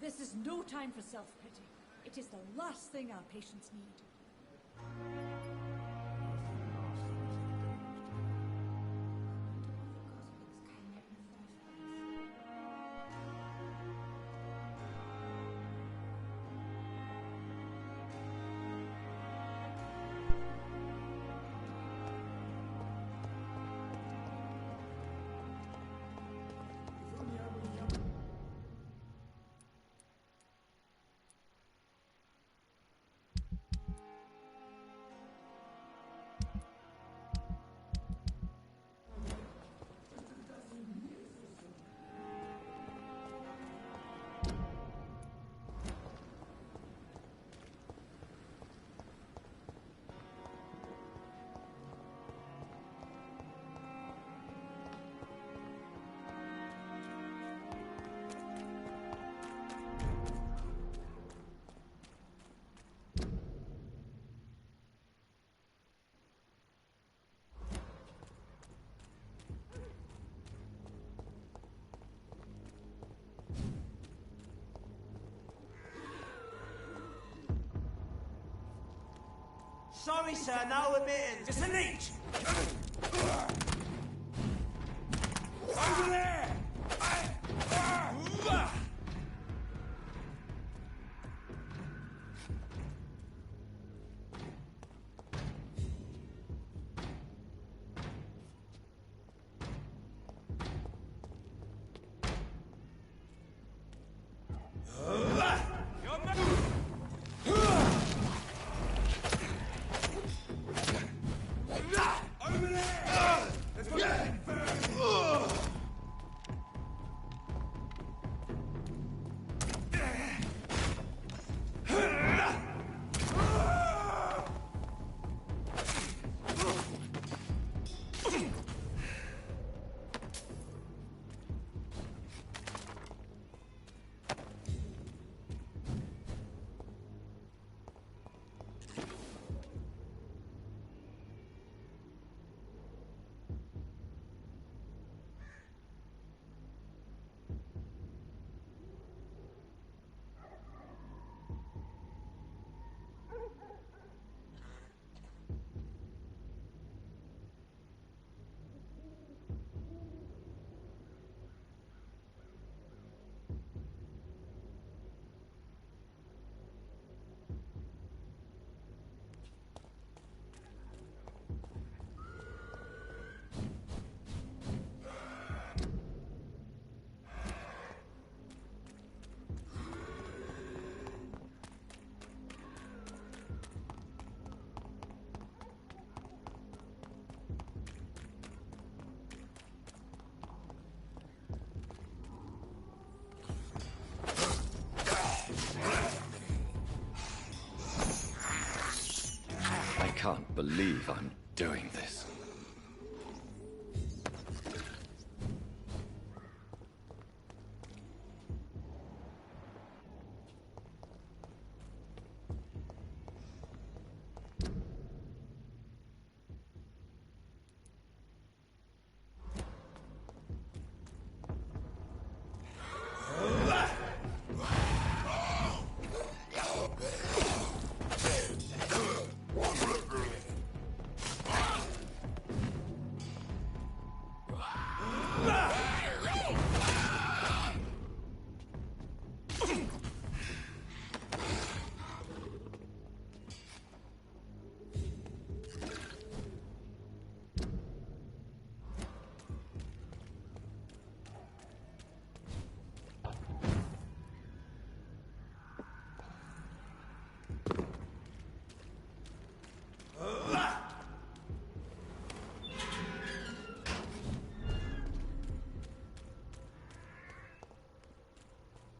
This is no time for self-pity. It is the last thing our patients need. Sorry, sir, no admittance. It's a leech! Over there! I can't believe I'm doing this.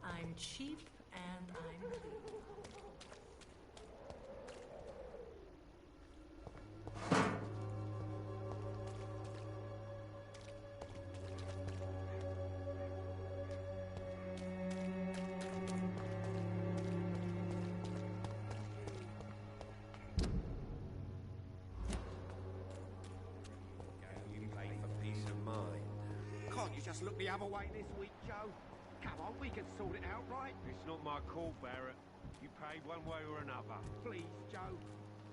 I'm cheap and I'm clean. You play for peace of mind. Can't you just look the other way this week, Joe? Come on, we can sort it out, right? It's not my call, Barrett. You paid one way or another. Please, Joe.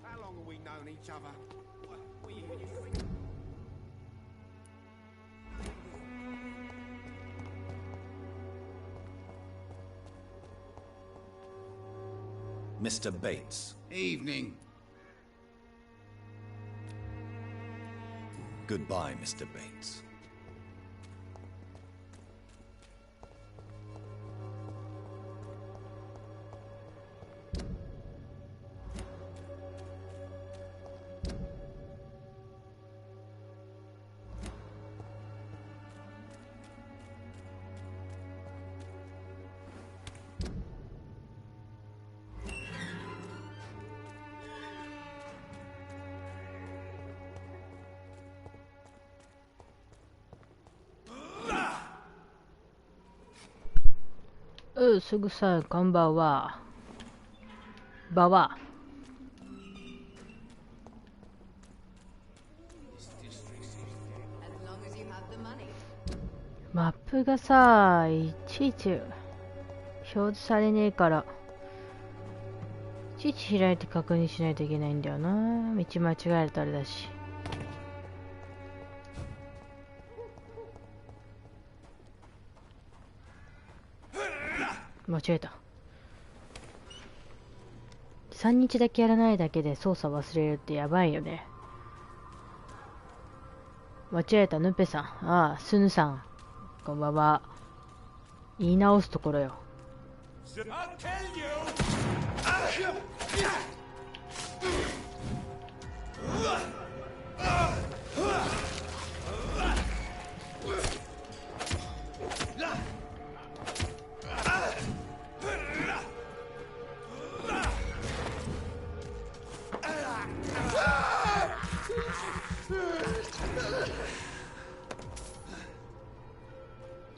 How long have we known each other? What are you doing? Mr. Bates. Evening. Goodbye, Mr. Bates.すぐさん、こんばんは。ばわ。マップがさ、いちいち表示されねえから、いちいち開いて確認しないといけないんだよな。道間違えるとあれだし。間違えた。3日だけやらないだけで操作忘れるってやばいよね。間違えた、ヌンペさん。ああ、スヌさん。こんばんは。言い直すところよ。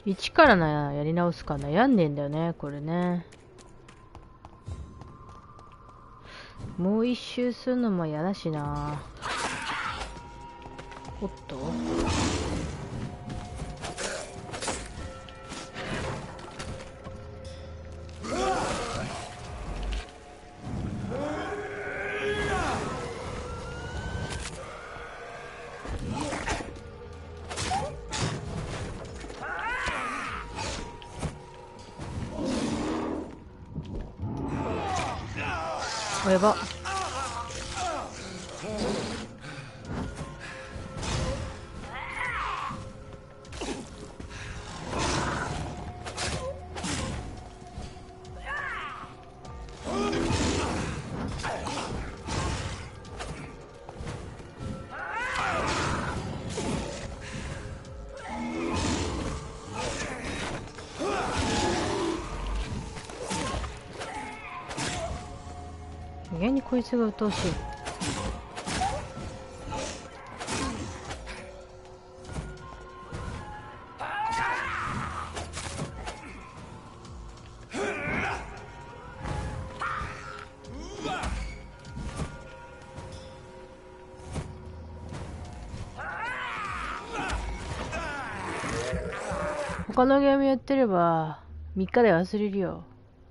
一からやり直すか悩んでんだよね、これね。もう一周するのも嫌だしな。おっとやば。意外にこいつが鬱陶しい。他のゲームやってれば3日で忘れるよ。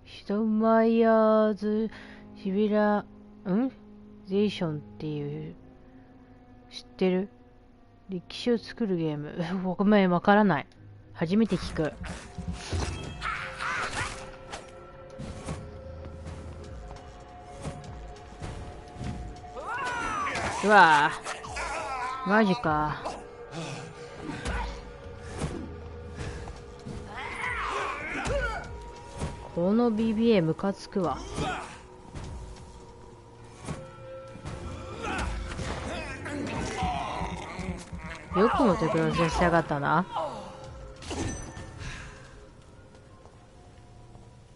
ヒドマイヤーズシビラゼーションっていう知ってる？歴史を作るゲーム。ごめん、わからない。初めて聞く。うわぁマジか。この BBA ムカつくわ。よくもテクノロジーしやがったな。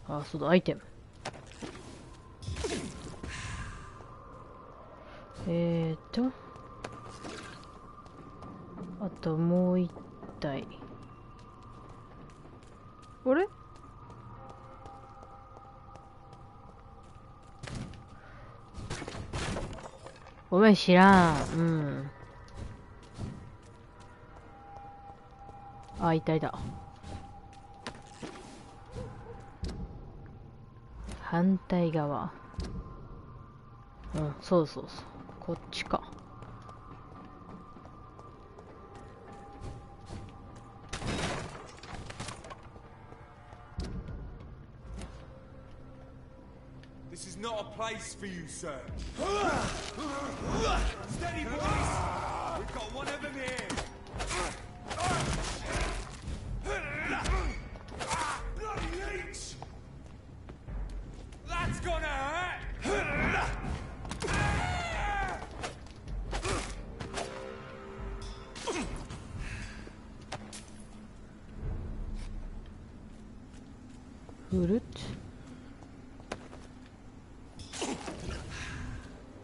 あ、そうだ、アイテム。あともう一体。あれ？ごめん、知らん。あ、いたいた。反対側。うん、そうそうそう。こっちか。This is not a place for you, sir. Steady, boys. We've got one of them here. Bloody leech! That's gonna hurt. ふるっ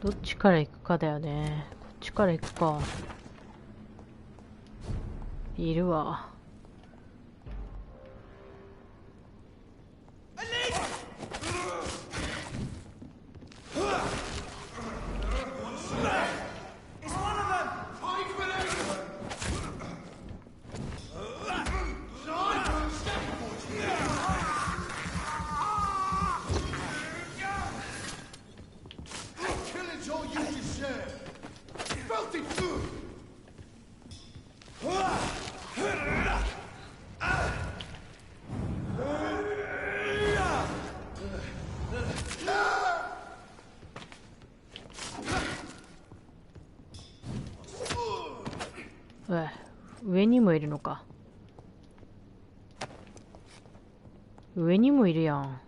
どっちから行くかだよね。こっちから行くか。いるわ。上にもいるのか。上にもいるやん。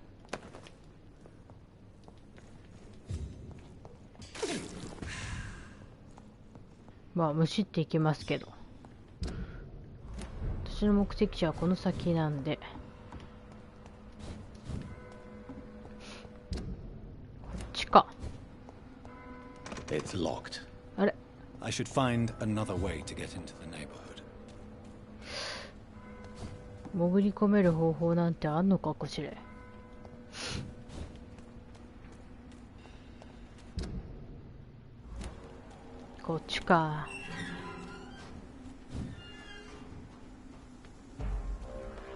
まあ、むしっていきますけど。私の目的地はこの先なんで。こっちか。It's locked. あれ I should find another way to get into the neighborhood. 潜り込める方法なんてあんのかこしれ。こっちか。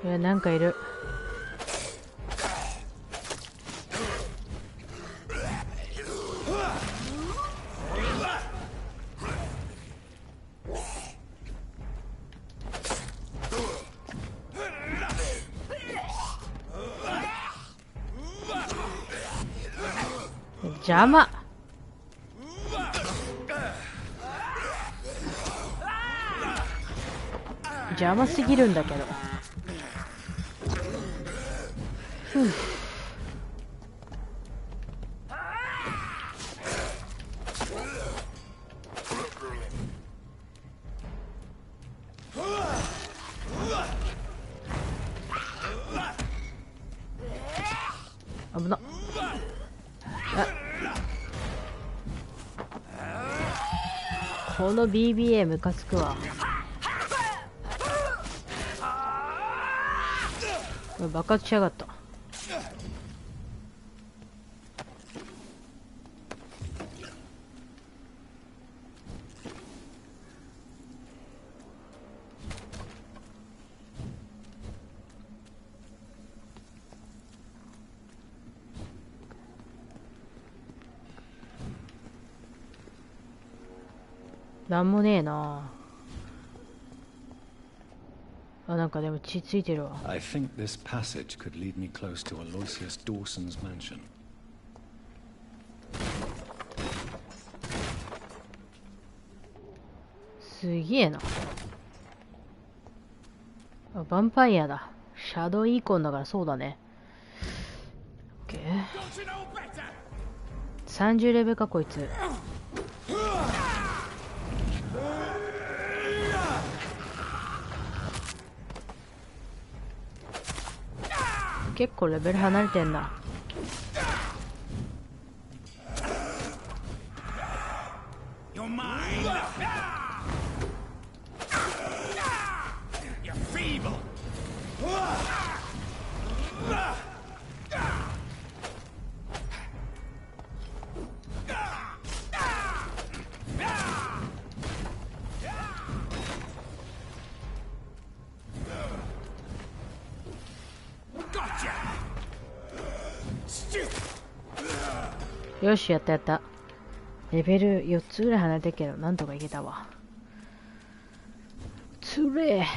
いや、なんかいる。邪魔。邪魔すぎるんだけど。危なっ。この BBA ムカつくわ。爆発しやがった。なんもねえなあ。なんかでも血ついてるわ。I think this passage could lead me close to Aloysius Dawson's mansion. すげえな。あ、ヴァンパイアだ。シャドウイーコンだからそうだね。OK。30レベルかこいつ。結構レベル離れてんな。Stupid! よし、やったやった。レベル4つぐらい離れてるけど、なんとかいけたわ。つれ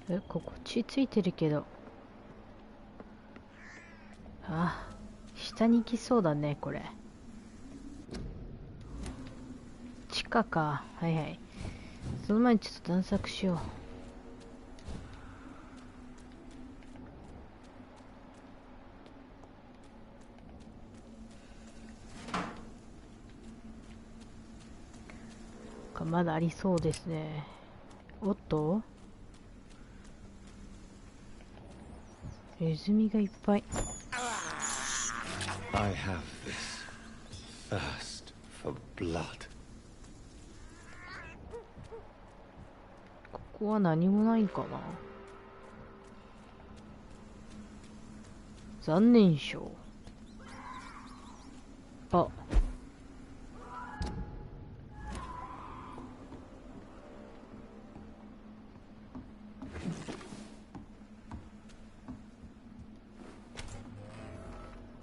え。ここ血ついてるけど。あ、下に行きそうだね、これ。地下か。はいはい。その前にちょっと探索しよう。まだありそうですね。おっと、ネズミがいっぱい。I have this thirst for blood. ここは何もないかな。残念賞。あ、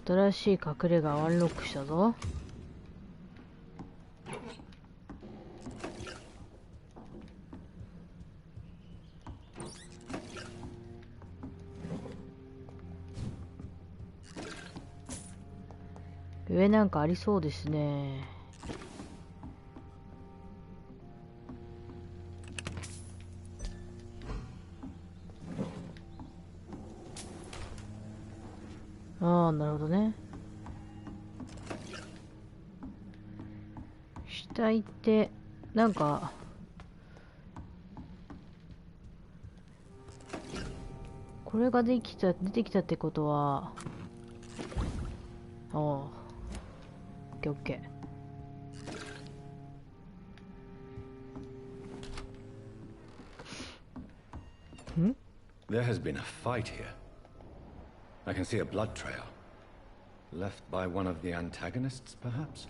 新しい隠れ家ワンロックしたぞ。上なんかありそうですね。ああ、なるほどね。下行って、なんか、これが出てきたってことは、ああ、オッケーオッケー。ん？ There has been a fight here. I can see a blood trail. Left by one of the antagonists, perhaps?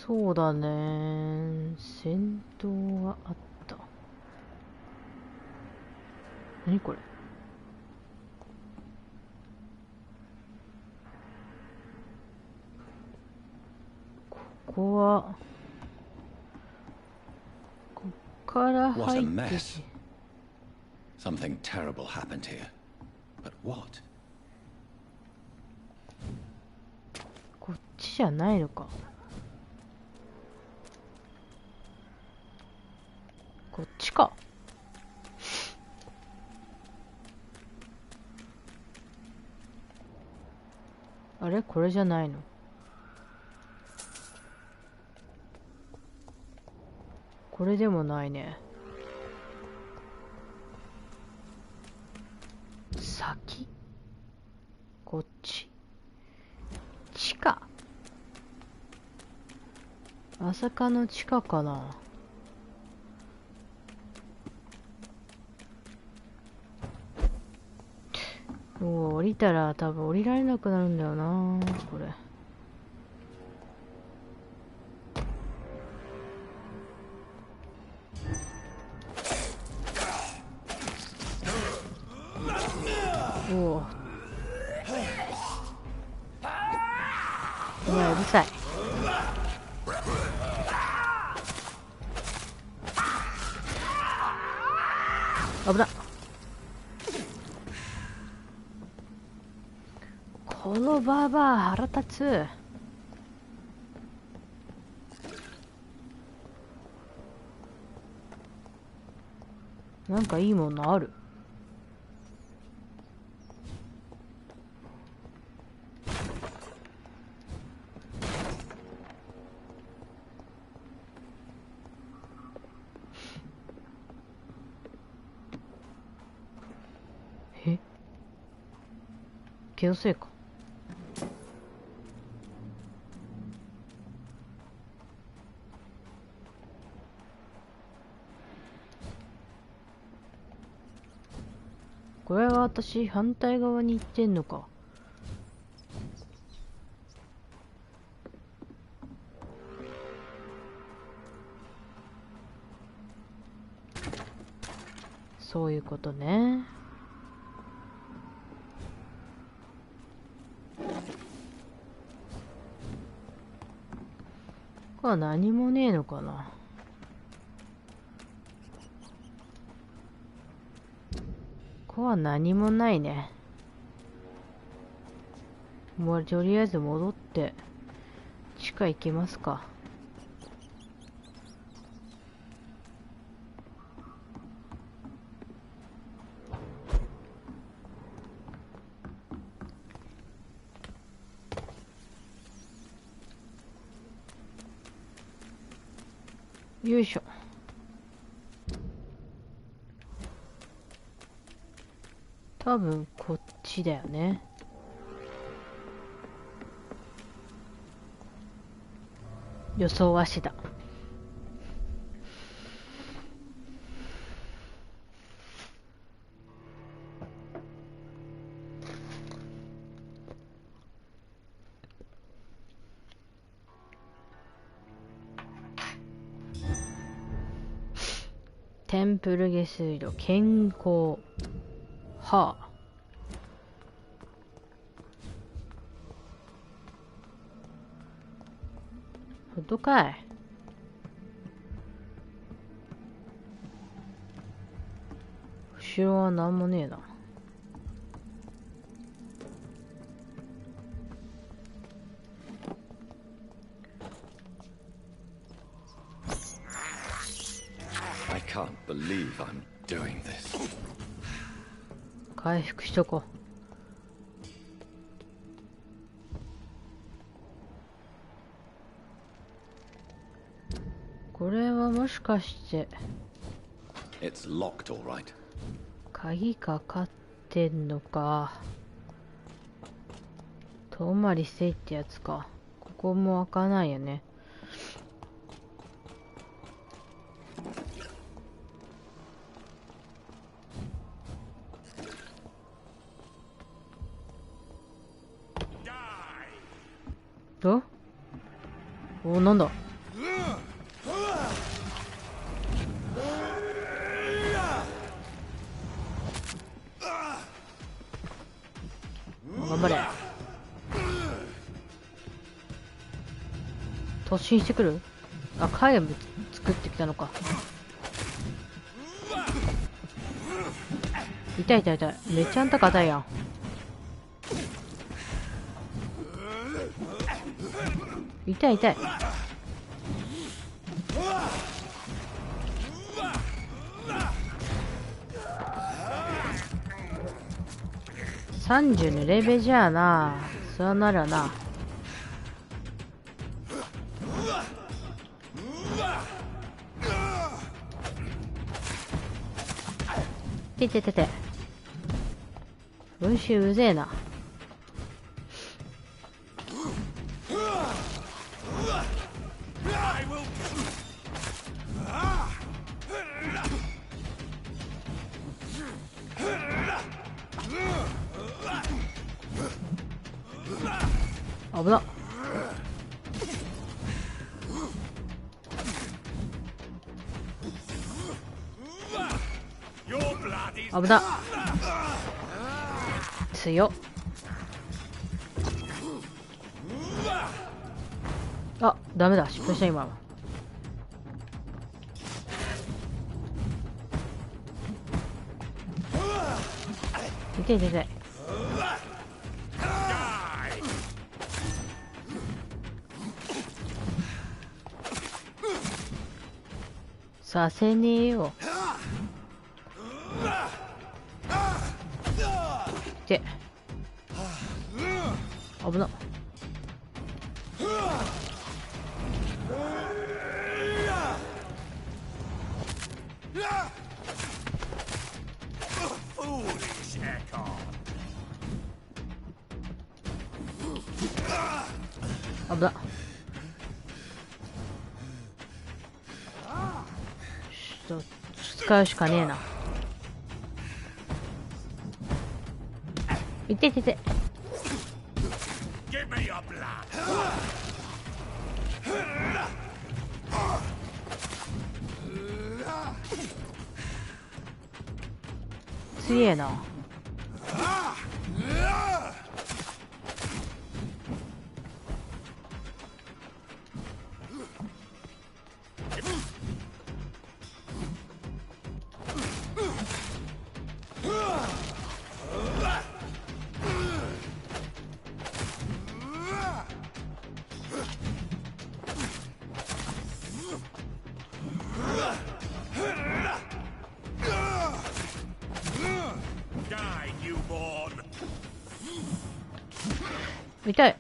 そうだね。戦闘があった。何これ？ここは、こっから入ってき。Something terrible happened here. But what? こっちじゃないのか。こっちか。あれ？これじゃないの？これでもないね。先？こっち？地下？まさかの地下かな。もう降りたら多分降りられなくなるんだよな、これ。おお。お前うるさい。危なっ。このバーバー腹立つ。なんかいいものある？え？気のせいか。これは私反対側に行ってんのか。そういうことね。こは何もねえのかな。ここは何もないね。もうとりあえず戻って地下行けますか。よいしょ。多分こっちだよね。予想はしてた。テンプル下水道健康。はあ。ほどかい。後ろはなんもねえな。I can't believe I'm doing this. 回復しとこう。これはもしかして It's locked, all right. 鍵かかってんのか。遠回りせいってやつか。ここも開かないよね。お、なんだ。頑張れ。突進してくる。あ、影も作ってきたのか。痛い痛い痛い。めっちゃあんた硬いやん。痛い痛い。30のレベルじゃあな。そうならな。てててて。分子うぜえな。危なっ。危なっ。強っ。あ、ダメだ。失敗した今は。痛い痛い痛い。させねえよ。て危なっ。危なっ。使うしかねえな。いててて。強えな。痛い。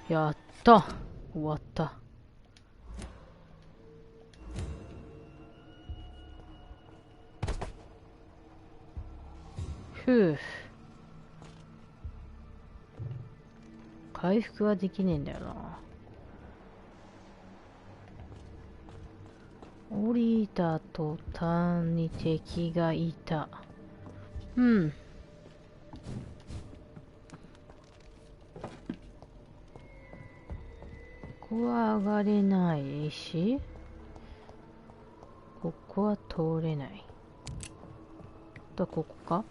やった。終わった。ふう。回復はできねえんだよな。降りた途端に敵がいた。うん。ここは上がれないし、ここは通れない。あとはここか。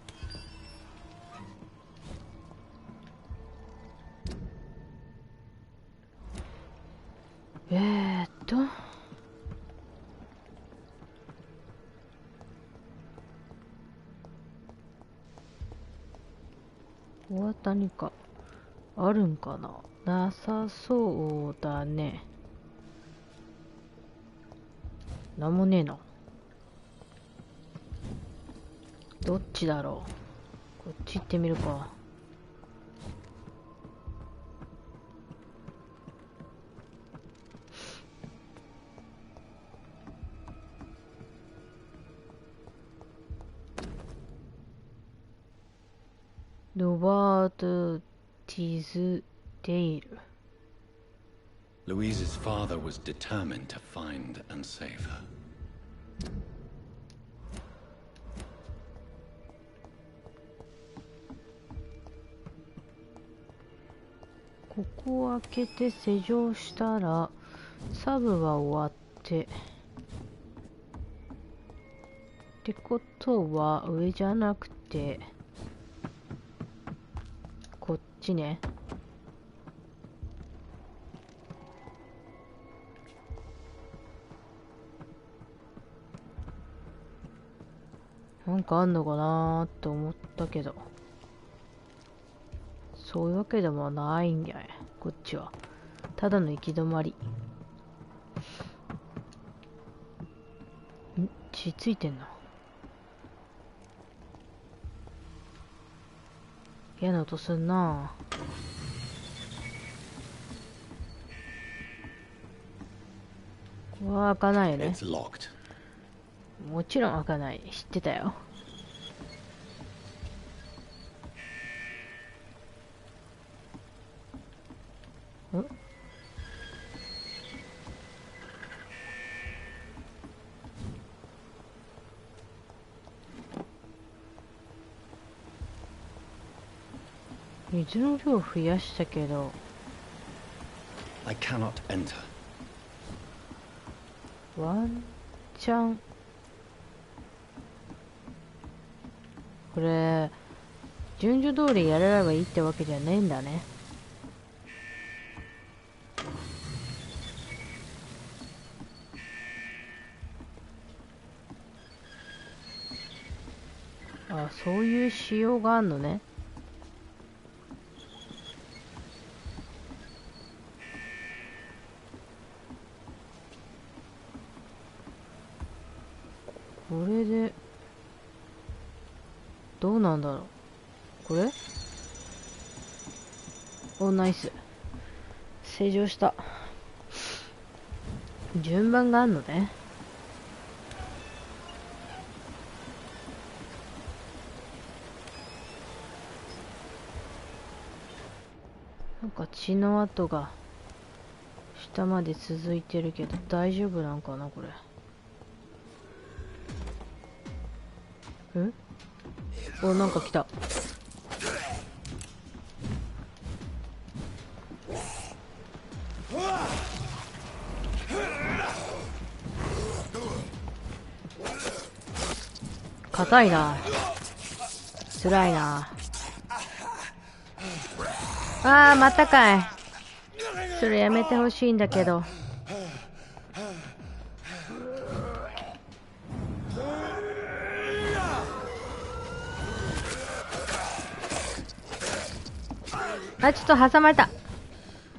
ここは何かあるんかな。なさそうだね。なんもねえな。どっちだろう。こっち行ってみるか。ロバート・ティズデイル。Louise's father was determined to find and save her. ここを開けて施錠したらサブは終わってってことは上じゃなくてこっちね。なんかあんのかなーって思ったけど、そういうわけでもないんじゃない。こっちはただの行き止まり。血ついてんな。嫌な音すんな。ここは開かないよね。もちろん開かない。知ってたよ。ん？水の量増やしたけど。I cannot enter. ワンチャン。これ順序通りやれればいいってわけじゃねえんだね。あ、そういう仕様があんのね。これでどうなんだろう。これ？お、ナイス。施錠した。順番があんのね。なんか血の跡が下まで続いてるけど大丈夫なんかなこれ。お、なんか来た。硬いな。辛いな。あー、またかい。それやめてほしいんだけど。あ、ちょっと挟まれた。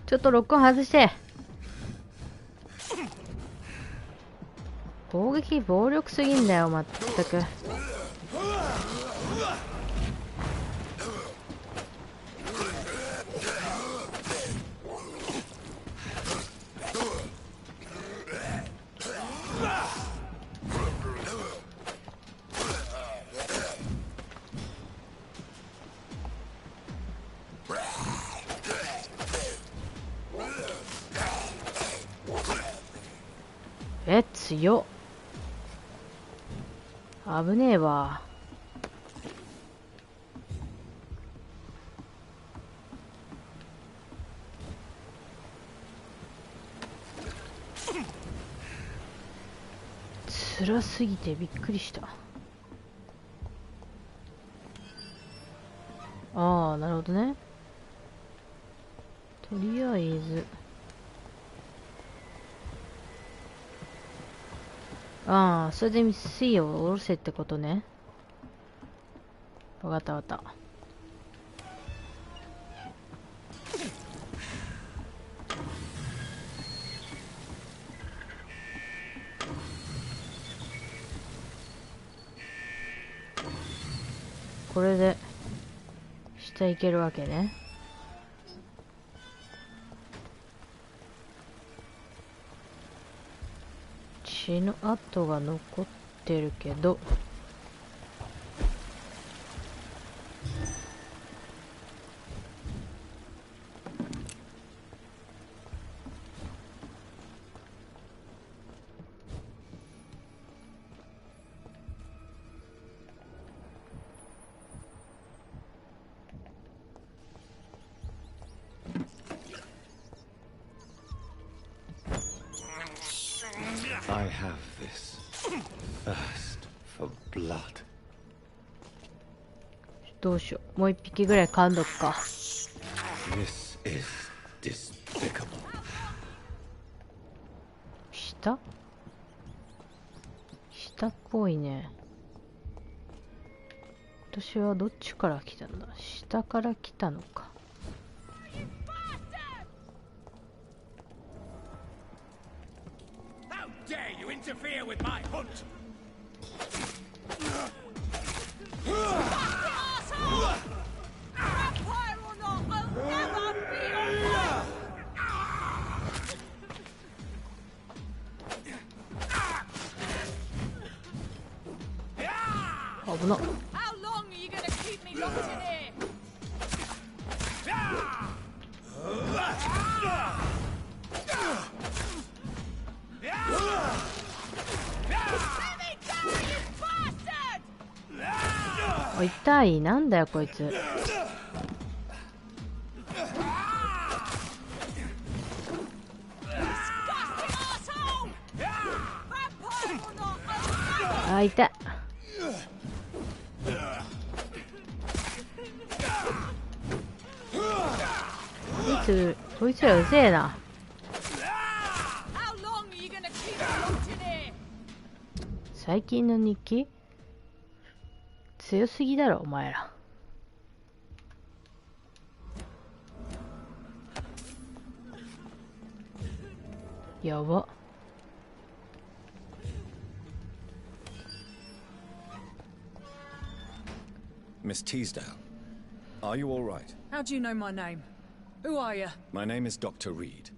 ちょっとロックオン外して。攻撃暴力すぎんだよ、まったく。強っ。危ねえわ。辛すぎてびっくりした。ああ、なるほどね。とりあえずああ、それで水を下ろせってことね。わかったわかった。これで下行けるわけね。血の跡が残ってるけど、I have this thirst for blood. どうしよう。もう一匹ぐらい噛んどくか。This is despicable. 下っぽいね。私はどっちから来たんだ。下から来たのか。Interfere with my hunt. Vampire or not, I'll never be your wife. 危なっ。 How long are you gonna keep me locked in here? Let me go, you bastard! おい、痛い。なんだよこいつ。あ、痛い。こいつらうぜえな。最近の日記強すぎだろお前ら。やば。Miss Teasdale, are you all right? How do you know my name? Who are you? My name is Dr. Reed.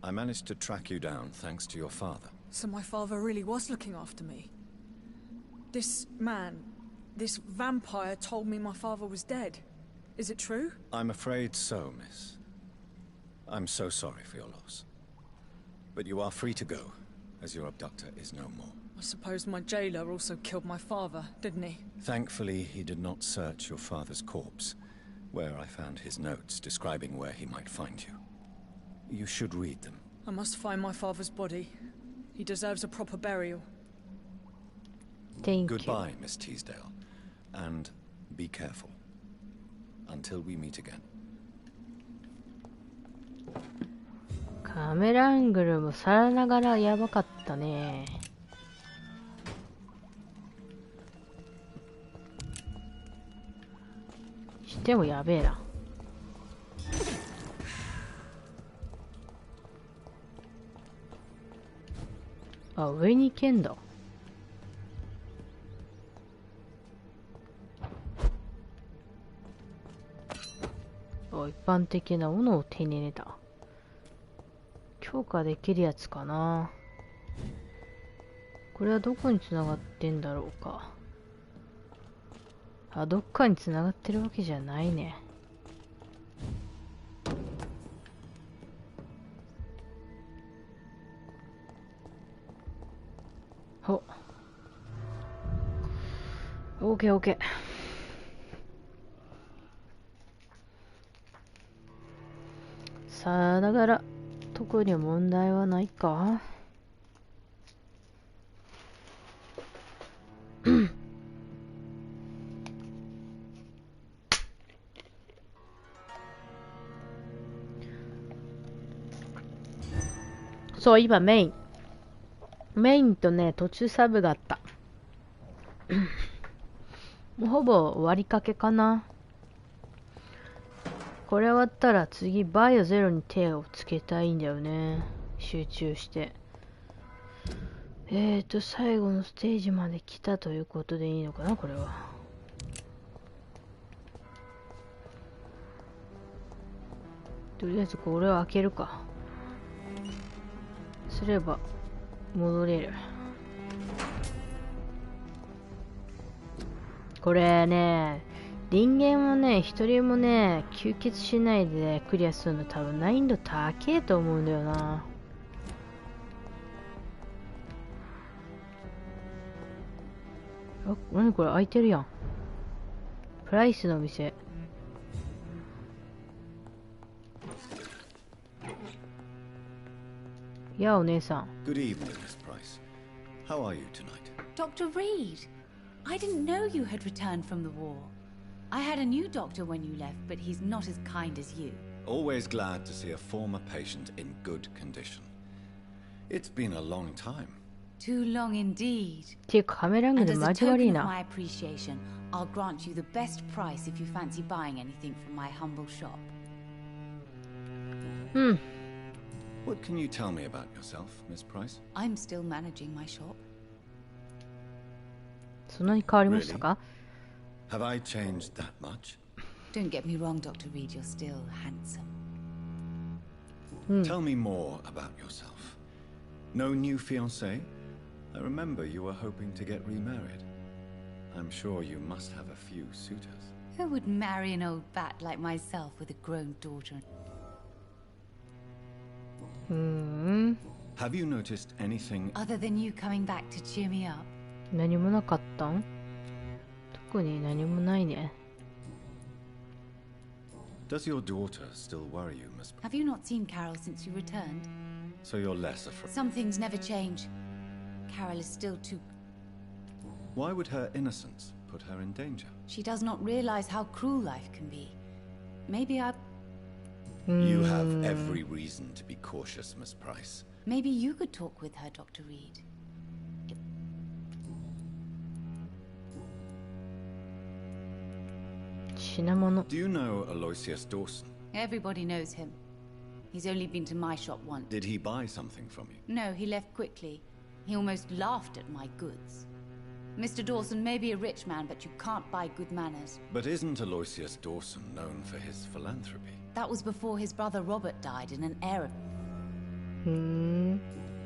I managed to track you down thanks to your father. So my father really was looking after me. This man, this vampire told me my father was dead. Is it true? I'm afraid so, miss. I'm so sorry for your loss. But you are free to go, as your abductor is no more. I suppose my jailer also killed my father, didn't he? Thankfully, he did not search your father's corpse, where I found his notes describing where he might find you. You should read them. I must find my father's body. He deserves a proper burial. Thank Goodbye, you. Miss Teasdale. And be careful. Until we meet again. カメラアングルもさらながらやばかったね。してもやべえな。あ、上に行けんだ。あ、一般的なものを手に入れた。強化できるやつかな。これはどこに繋がってんだろうか。あ、どっかに繋がってるわけじゃないね。ほっ。オーケーオーケー。さあ、だから、特に問題はないか。そう、今メイン。メインとね、途中サブがあった。もうほぼ終わりかけかな。これ終わったら次バイオゼロに手をつけたいんだよね。集中して。最後のステージまで来たということでいいのかな、これは。とりあえずこれを開けるか。すれば戻れる。これね、人間もね、一人もね、吸血しないでクリアするの多分難易度高えと思うんだよな。あ、何これ開いてるやん。プライスの店。やあ、お姉さん。Good evening, Miss Price. How are you tonight? Dr. Reed, I didn't know you had returned from the war. I had a new doctor when you left, but he's not as kind as you. Always glad to see a former patient in good condition. It's been a long time. Too long indeed. っていうかカメラアング And ル as マ a ジ悪い token of な。 my appreciation, I'll grant you the best price if you fancy buying anything from my humble shop. うん。What can you tell me about yourself, Miss Price? I'm still managing my shop. そんなに変わりましたか？ Have I changed that much? Don't get me wrong, Dr. Reed, you're still handsome. Tell me more about yourself. No new fiancé? I remember you were hoping to get remarried. I'm sure you must have a few suitors. Who would marry an old bat like myself with a grown daughter? Have you noticed anything? Other than you coming back to cheer me up? 何もなかったん？特に何もないね。Does your daughter still worry you, Miss? Have you not seen Carol since you returned? So you're less afraid. Some things never change. Carol is still too... Why would her innocence put her in danger? She does not realize how cruel life can be. Maybe You have every reason to be cautious, Miss Price. Maybe you could talk with her, Dr. Reed. Do you know Aloysius Dawson? Everybody knows him. He's only been to my shop once. Did he buy something from you? No, he left quickly. He almost laughed at my goods. Mr. Dawson may be a rich man, but you can't buy good manners. But isn't Aloysius Dawson known for his philanthropy? That was before his brother Robert died in an error.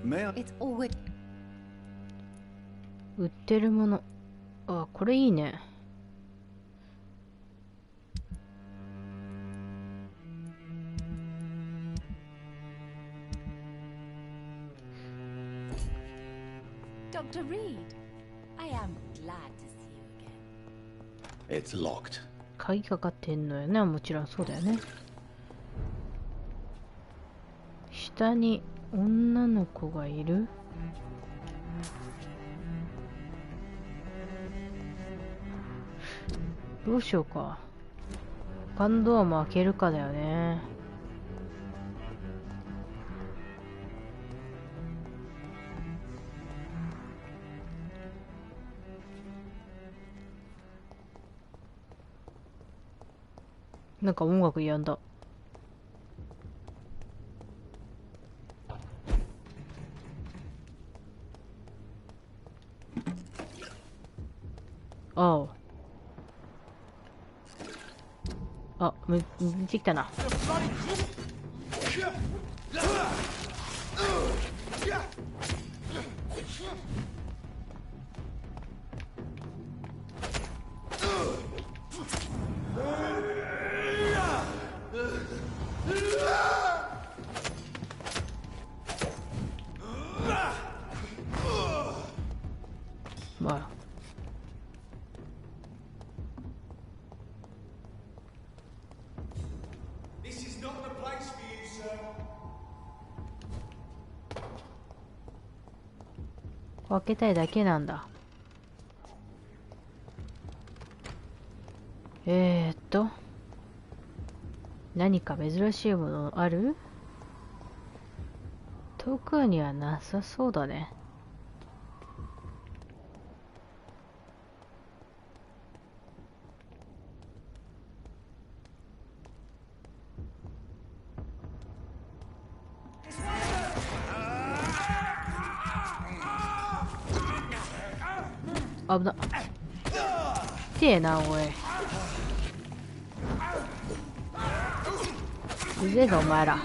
May I? It's always... 売ってるもの。あ、これいいね。Dr. Reed, I am glad to see you again. It's locked. 鍵かかってんのよね。もちろんそうだよね。下に女の子がいる。どうしようか。他のドアも開けるかだよね。なんか音楽やんだ。ああ。あ、めっちゃ来たな。まあ。開けたいだけなんだ。何か珍しいものある？特にはなさそうだね。危な。てえな、おい。うぜえぞ、お前ら。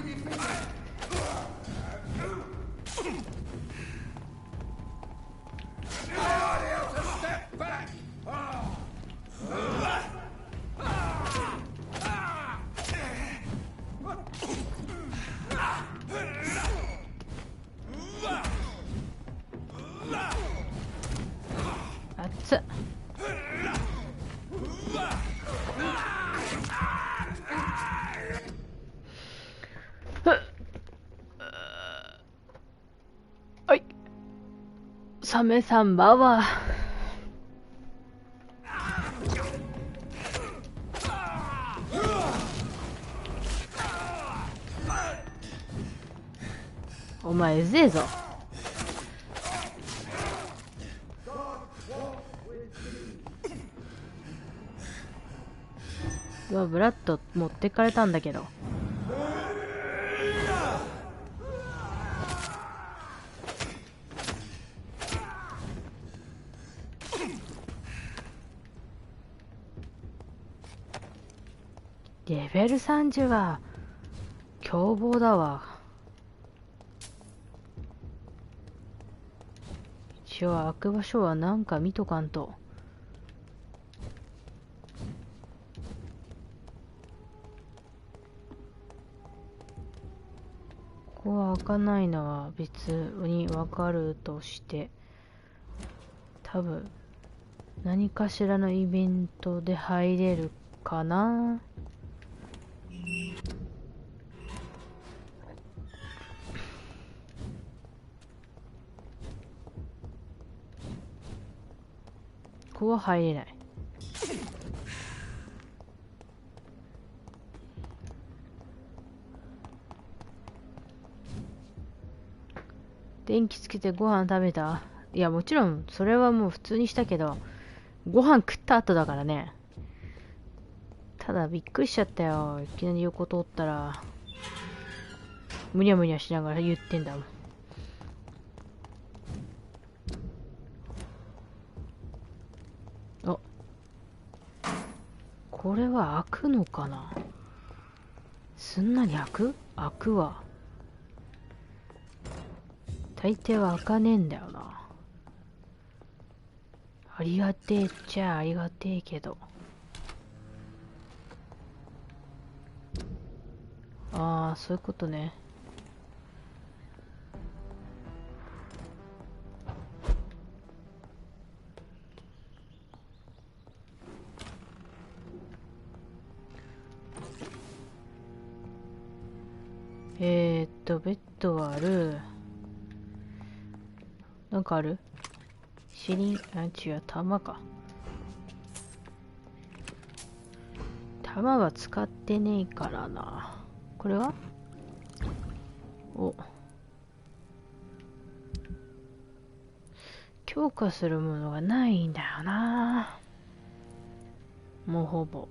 熱っ。はい。サメさんばは。お前うぜえぞ。うわ、ブラッド持ってかれたんだけど。レベル30は凶暴だわ。一応開く場所はなんか見とかんと。ここは開かないのは別にわかるとして、多分何かしらのイベントで入れるかな。ここは入れない。電気つけてご飯食べた？いや、もちろんそれはもう普通にしたけど、ご飯食った後だからね。ただびっくりしちゃったよ。いきなり横通ったらむにゃむにゃしながら言ってんだもん。あ、これは開くのかな。すんなり開く？開くわ。大抵は開かねえんだよな。ありがてえっちゃありがてえけど。ああ、そういうことね。ベッドはある。なんかある？シリン、あ、違う、弾か。弾は使ってねえからな。これは？お。強化するものがないんだよな。もうほぼ。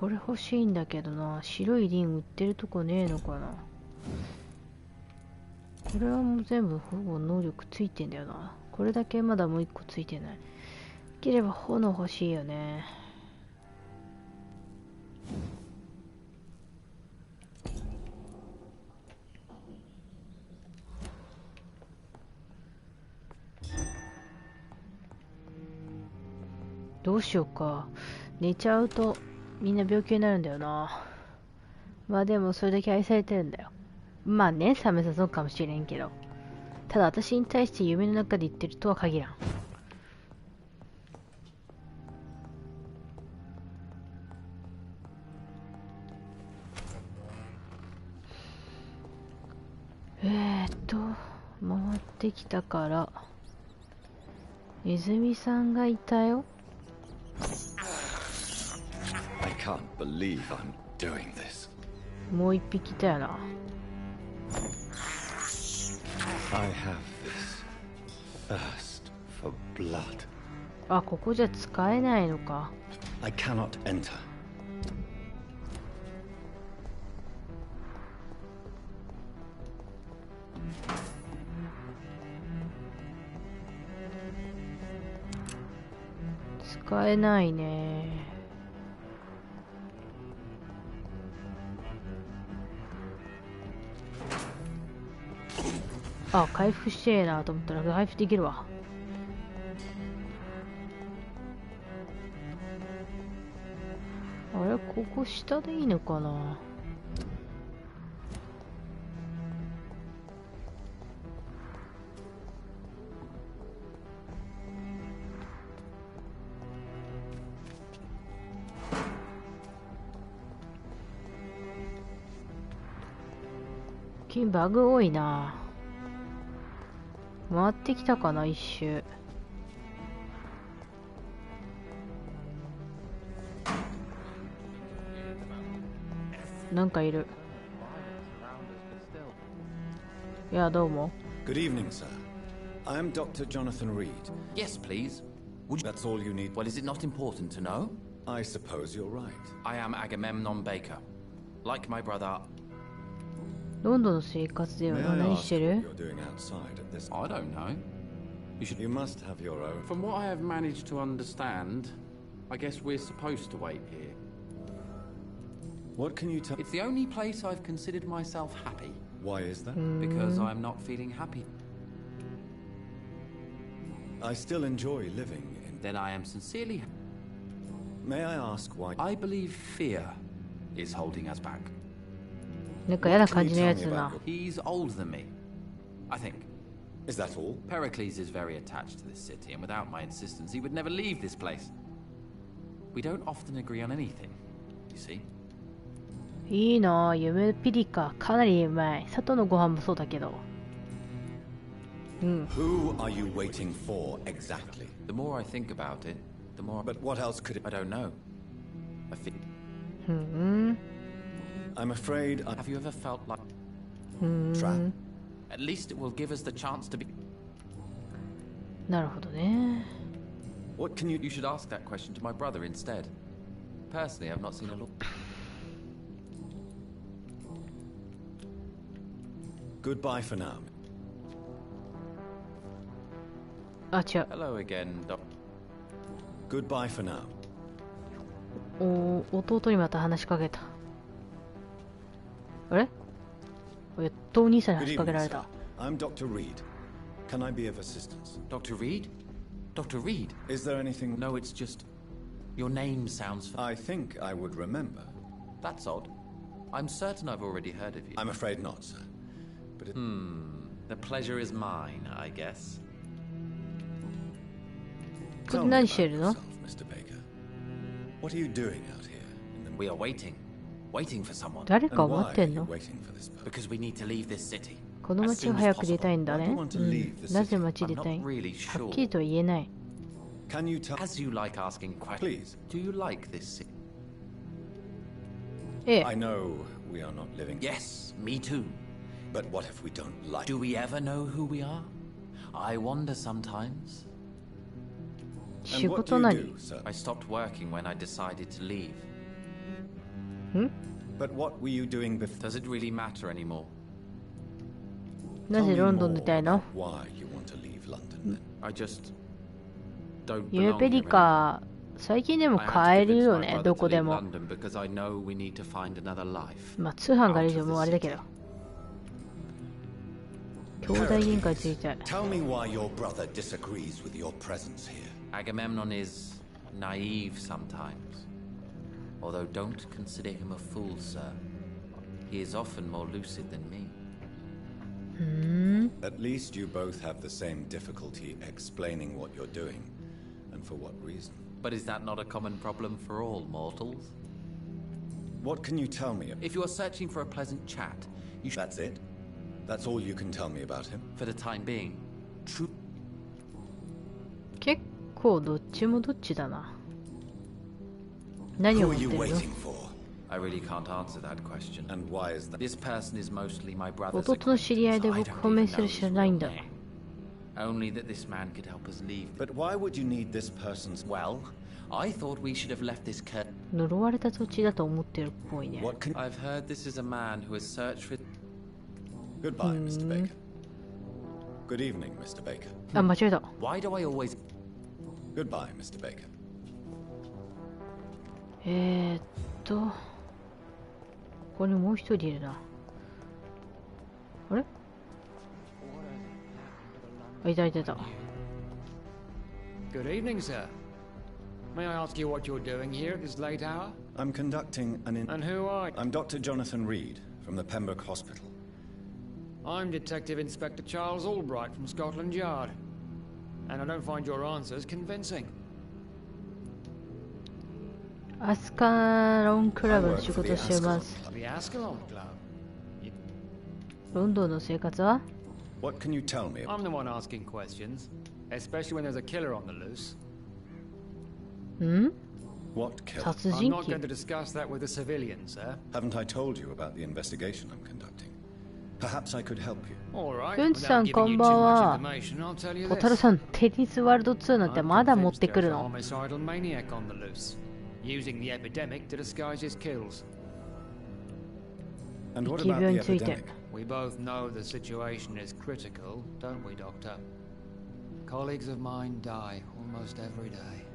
これ欲しいんだけどな。白いリン売ってるとこねえのかな。これはもう全部ほぼ能力ついてんだよな。これだけまだもう一個ついてない。できれば炎欲しいよね。どうしようか。寝ちゃうとみんな病気になるんだよな。まあでもそれだけ愛されてるんだよ。まあね、冷めさそうかもしれんけど。ただ私に対して夢の中で言ってるとは限らん。回ってきたからネズミさんがいたよ。I can't believe I'm doing this. もう一匹いたよな。I have this thirst for blood. あ、ここじゃ使えないのか。I cannot enter. 使えないね。あ、回復してえなと思ったら回復できるわ。あれ、ここ下でいいのかな。バグ多いな。回ってきたかな、一周。なんかいる。いや、どうも。Good evening, sir. I am Dr. Jonathan Reed. Yes, please. Would you... That's all you need? Well, is it not important to know? I suppose you're right. I am Agamemnon Baker. Like my brother... ロンドンの生活では何してる？ I don't know. You must have your own. From what I have managed to understand, I guess we're supposed to wait here. What can you tell? It's the only place I've considered myself happy. Why is that? Because I'm not feeling happy. I still enjoy living in... Then I am sincerely... May I ask why? I believe fear is holding us back. なんか嫌な感じのやつな。 He's older than me, I think. Is that all? Pericles is very attached to this city, and without my insistence, he would never leave this place. We don't often agree on anything, you see. いいなぁ、夢ピリカ、かなりうまい。里のご飯もそうだけど。うん。Who are you waiting for exactly? The more I think about it, the more... But what else could it... I don't know. I think... I'm afraid I... Have you ever felt like... Trap? At least it will give us the chance to be... なるほどね。 What can you... You should ask that question to my brother instead. Personally, I've not seen a lot... Goodbye for now. あ、違う。 Hello again, Doc. Goodbye for now. 弟にまた話しかけた。あれ？やっとお兄さんに話しかけられた。I'm Dr. Reed. Can I be of assistance? Dr. Reed? Dr. Reed? Is there anything... No, it's just... Your name sounds... I think I would remember. That's odd. I'm certain I've already heard of you. I'm afraid not, sir. But it... The pleasure is mine, I guess. これ何してるの？ Mr. Baker. What are you doing out here? We are waiting. Waiting for someone. 誰か待ってんの？ Because we need to leave this city. この町を早く出たいんだね。なぜ町出たい？はっきりとは言えない。Can you tell... As you like asking questions, do you like this city? ええ。 I know we are not living... Yes, me too. But what if we don't like... Do we ever know who we are? I wonder sometimes. 仕事何？ I stopped working when I decided to leave. But what were you doing before? Does it really matter anymore? なぜロンドン出たいの？ Why you want to leave London? I just don't ゆえ belong ペ here リ anymore. カ、最近でも I 買え had る to よ convince ね、 my ど brother こ to で leave も。 London because I know we need to find another life. まあ通販がある以上もうあれだけど。兄弟喧嘩について。Tell me why your brother disagrees with your presence here. Agamemnon is naive sometimes. Although don't consider him a fool, sir. He is often more lucid than me. At least you both have the same difficulty explaining what you're doing, and for what reason. But is that not a common problem for all mortals? What can you tell me? If you are searching for a pleasant chat, you should... That's it? That's all you can tell me about him? For the time being, true... 結構どっちもどっちだな。何 Who を are 持って you るの？ waiting for? I really can't answer that question. And why is that? This person is mostly my brother's 弟の知り合いで acquaintance. 僕 I 本 don't 命 even する know 知ら his ないん real だ。 name. Only that this man could help us leave. But why would you need this person's... Well, I thought we should have left this curtain. 呪われた土地だと思ってるっぽいね。 What can... I've heard this is a man who has searched for... Goodbye, Mr. Baker. Good evening, Mr. Baker. あ、間違えた。 Why do I always... Goodbye, Mr. Baker. ここにもう一人いるな。あれ？あ、いたいたいた。 Good evening, sir. May I ask you what you're doing here at this late hour? I'm conducting an... And who are you? I'm Dr. Jonathan Reed from the Pembroke Hospital. I'm Detective Inspector Charles Albright from Scotland Yard. And I don't find your answers convincing. アスカロンクラブの仕事をしています。 The Ascalon Club. ロンドンの生活は？ What can you tell me? I'm the one asking questions, especially when there's a killer on the loose. What killer? 殺 I'm 人 not 鬼 going to discuss that with a civilian, sir. Haven't I told you about the investigation I'm conducting? Perhaps I could help you. All right. フンツさ Without んこ giving ん you ばん too much は。 information, I'll tell you 小太郎 this. さん、テニスワールド2なんて I'm まだ持って convinced くる there's a の？ homicidal maniac on the loose, using the epidemic to disguise his kills. And what 疫 about 病 the について。 epidemic? We both know the situation is critical, don't we, Doctor? Colleagues of mine die almost every day.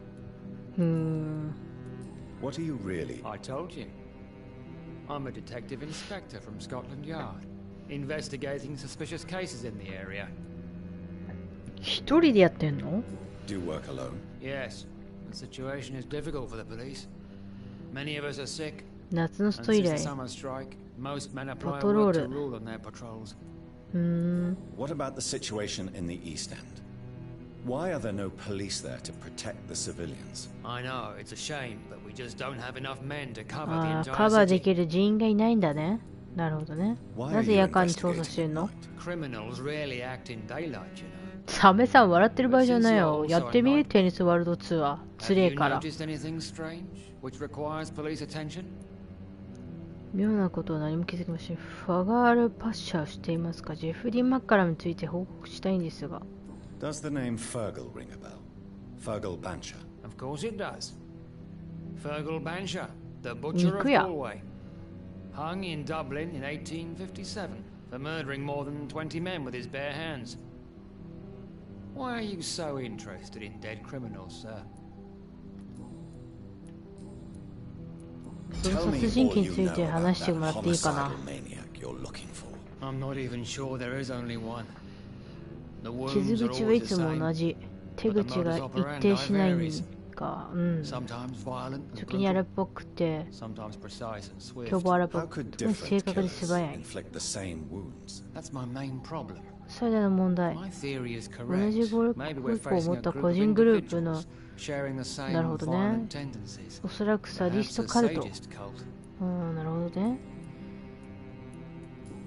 What are you really? I told you. I'm a detective inspector from Scotland Yard, investigating suspicious cases in the area. 一人でやってんの？ Do you work alone? Yes, the situation is difficult for the police. Many of us are sick, 夏の and スト以 since 来 the。summer strike, most men apply a Patrol. work to rule on their patrols. What about the situation in the East End? Why are there no police there to protect the civilians? I know, it's a shame, but we just don't have enough men to cover the ああ、 entire カバーで city. きる人員がいないんだね。なるほどね。 Why な are ぜ you 夜間に調査してん investigating の？ at night? Criminals rarely act in daylight, you know. サメさん笑ってる場合じゃないよ。やってみテニスワールド2は。つ Have れえ you から。 noticed anything strange, which requires police attention? 妙なことは何も気づきません。ファガールパッシャーをしていますか？ジェフリー・マッカラムについて報告したいんですが。 Does the name Fergal ring a bell? Fergal Bancher. Of course it does. Fergal Bancher, the butcher of Nikuya. Galway, hung in Dublin in 1857 for murdering more than 20 men with his bare hands. Why are you so interested in dead criminals, sir? その Tell me 殺人 all 鬼に you つい know て about 話して that もらっていいかな。 homicidal maniac you're looking for. I'm not even sure there is only one. The 傷 wounds are 口はい always つ the も同 same. じ。手口が一定しないんか。うん。 Sometimes violent and 時に荒っ brutal, ぽくて、 sometimes precise and swift. 凶暴荒っぽ How く could て、 different 正確で killers 素早い。 inflict the same wounds? That's my main problem. 最大の問題。 My theory is 同 correct. じ暴力 Maybe 行 we're 為を持 facing っ a た group 個 of 人グループの individuals sharing the same なるほどね。 violent tendencies. おそらくサディス Perhaps ト a カルト。 sadist cult. なるほどね。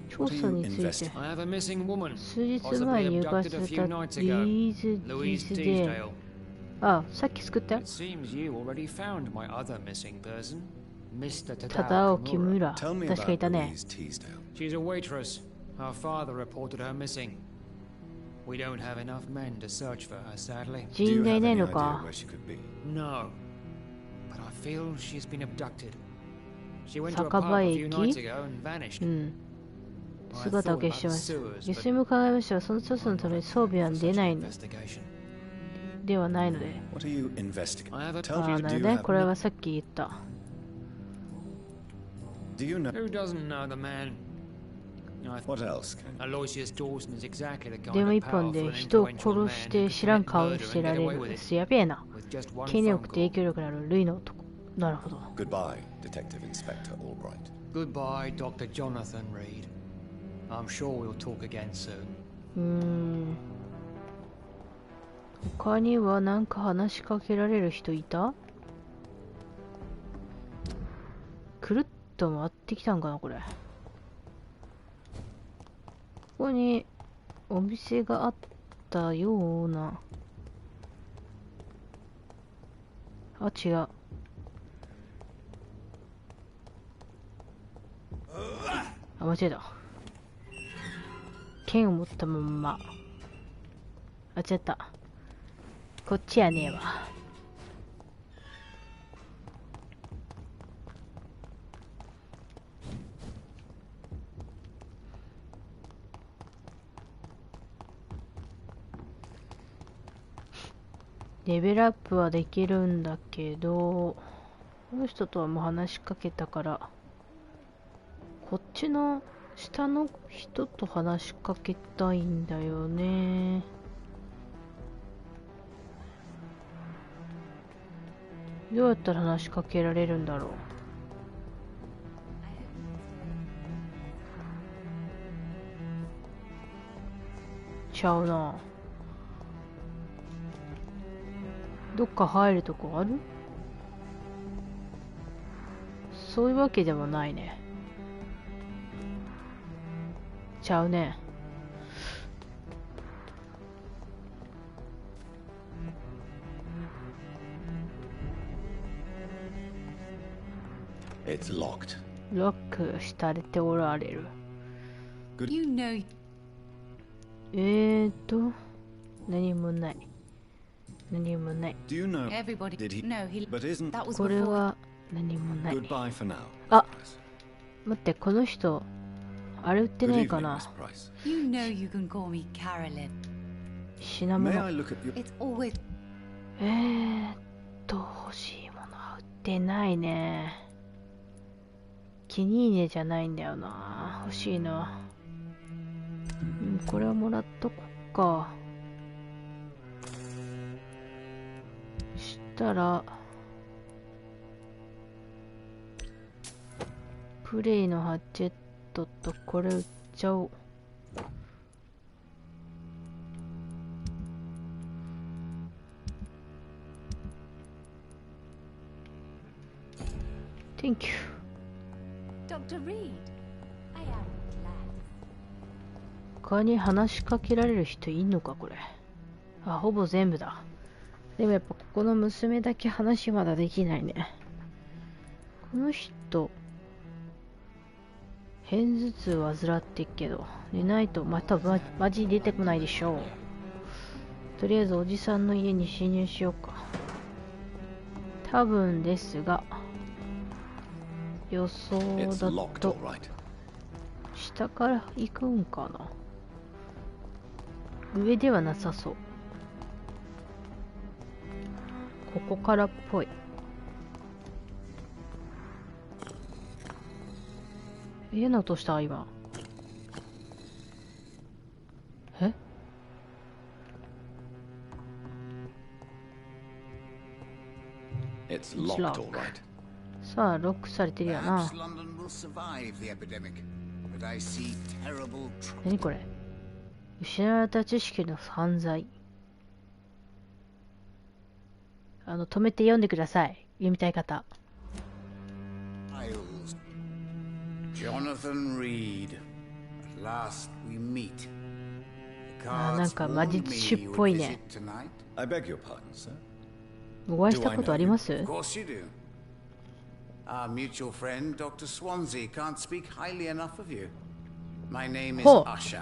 調査について。 I have a missing woman, 数日前 possibly に誘拐 abducted さ a れ few た nights リ ago. ーズ・ディ Louise スで、 Teasdale. あ、さっき救ったよ It。seems you already found my other missing person, Mr. 忠 Tadao 尾木 Kimura. 村。 Tell me 確かい about たね。 Louise Teasdale. She's a waitress. Her father reported her missing. We don't have enough men to search for her, sadly. Do 人 you 員がい have ない any の idea か。 where she could be? No. But I feel she's been abducted. She went to a 酒 pub 場 a few 駅 nights ago and vanished. うん。 I 姿を thought 消して about ま the した。 sewers, 下 but 水も考えましたが、その調査の I'm ため not に装備は for 出 such な an いの investigation. ではないので。 What are you investigating? I have a Tell ああ、 me, な do る you ね。 have これはさっき言った。 Do you know Who doesn't know the man? I thought what else can Aloysius Dawson is exactly the kind 電話 of 一本 powerful で and 人を influential 殺し man て who 知らん could commit 顔を murder して and ら get れ away る with で it す。やべえな。 with just one 権 phone 力と影 call. 響力のある類の男。なるほど。Goodbye, Detective Inspector Albright. Goodbye, Dr. Jonathan Reed. I'm sure we'll talk again soon. 他には何か話しかけられる人いた？くるっと回ってきたんかなこれ。ここにお店があったような。あ、違う。あ、間違えた。剣を持ったまんま。あ、違った。こっちやねえわ。レベルアップはできるんだけど、この人とはもう話しかけたから、こっちの下の人と話しかけたいんだよね。どうやったら話しかけられるんだろう。ちゃうな。どっか入るとこある？そういうわけでもないね。ちゃうね。It's locked. ロックされておられる。You know. 何もない。何もない。 Do you know? Everybody. Did he? No, he. But isn't That was これ before. は何もない。 goodbye for now. あ、 Miss 待って、この人、あれ売ってな Good いか evening, な。 Miss Price. You know you can call me Carolyn. 品 May 物。 I look at your? It's always. 欲しいものは売ってないね。気に入れじゃないんだよな。欲しいな。これはもらっとこっか。したら、プレイのハチェットとこれ売っちゃおう。Thank you. Dr. Reed. I am glad. 他に話しかけられる人いんのかこれ。あ、ほぼ全部だ。でもやっぱここの娘だけ話まだできないね。この人、片頭痛患ってっけど、寝ないとまたマジ出てこないでしょう。とりあえずおじさんの家に侵入しようか。多分ですが、予想 It's だ locked, と all right. 下から行くんかな。上ではなさそう。ここからっぽい。嫌な音した今。え？ It's locked, all right. さあ、ロックされてるやな。 Perhaps London will survive the epidemic, but I see terrible trouble. 何これ？失われた知識の犯罪。止めて読んでください。読みたい方。Isles. Jonathan Reed. At last we meet. The なん cards か魔 warned 術 me 師っ you ぽ would いね。 visit tonight. I beg your pardon, sir. お会いしたことあります？ Of course you do. Our mutual friend, Dr. Swansea, can't speak highly enough of you. My name is Oh. Usher.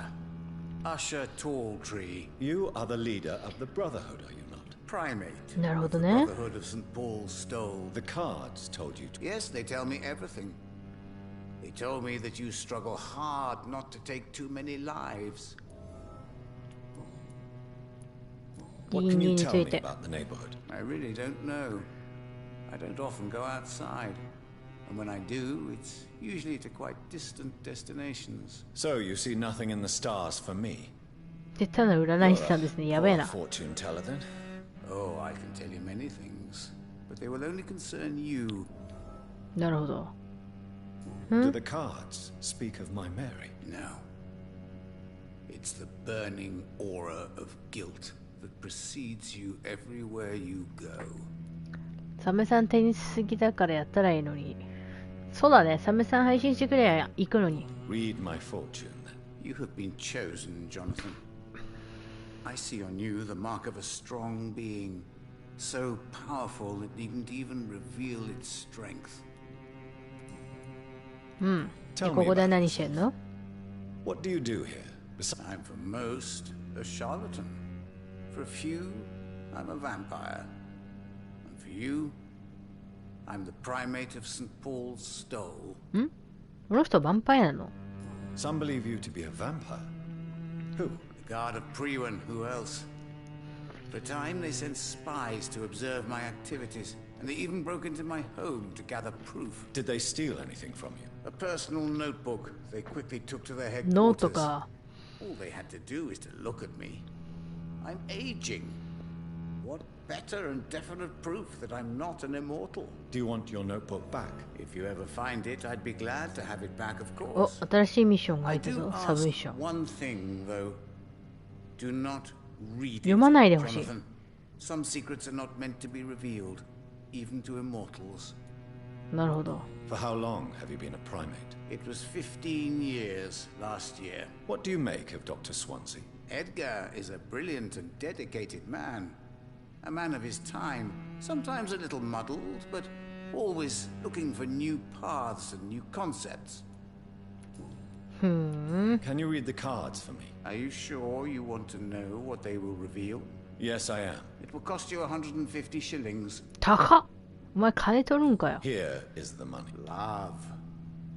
Usher Talltree. You are the leader of the Brotherhood, are you not? Primate. なるほ of ど the ね。 Brotherhood of St. Paul's Stole. The cards told you to. Yes, they tell me everything. They told me that you struggle hard not to take too many lives. What can you tell me about the neighborhood? I really don't know. I don't often go outside. And when I do, it's usually to quite distant destinations. So you see nothing in the stars for me? で、ただ占い師さんですね。やべえな。 Fortune teller then? Oh, I can tell you many things, but they will only concern you. なるほど。Do the cards speak of my Mary? No. It's the burning aura of guilt that precedes you everywhere you go. サメさんテニス好きだからやったらいいのに。そうだね、サメさん配信してくれや行くのに。Read my fortune then. You have been chosen, Jonathan. I see on you the mark of a strong being, so powerful it needn't even reveal its strength. うん。で、ここで何してんの？ What do you do here? I'm for most a charlatan. For a few, I'm a vampire. And for you, I'm the primate of St. Paul's Stole. ん？この人ヴァンパイアなの？ Some believe you to be a vampire. Who? The guard of Priwen, who else? For a time they sent spies to observe my activities, and they even broke into my home to gather proof. Did they steal anything from you? A personal notebook they quickly took to their ノート headquarters. か。 All they had to do is to look at me. I'm aging. What better and definite proof that I'm not an immortal? Do you want your notebook back? If you ever find it, I'd be glad to have it back, of お、 course. 新しいミッションが入 I った do ぞ。サブミッ ask ション。 one thing, though. Do not read it, 読まないでほしい。 Jonathan. Some secrets are not meant to be revealed, even to immortals. なるほど。 For how long have you been a primate? It was 15 years last year. What do you make of Dr. Swansea? Edgar is a brilliant and dedicated man. A man of his time, sometimes a little muddled, but always looking for new paths and new concepts. Can you read the cards for me? Are you sure you want to know what they will reveal? Yes, I am. It will cost you 150 shillings. 高っ。お前金取るんかよ。 Here is the money. Love.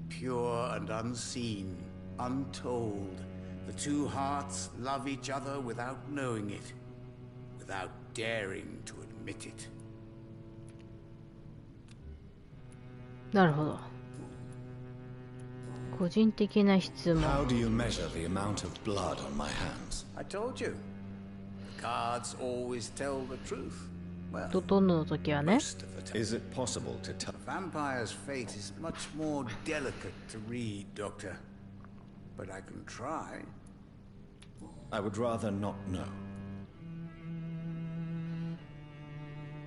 Pure and unseen, untold. The two hearts love each other without knowing it, without daring to admit it. なるほど。個人的な質問。 How do you measure the amount of blood on my hands? I told you. The cards always tell the truth. Well, ほとんどの時はね。 most of the time. Is it possible to tell? A vampire's fate is much more delicate to read, Doctor. But I can try. I would rather not know.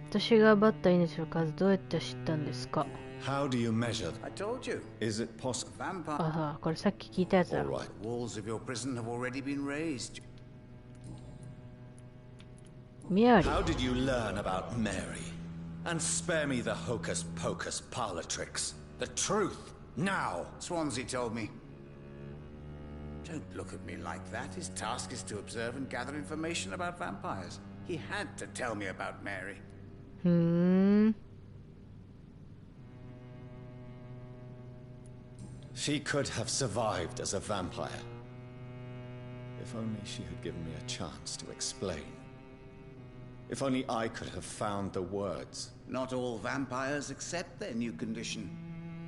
私が奪った命の数どうやって知ったんですか？ How do you measure? I told you. Is it possible? Vampire. あ、これさっき聞いたやつだ All ろ。 right. The walls of your prison have already been raised. メアリー。 How did you learn about Mary? And spare me the hocus pocus parlor tricks. The truth, now! Swansea told me. Don't look at me like that. His task is to observe and gather information about vampires. He had to tell me about Mary. ふーん。 She could have survived as a vampire. If only she had given me a chance to explain. If only I could have found the words. Not all vampires accept their new condition.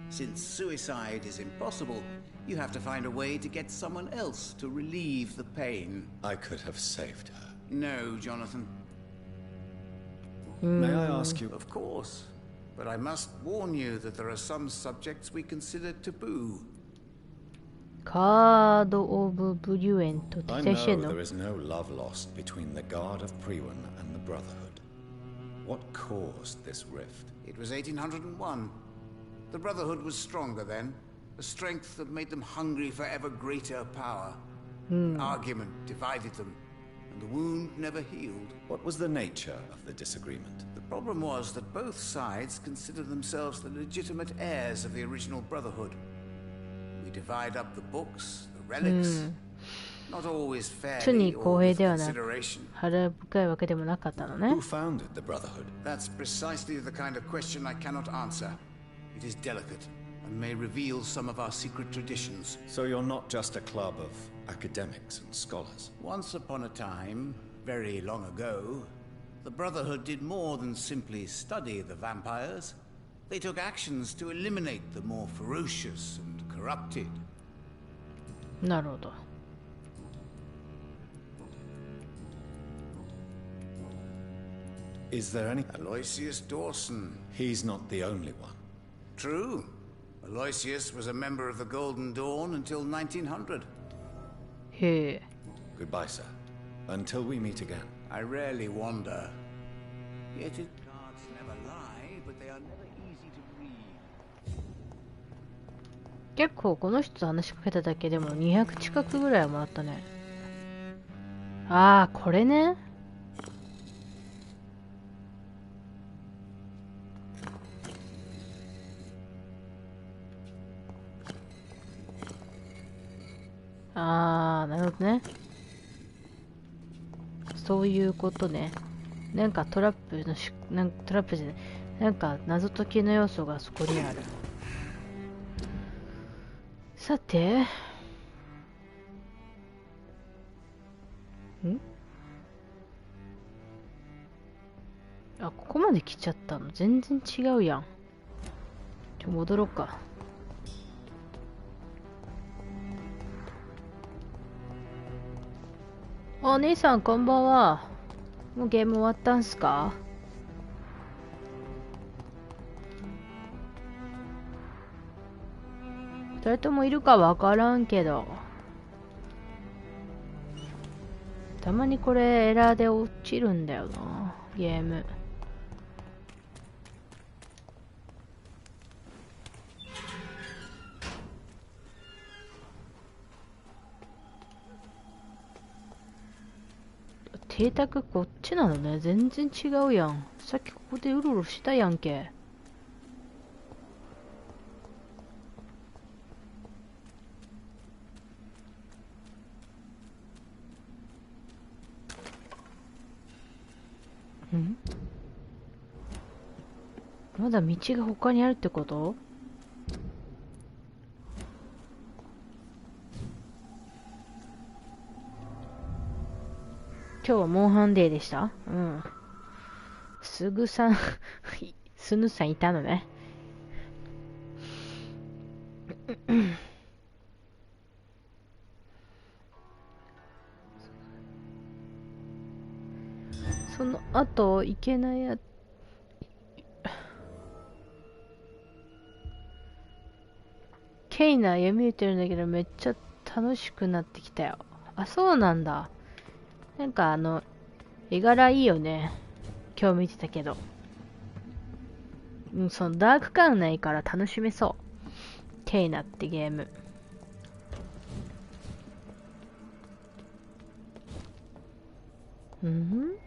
Since suicide is impossible, you have to find a way to get someone else to relieve the pain. I could have saved her. No, Jonathan. May I ask you? Of course. But I must warn you that there are some subjects we consider taboo. カード・オブ・ブリュエントって I 期待してん know の？ there is no love lost between the Guard of Priwen and the Brotherhood. What caused this rift? It was 1801. The Brotherhood was stronger then. A strength that made them hungry for ever greater power. An argument divided them, and the wound never healed. What was the nature of the disagreement? The problem was that both sides considered themselves the legitimate heirs of the original Brotherhood. We divide up the books, the relics. Not always 常 fairly に or 公平 with ではなく、 consideration. 腹深いわけでもなかったのね Who。founded the Brotherhood? That's precisely the kind of question I cannot answer. It is delicate, and may reveal some of our secret traditions. So you're not just a club of academics and scholars? Once upon a time, very long ago, the Brotherhood did more than simply study the vampires. They took actions to eliminate the more ferocious and corrupted. なるほど。Is there any... Aloysius Dawson. He's not the only one. True. Aloysius was a member of the Golden Dawn until 1900. へえ。 Goodbye, sir. Until we meet again. I rarely wander. Yet it cards never lie, but they are never easy to read. 結構この人と話しかけただけでも200近くぐらいはもらったね。ああ、これね。ああ、なるほどね。そういうことね。なんかトラップのトラップじゃない。なんか謎解きの要素がそこにある。さて。あ、ここまで来ちゃったの。全然違うやん。戻ろうか。お姉さんこんばんは。もうゲーム終わったんすか？二人ともいるかわからんけど。たまにこれエラーで落ちるんだよな、ゲーム。邸宅こっちなのね。全然違うやん。さっきここでうろうろしたやんけ。ん？まだ道が他にあるってこと？今日はモンハンデーでした？うん。すぐさん、スヌさんいたのね。その後、いけないや。ケイナ読み打ってるんだけど、めっちゃ楽しくなってきたよ。あ、そうなんだ。なんか絵柄いいよね。今日見てたけど。うん、そのダーク感ないから楽しめそう。ケイナってゲーム。うん？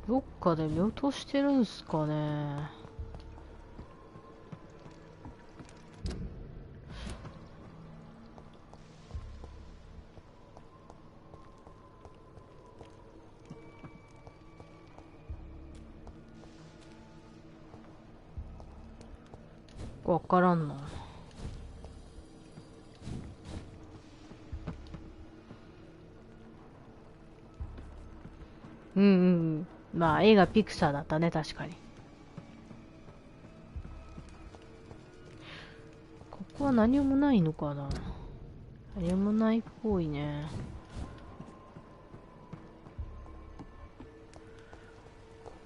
どっかで見落としてるんすかね。わからんな。うんうん。まあ映画ピクサーだったね、確かに。ここは何もないのかな。何もないっぽいね。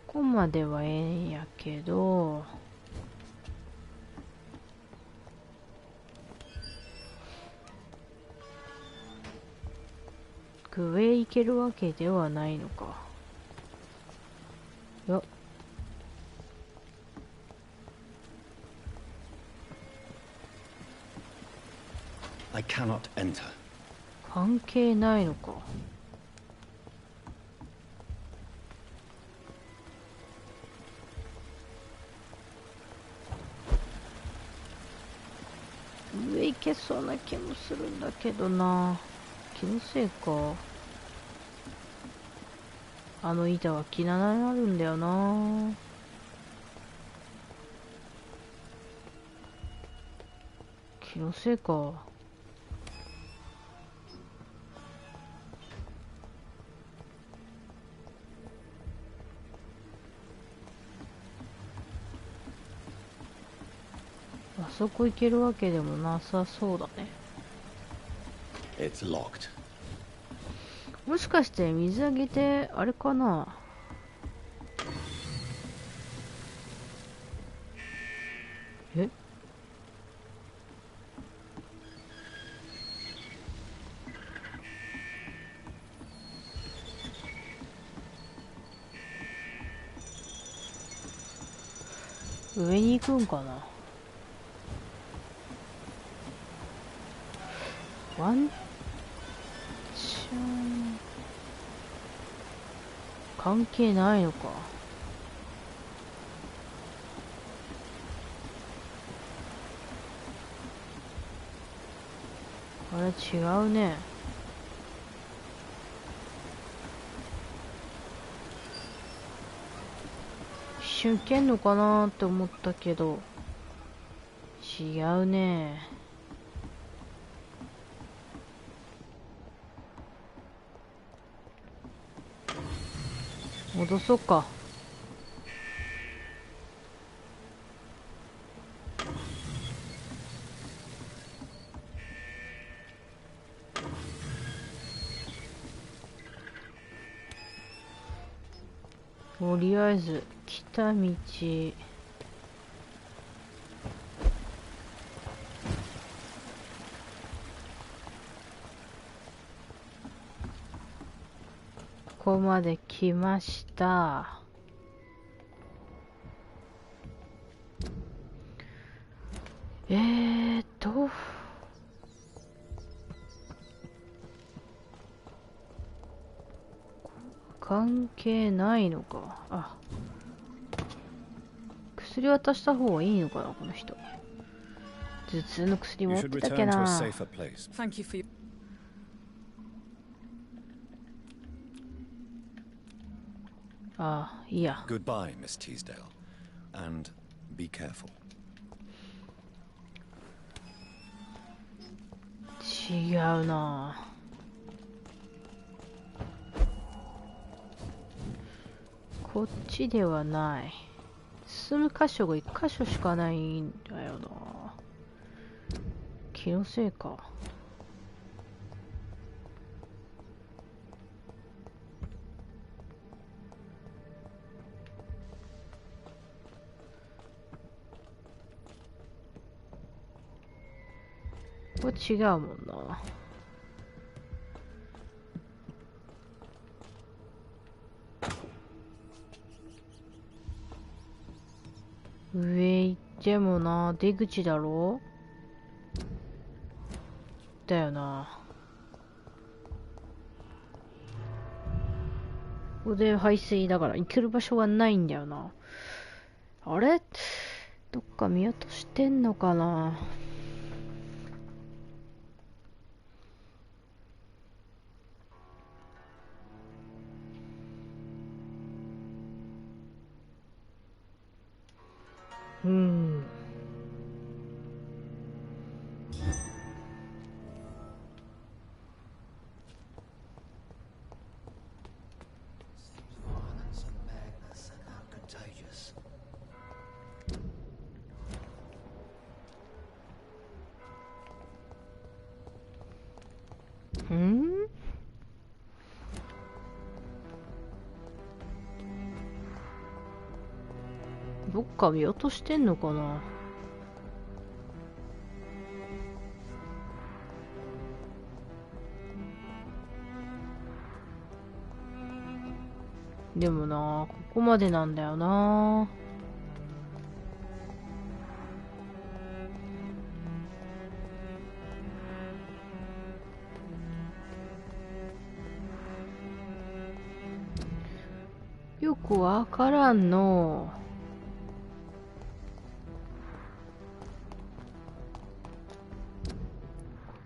ここまではええんやけど。上行けるわけではないのか。よっ。I cannot enter. 関係ないのか。上行けそうな気もするんだけどな。気のせいか。あの板は気になるんだよな。気のせいか。あそこ行けるわけでもなさそうだね。It's locked. もしかして水あげてあれかな。え？上に行くんかな。ワンチャン関係ないのか。あれ違うね。一瞬いけんのかなって思ったけど違うね。戻そうか。とりあえず来た道。ここまで来ました。関係ないのか。あ、薬渡した方がいいのかな、この人。頭痛の薬持ってたっけな。Thank you for your... ああ、いいや。Goodbye, Miss Teasdale, and be careful. 違うな。こっちではない。進む箇所が1箇所しかないんだよな。気のせいか。これ違うもんな。上行ってもな、出口だろ？だよな。ここで排水だから行ける場所がないんだよな。あれ？どっか見落としてんのかな。どっか見落としてんのかな。でもな、ここまでなんだよな。よくわからんの。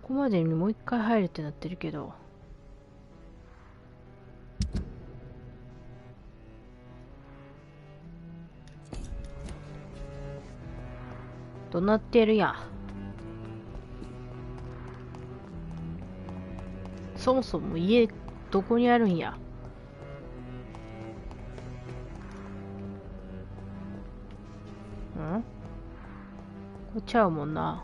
こまでにもう一回入るってなってるけど。どなってるやん。そもそも家どこにあるんや。こっちゃうもんな。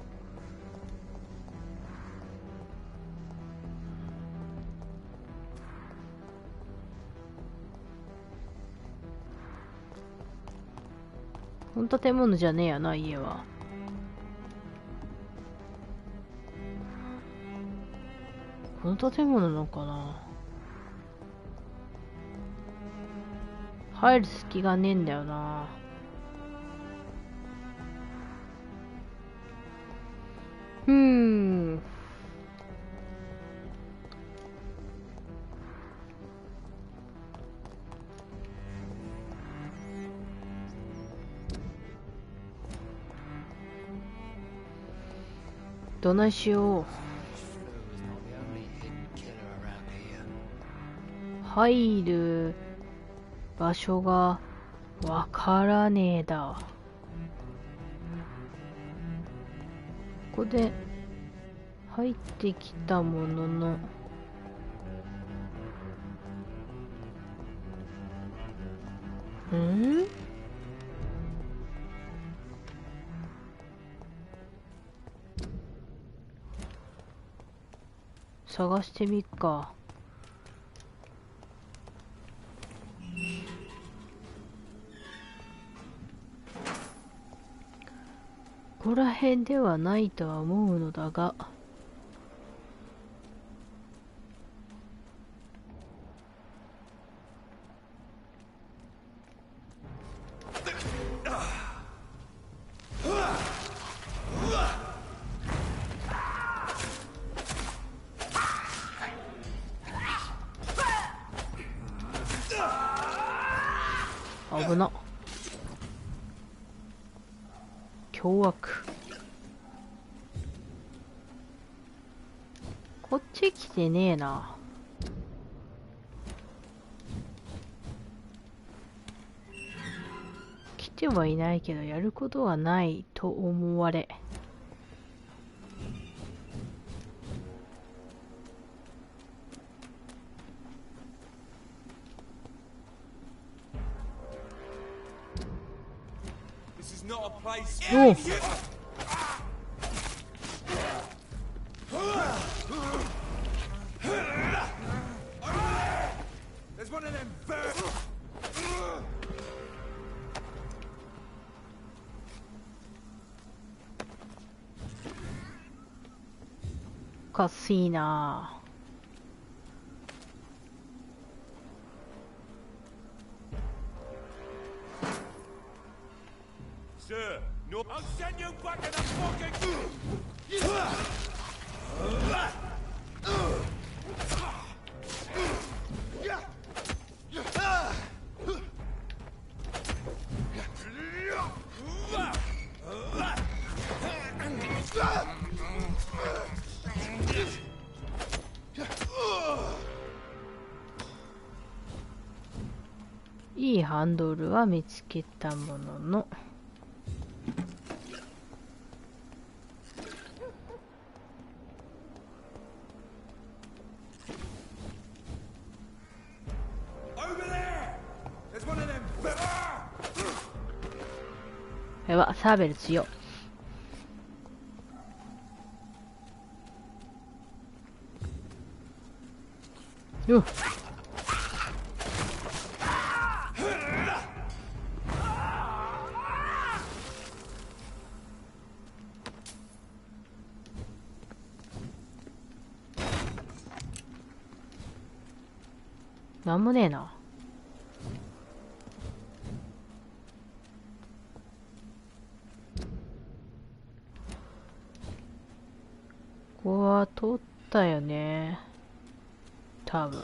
この建物じゃねえやな、家は。この建物なのかな。入る隙がねえんだよな。どないしよう。入る場所がわからねえだ。ここで入ってきたものの、探してみっか。ここら辺ではないとは思うのだが、危なっ。凶悪。こっち来てねえな。来てはいないけどやることはないと思われ。おう。おかしいな。Sir, no, I'll send you back in a fucking. いいハンドルは見つけたものの、やば、サーベル強っ。よっ。なんもねえな。ここは通ったよね。多分。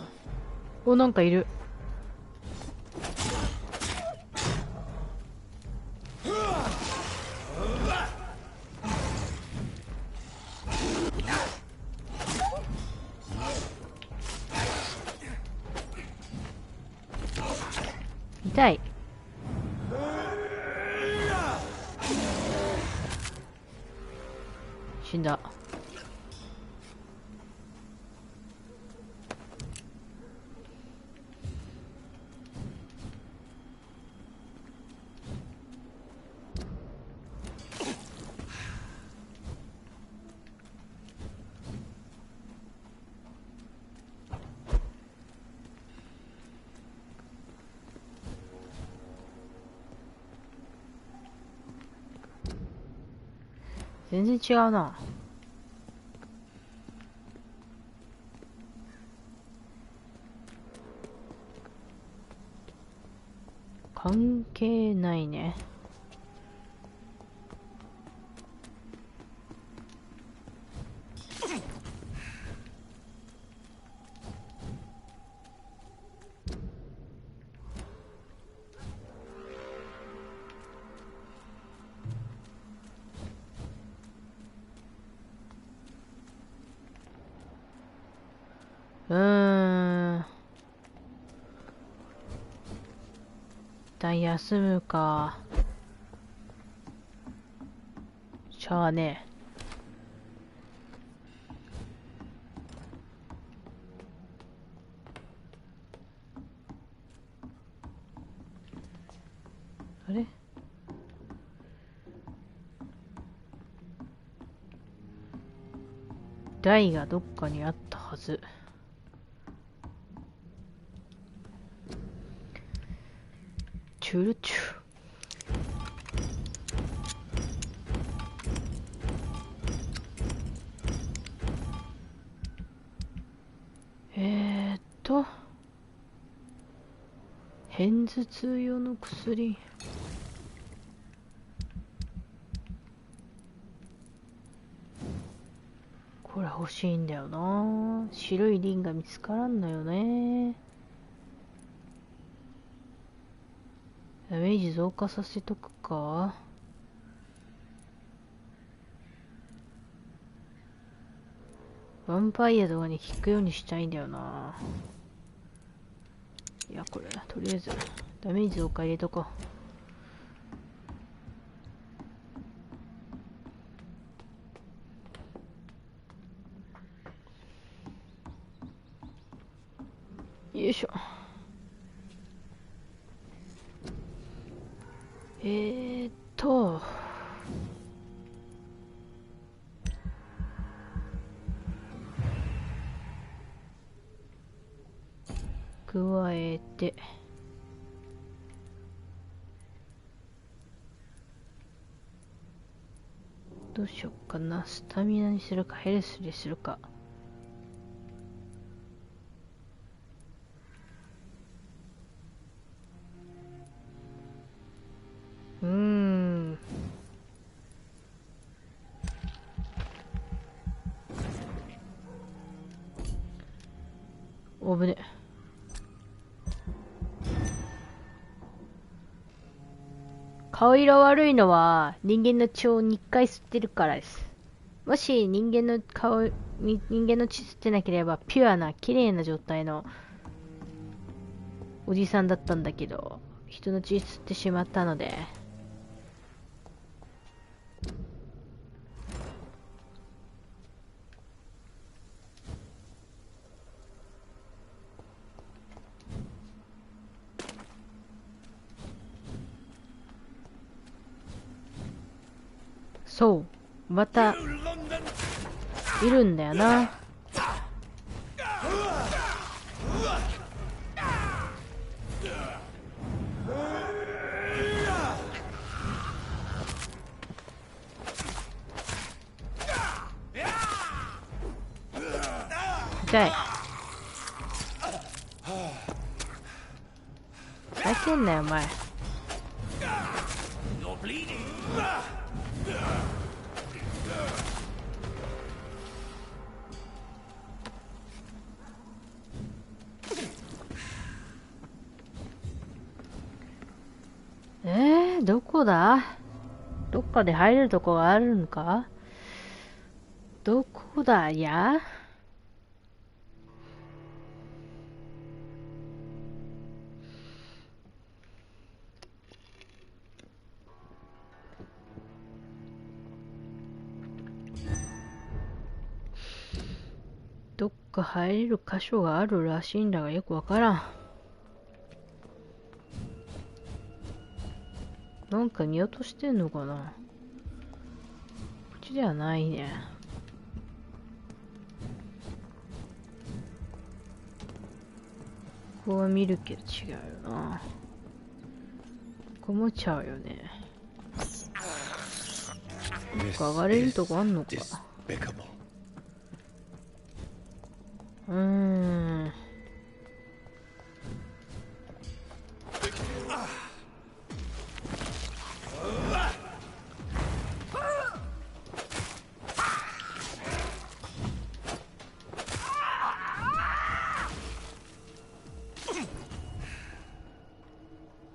お、なんかいる。痛い。死んだ。全然違うな。関係ないね。一旦休むか。しゃあねえ。あれ、台がどっかにあったはず。チュルチュ。片頭痛用の薬。これ欲しいんだよな。白いリンが見つからんのよね。ダメージ増加させとくか。ヴァンパイアとかに効くようにしたいんだよな。いや、これとりあえずダメージ増加入れとこう。よいしょ。加えてどうしよっかな。スタミナにするかヘルスにするか。おぶね。顔色悪いのは人間の血を2回吸ってるからです。もし人間の血吸ってなければピュアな綺麗な状態のおじさんだったんだけど、人の血吸ってしまったので。そう、またいるんだよな。痛い。ふざけんなよお前。どこだ？どっかで入れるとこがあるのか？どこだや？か入れる箇所があるらしいんだがよくわからん。なんか見落としてんのかな。こっちではないね。ここは見るけど違うよな。ここもちゃうよね。なんか上がれるとこあんのか。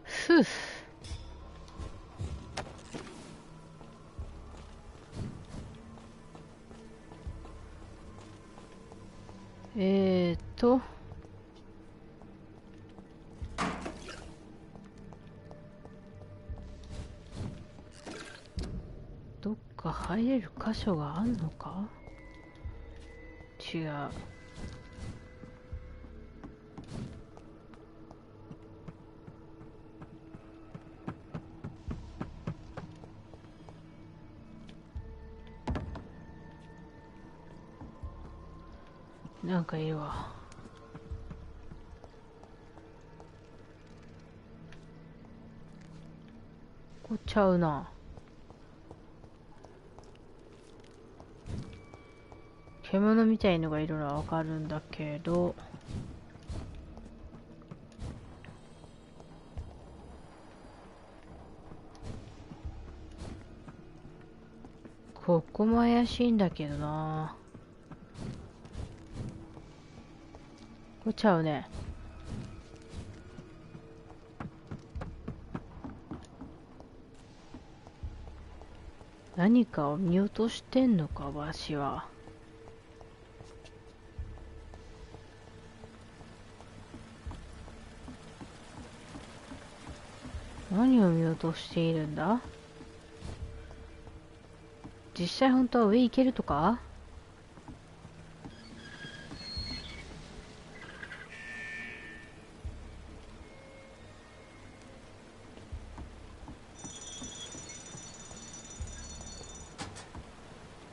ふぅ。どっか入れる箇所があんのか。違う。なんかいいわ。こっちゃうな。獣みたいのがいるのはわかるんだけど、ここも怪しいんだけどな。こっちゃうね。何かを見落としてんのか、わしは。何を見落としているんだ。実際本当は上行けるとか。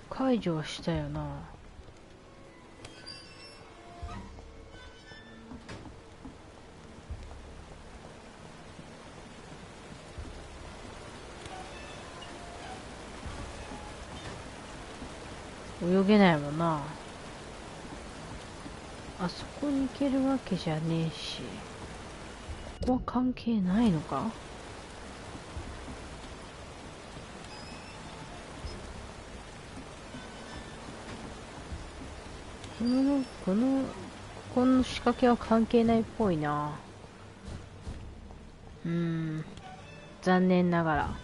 解除はしたよな。泳げないもんな。あそこに行けるわけじゃねえし、ここは関係ないのか。この仕掛けは関係ないっぽいな。残念ながら。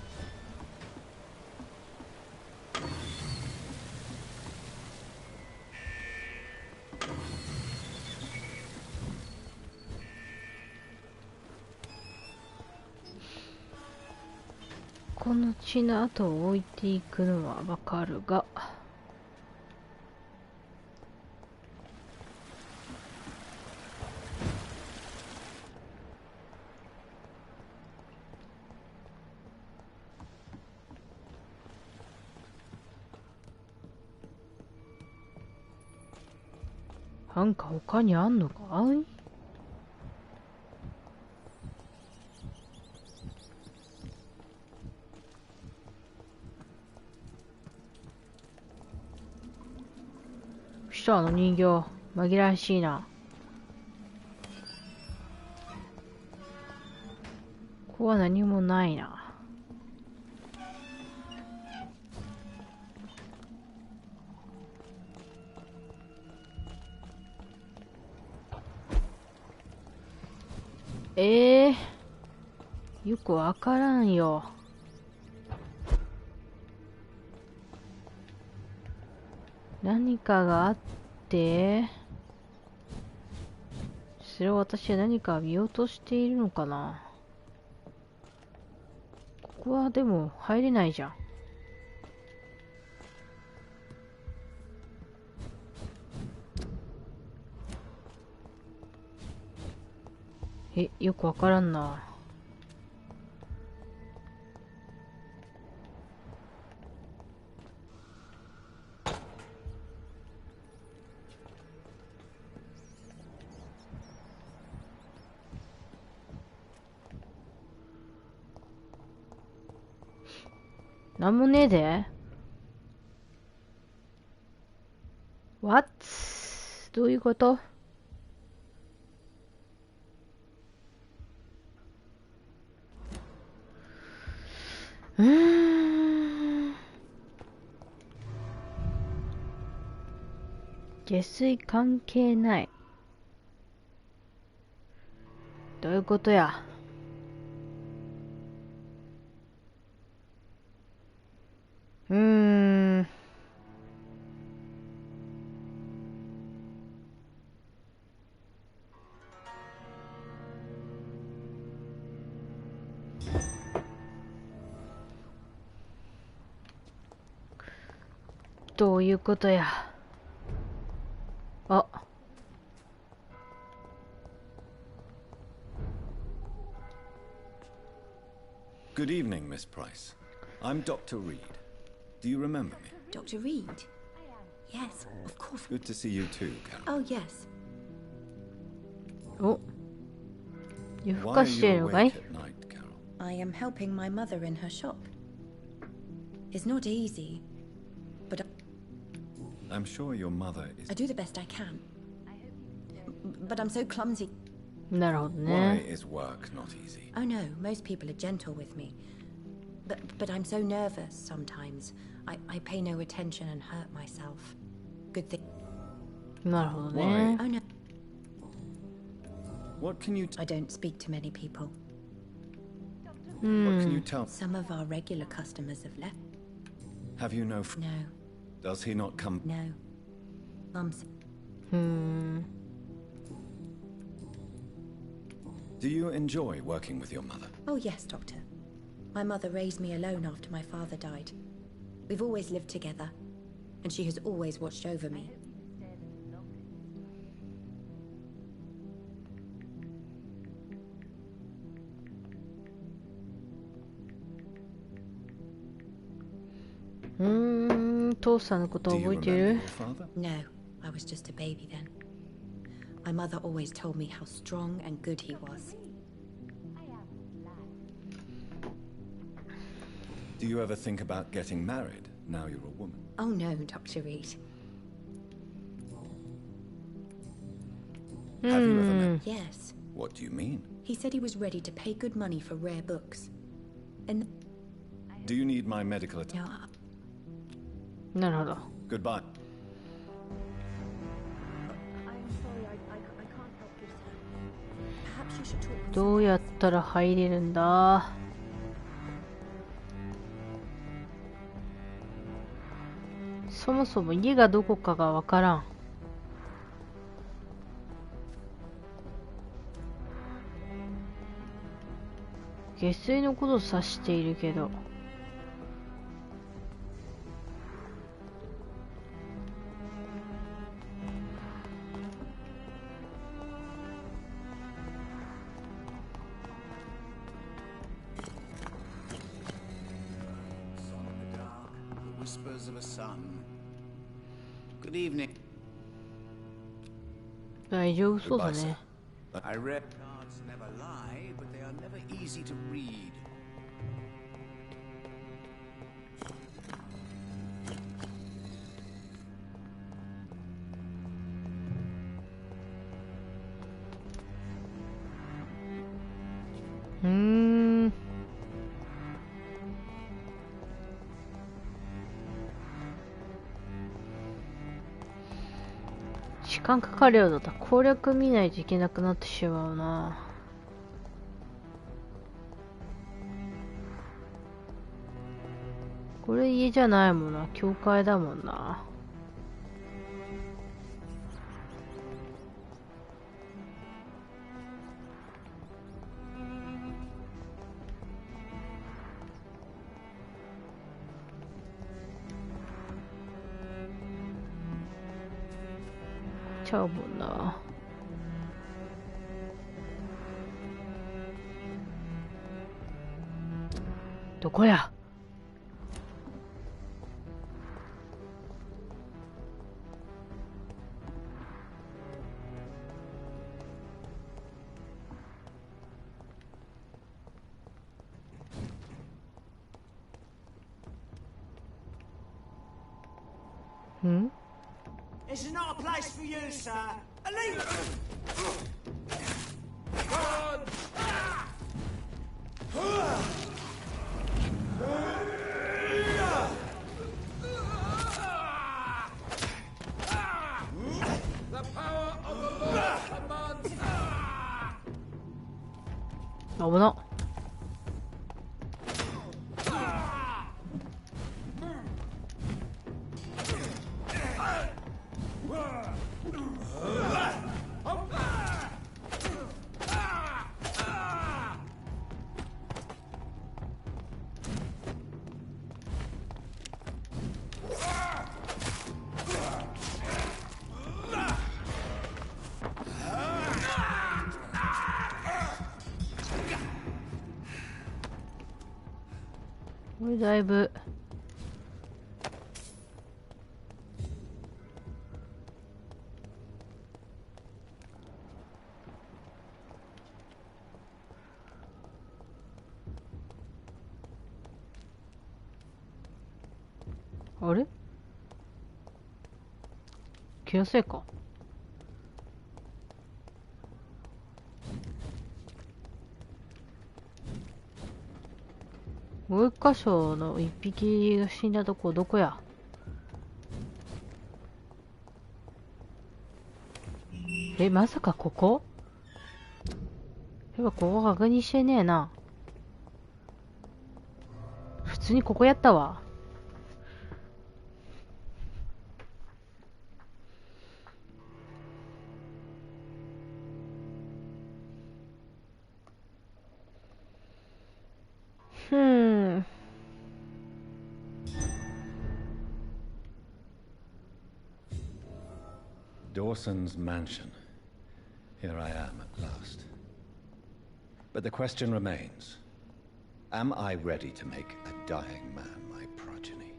この血の跡を置いていくのはわかるが、なんか他にあんのかい。あの人形紛らわしいな。ここは何もないな。よくわからんよ。何かがあって、それを私は何か見落としているのかな。ここはでも入れないじゃん。よくわからんな。なんもねえで。What? どういうこと？下水関係ない。どういうことや。どういうことや。あ。Good evening, Miss Price. I'm Dr. Reed. Do you remember me? Dr. Reed? Yes, of course. Good to see you too, Carol. Oh, yes. お。夜更 Why か are し you てるのかい？ awake at night, Carol? I am helping my mother in her shop. It's not easy, but I'm sure your mother is... I do the best I can. But I'm so clumsy. なるほど Why ね。 is work not easy? Oh no, most people are gentle with me. But I'm so nervous sometimes. I pay no attention and hurt myself. Good thing. なるほどね。 Oh no, What can you... I don't speak to many people. What can you tell... Some of our regular customers have left. Have you no... No, Does he not come... no. Mum's. Do you enjoy working with your mother? Oh yes, Doctor. My mother raised me alone after my father died. We've always lived together, and she has always watched over me. Mm, 父さんのこと覚えて Do you る remember your father? No, I was just a baby then. My mother always told me how strong and good he was. Do you ever think about getting married now you're a woman? Oh no, Dr. Reed. Have you ever met... Yes. What do you mean? He said he was ready to pay good money for rare books. And Do you need my medical no, attention? なるほど。 Goodbye. I'm sorry, I can't help you, sir. Perhaps you should talk with どうやったら入れるんだ？そもそも家がどこかがわからん。下水のことを指しているけど。Whispers of a son. Good evening. 大丈夫そうだね。 I read cards never lie, but they are never easy to read. Mm. 時間かかるようだったら攻略見ないといけなくなってしまうな。これ家じゃないもんな、教会だもんな。ちゃうもんな。どこや。ん？ This is not a place for you, sir. Leave! The power of the Lord commands. 危な。これだいぶあれ？気のせいか。もう一箇所の一匹が死んだとこどこや。え、まさかここ？やっぱここ確認してねえな。普通にここやったわ。Dawson's mansion. Here I am at last. But the question remains. Am I ready to make a dying man my progeny?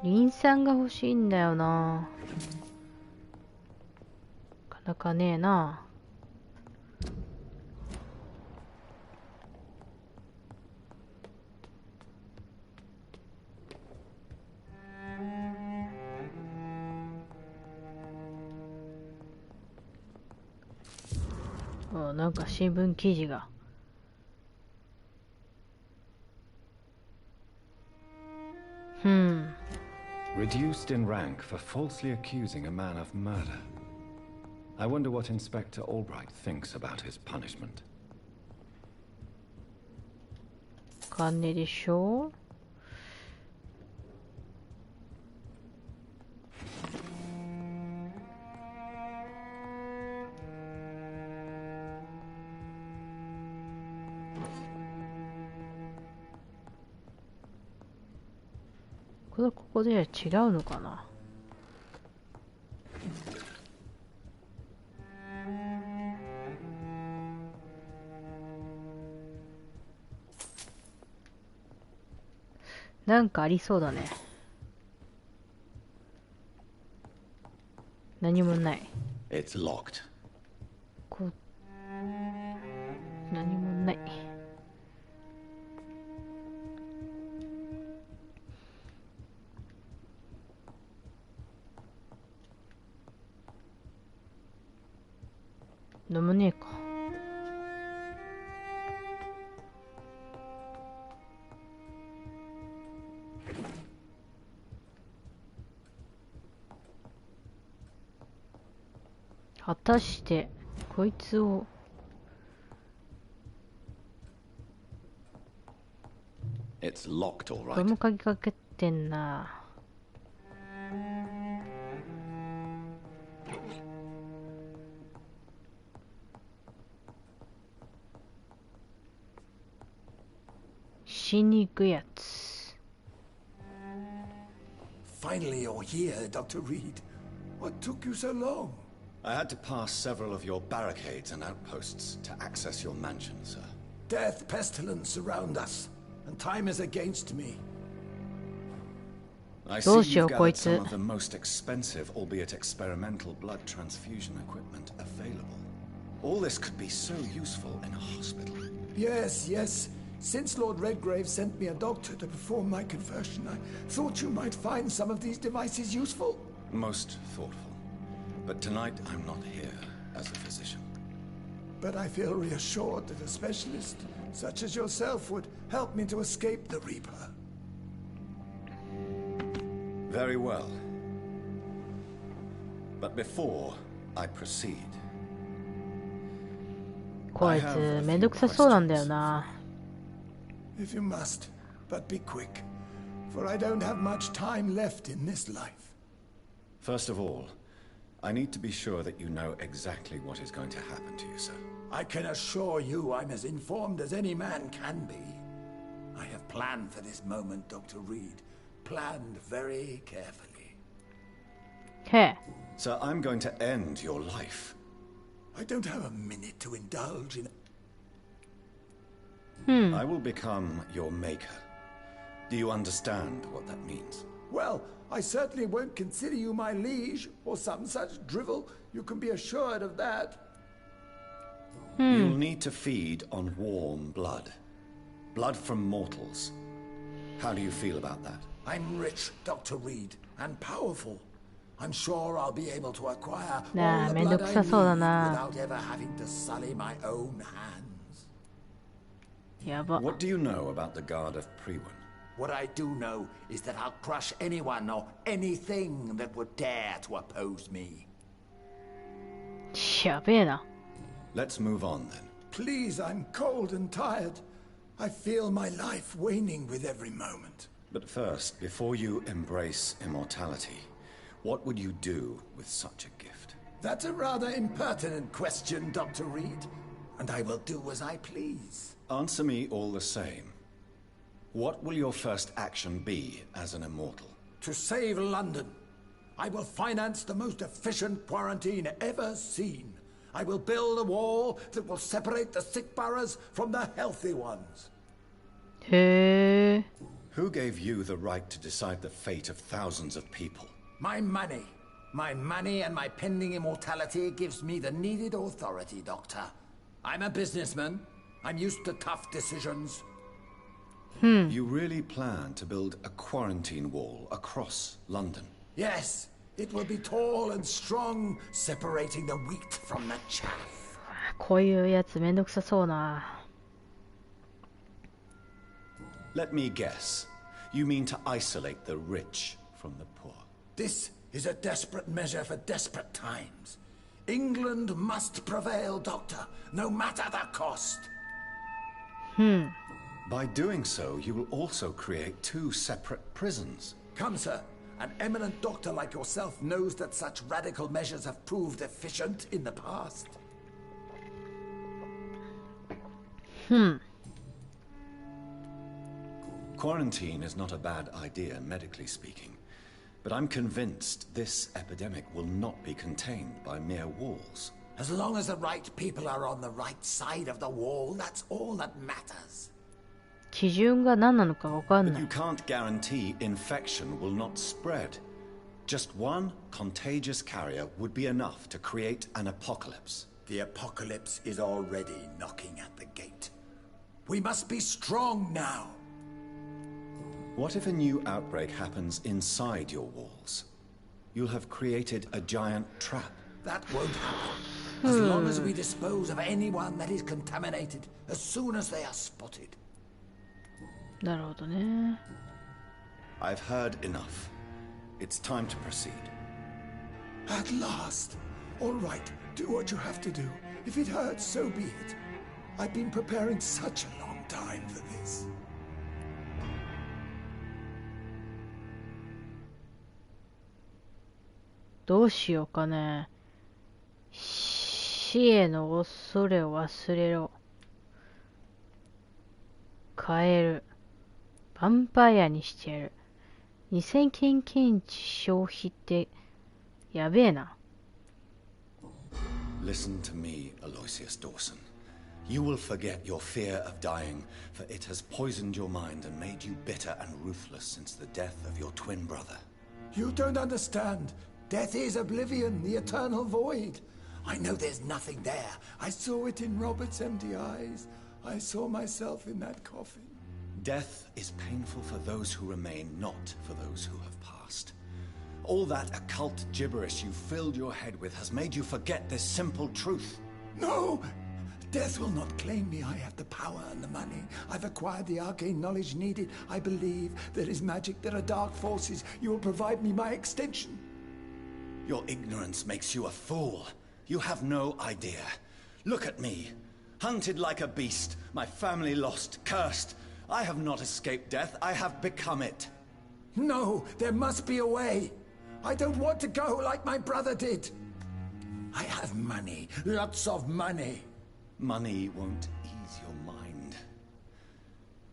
リン酸が欲しいんだよな。なかなかねえな。あ、なんか新聞記事が。Reduced in rank for falsely accusing a man of murder. I wonder what Inspector Albright thinks about his punishment. 金でしょ。ここでは違うのかな。なんかありそうだね。何もない。It's locked. 何もない。なんもねえか。果たしてこいつをこれも鍵かけてんな。しに行くやつ。 Finally you're here, Dr. Reed. What took you so long? I had to pass several of your barricades and outposts to access your mansion, sir. Death, pestilence surround us, and time is against me. I see you've gathered some of the most expensive, albeit experimental, blood transfusion equipment available. All this could be so useful in a hospital. Yes, yes. Since Lord Redgrave sent me a doctor to perform my conversion, I thought you might find some of these devices useful. Most thoughtful. But tonight I'm not here as a physician. But I feel reassured that a specialist such as yourself would help me to escape the Reaper. Very well. But before I proceed, こいつめんどくさそうなんだよな。 If you must, but be quick, for I don't have much time left in this life. First of all, I need to be sure that you know exactly what is going to happen to you, sir. I can assure you I'm as informed as any man can be. I have planned for this moment, Dr. Reed. Planned very carefully. Hey. Sir, I'm going to end your life. I don't have a minute to indulge in... I will become your maker. Do you understand what that means? Well, I certainly won't consider you my liege, or some such drivel. You can be assured of that. You'll need to feed on warm blood. Blood from mortals. How do you feel about that? I'm rich, Dr. Reed, and powerful. I'm sure I'll be able to acquire Nah, all the blood I need without ever having to sully my own hands. Yeah, but... What do you know about the Guard of Priwen? What I do know is that I'll crush anyone or anything that would dare to oppose me. やべえな。 Let's move on then. Please, I'm cold and tired. I feel my life waning with every moment. But first, before you embrace immortality, what would you do with such a gift? That's a rather impertinent question, Dr. Reed. And I will do as I please. Answer me all the same. What will your first action be as an immortal? To save London. I will finance the most efficient quarantine ever seen. I will build a wall that will separate the sick boroughs from the healthy ones. Hey. Who gave you the right to decide the fate of thousands of people? My money. My money and my pending immortality gives me the needed authority, Doctor. I'm a businessman. I'm used to tough decisions. You really plan to build a quarantine wall across London? Yes. It will be tall and strong, separating the wheat from the chaff. こういうやつめんどくさそうな。 Let me guess. You mean to isolate the rich from the poor? This is a desperate measure for desperate times. England must prevail, Doctor, no matter the cost. By doing so, you will also create two separate prisons. Come, sir. An eminent doctor like yourself knows that such radical measures have proved efficient in the past. Quarantine is not a bad idea, medically speaking. But I'm convinced this epidemic will not be contained by mere walls. As long as the right people are on the right side of the wall, that's all that matters. 基準が何なのかわかん But な you い。 can't guarantee infection will not spread. Just one contagious carrier would be enough to create an apocalypse. The apocalypse is already knocking at the gate. We must be strong now. What if a new outbreak happens inside your walls? You'll have created a giant trap. That won't happen. As long as we dispose of anyone that is contaminated, as soon as they are spotted. なるほどね。 I've heard enough. It's time to proceed. At last. All right, do what you have to do. If it hurts, so be it. I've been preparing such a long time for this. どうしようかね。死への恐れを忘れろ。変える。ヴァンパイアにしてやる。2000件検知消費ってやべえな。Listen to me, Aloysius Dawson. You will forget your fear of dying, for it has poisoned your mind and made you bitter and ruthless since the death of your twin brother. You don't understand. Death is oblivion, the eternal void. I know there's nothing there. I saw it in Robert's empty eyes. I saw myself in that coffin. Death is painful for those who remain, not for those who have passed. All that occult gibberish you filled your head with has made you forget this simple truth. No! Death will not claim me. I have the power and the money. I've acquired the arcane knowledge needed. I believe there is magic, there are dark forces. You will provide me my extension. Your ignorance makes you a fool. You have no idea. Look at me. Hunted like a beast, my family lost, cursed. I have not escaped death, I have become it. No, there must be a way. I don't want to go like my brother did. I have money, lots of money. Money won't ease your mind.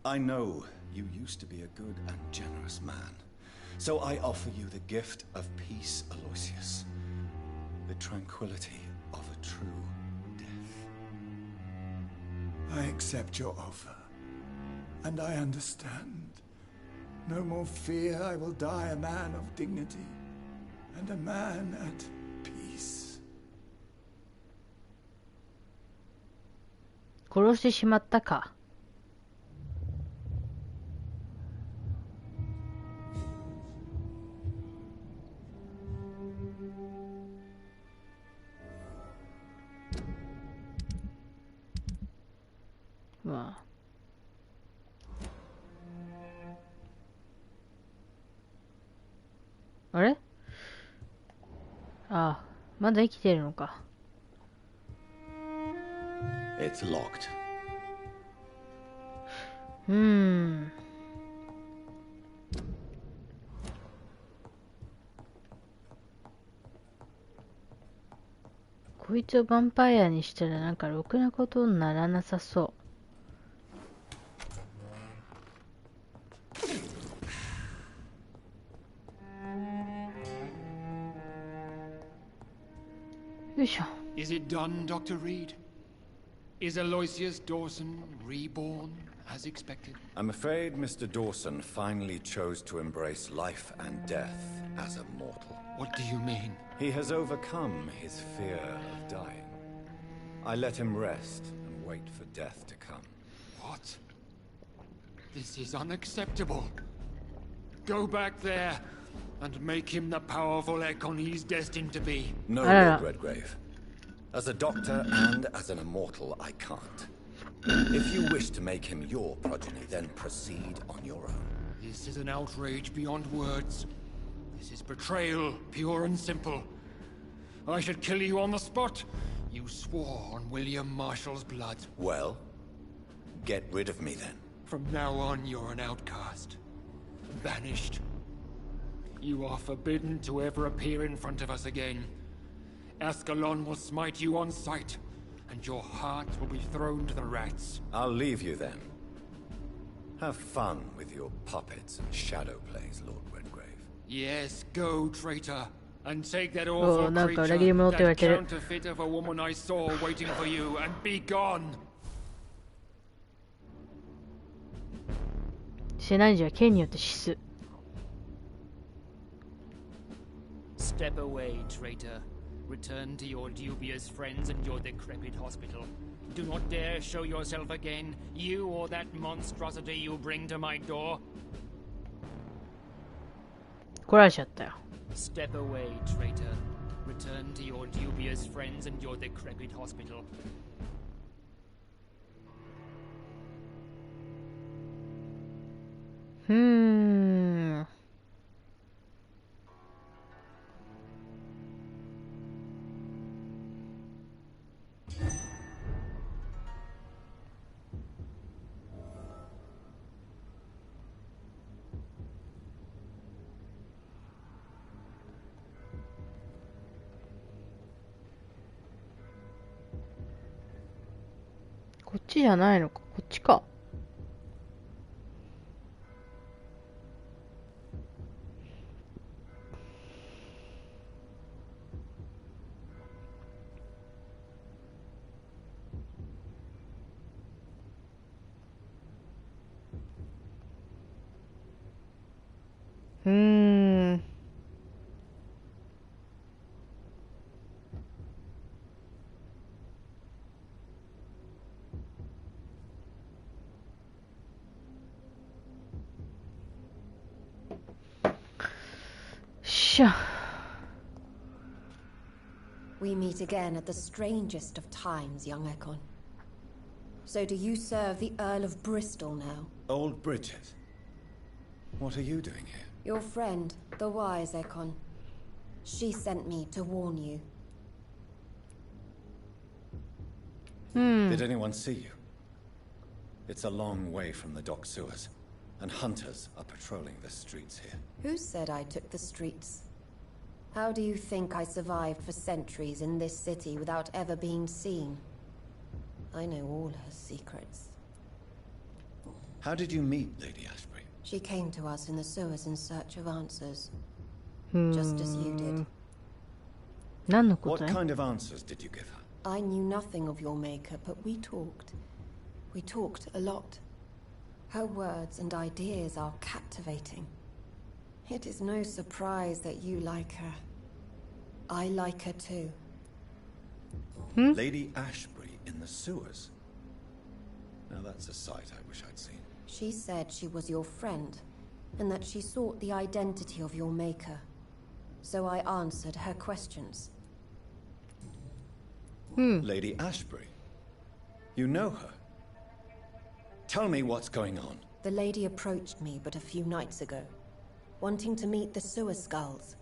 I know you used to be a good and generous man. So I offer you the gift of peace, Aloysius. The tranquility of a true death. I accept your offer. And I understand. No more fear, I will die a man of dignity. And a man at peace. 殺してしまったか。まあ。あれ？ああ、まだ生きてるのか。It's locked. こいつをヴァンパイアにしたらなんかろくなことにならなさそう。よいしょ。Is it done, Dr. Reed? Is Aloysius Dawson reborn as expected? I'm afraid Mr. Dawson finally chose to embrace life and death as a mortal. What do you mean? He has overcome his fear of dying. I let him rest and wait for death to come. What? This is unacceptable. Go back there and make him the powerful Ekon he's destined to be. No, Lord Redgrave. As a doctor and as an immortal, I can't. If you wish to make him your progeny, then proceed on your own. This is an outrage beyond words. This is betrayal, pure and simple. I should kill you on the spot. You swore on William Marshall's blood. Well, get rid of me then. From now on, you're an outcast. Banished. You are forbidden to ever appear in front of us again. Ascalon will smite you on sight, and your heart will be thrown to the rats. I'll leave you then. Have fun with your puppets and shadow plays, Lord Redgrave. Yes, go, traitor, and take that awful creature, that counterfeit of a woman I saw waiting for you, and be gone! してないんじゃ剣によって死す。Step away, traitor. Return to your dubious friends and your decrepit hospital. Do not dare show yourself again, you or that monstrosity you bring to my door. 怒られちゃったよ。Step away, traitor. Return to your dubious friends and your decrepit hospital. こっちじゃないのか、こっちか。しゃ。 We meet again at the strangest of times, young Ekon. So do you serve the Earl of Bristol now? Old Bridget. What are you doing here? Your friend, the wise Ekon. She sent me to warn you. Did anyone see you? It's a long way from the dock sewers, and hunters are patrolling the streets here. Who said I took the streets? How do you think I survived for centuries in this city without ever being seen? I know all her secrets. How did you meet Lady Ashbury? She came to us in the sewers in search of answers. Just as you did. What kind of answers did you give her? I knew nothing of your maker, but we talked. We talked a lot. Her words and ideas are captivating. It is no surprise that you like her. I like her too. Lady Ashbury in the sewers? Now that's a sight I wish I'd seen. She said she was your friend, and that she sought the identity of your maker. So I answered her questions. Lady Ashbury? You know her? Tell me what's going on. The lady approached me but a few nights ago, wanting to meet the sewer skulls.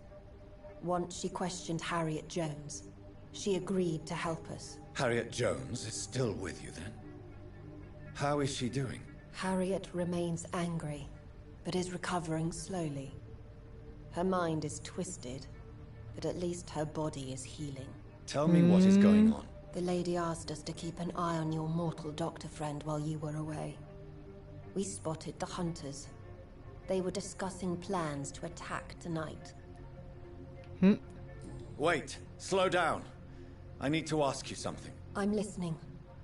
Once she questioned Harriet Jones. She agreed to help us. Harriet Jones is still with you then? How is she doing? Harriet remains angry, but is recovering slowly. Her mind is twisted, but at least her body is healing. Tell me what is going on. The lady asked us to keep an eye on your mortal doctor friend while you were away. We spotted the hunters. They were discussing plans to attack tonight. Wait, slow down. I need to ask you something. I'm listening,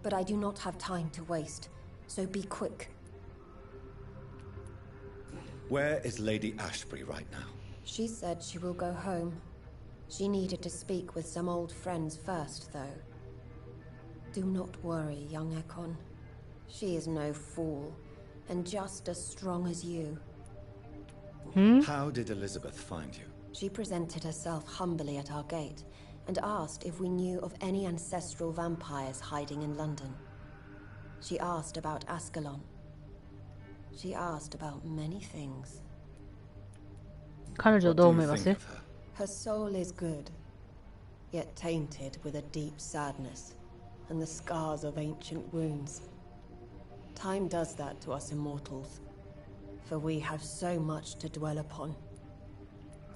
but I do not have time to waste, so be quick. Where is Lady Ashbury right now? She said she will go home. She needed to speak with some old friends first, though. Do not worry, young Ekon. She is no fool, and just as strong as you. How did Elizabeth find you? She presented herself humbly at our gate, and asked if we knew of any ancestral vampires hiding in London. She asked about Ascalon. She asked about many things. 彼女どう思います? Her soul is good, yet tainted with a deep sadness, and the scars of ancient wounds. Time does that to us immortals, for we have so much to dwell upon.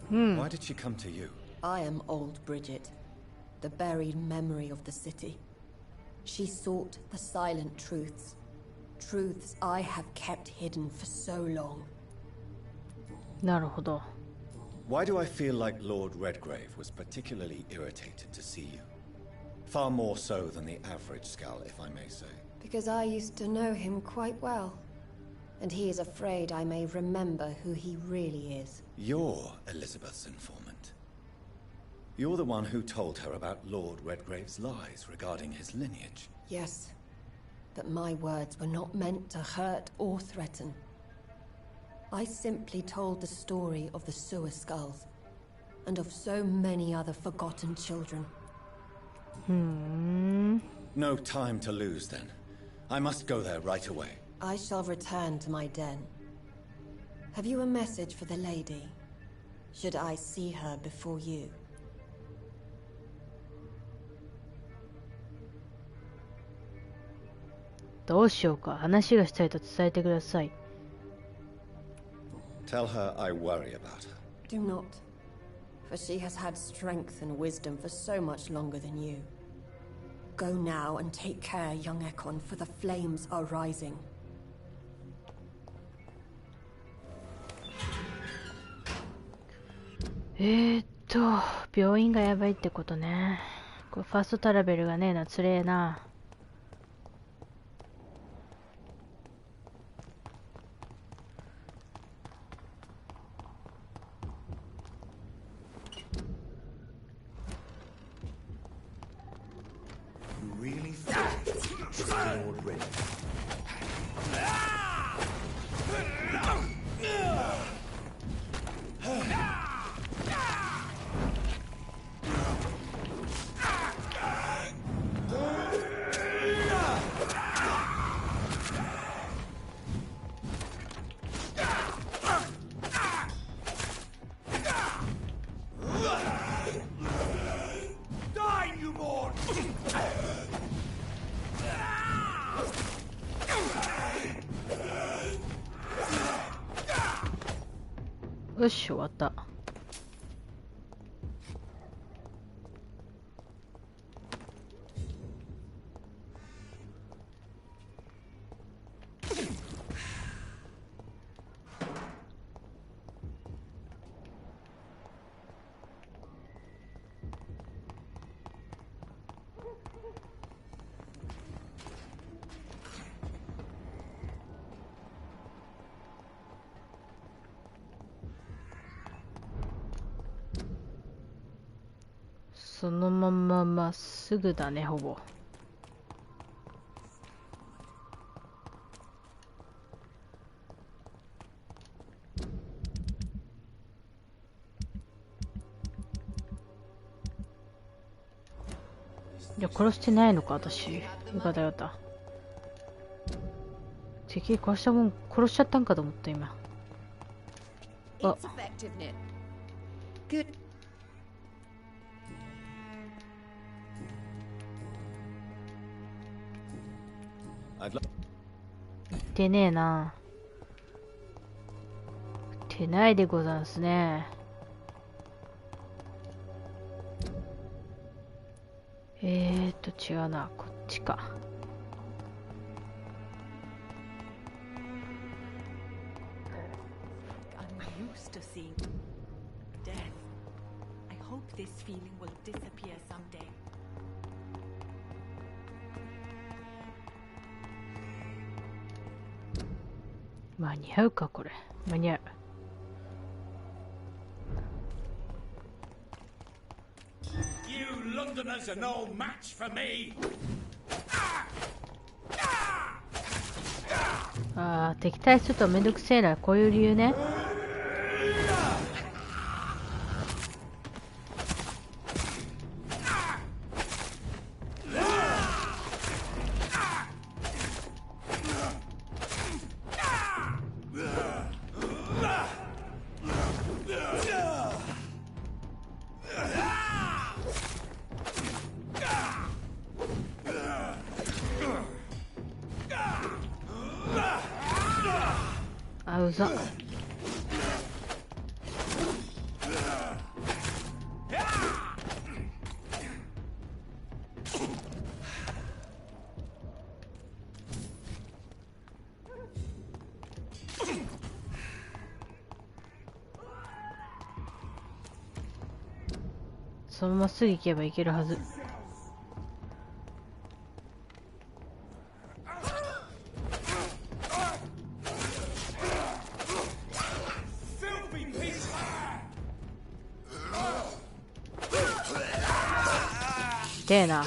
Why did she come to you? I am old Bridget, the buried memory of the city. She sought the silent truths, truths I have kept hidden for so long. なるほど. Why do I feel like Lord Redgrave was particularly irritated to see you? Far more so than the average Skull, if I may say. Because I used to know him quite well, and he is afraid I may remember who he really is. You're Elizabeth's informant. You're the one who told her about Lord Redgrave's lies regarding his lineage. Yes, but my words were not meant to hurt or threaten. I simply told the story of the sewer skulls, and of so many other forgotten children. No time to lose then. I must go there right away. I shall return to my den. Have you a message for the lady? Should I see her before you? どうしようか。話がしたいと伝えてください。Tell her I worry about her. Do not, for she has had strength and wisdom for so much longer than you. Go now and take care, young Ekon, for the flames are rising. 病院がやばいってことね。これファーストトラベルがねえな、つれえな。sword ready. Die, newborn! よし、終わった。そのまままっすぐだね、ほぼ。いや、殺してないのか、私。よかったよかった。敵殺したもん、殺しちゃったんかと思った、今。あ。てねえな。てないでござんすね。違うな。こっちか。I'm used to seeing death. I hope this feeling will disappear someday. 間に合うかこれ。間に合う。You Londoners are no match for me. ああ、敵対するとめんどくせえな。こういう理由ね。あ、うざ。そのまますぐ行けば行けるはず。痛えな。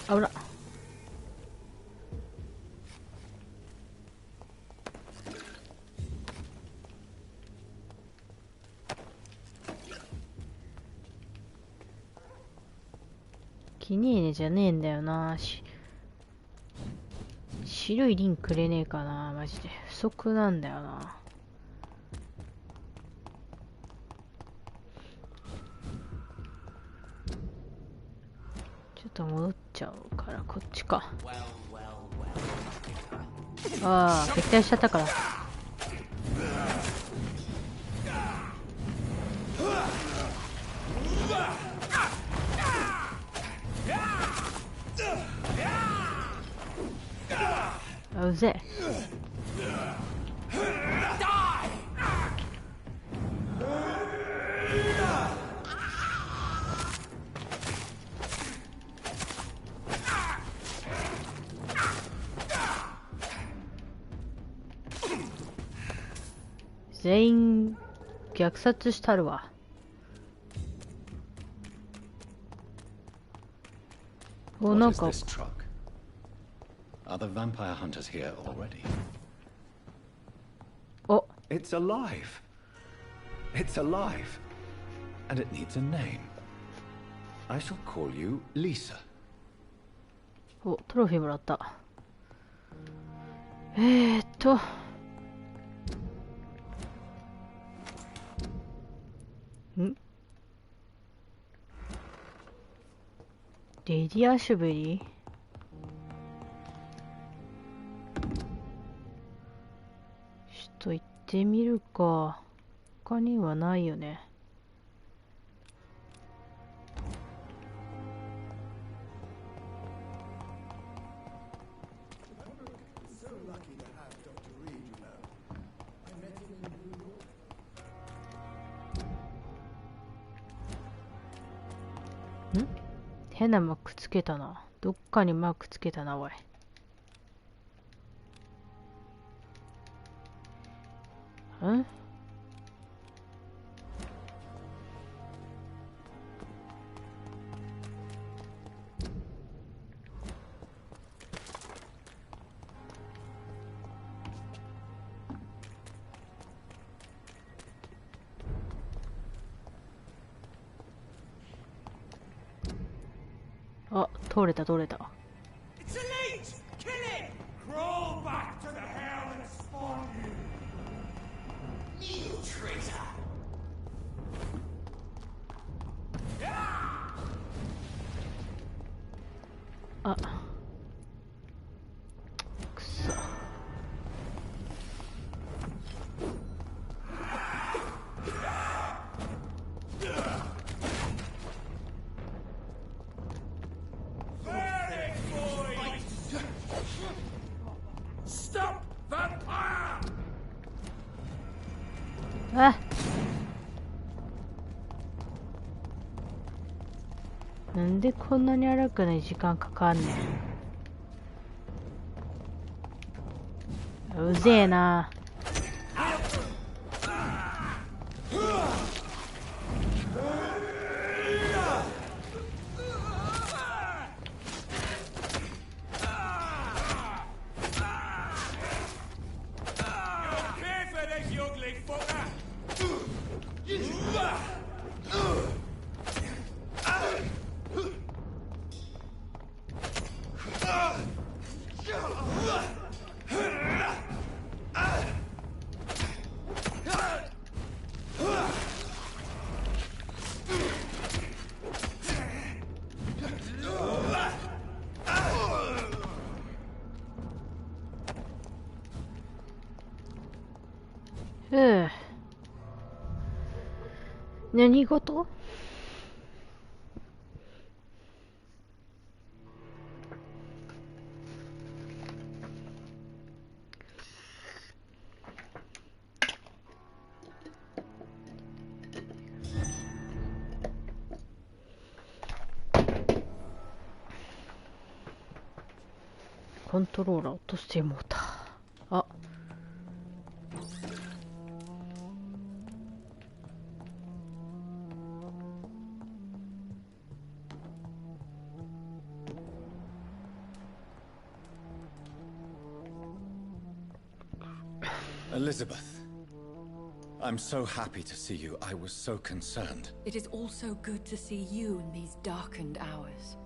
危な。気に入れじゃねえんだよな。白いリンくれねえかな。マジで不足なんだよな。ちょっと戻っちゃうからこっちか。ああ、撃退しちゃったから。あ、うぜ全員虐殺したるわ。お、なんか What is this truck? Are the vampire hunters here already? お、 It's alive. It's alive. And it needs a name. I shall call you Lisa. お、トロフィーもらった。レディアシュベリー、ちょっと行ってみるか。他にはないよね。変なマークつけたな。どっかにマークつけたな、おい。ん？あ、通れた通れた。It's elite! Kill it! Crawl back to the hell that spawned you! You traitor! あ、くそ。あ、なんでこんなに荒くない時間かかんねん。うぜえな。何事？コントローラー落としてもうた。あ、Elizabeth, I'm so happy to see you. I was so concerned. It is also good to see you in these darkened hours.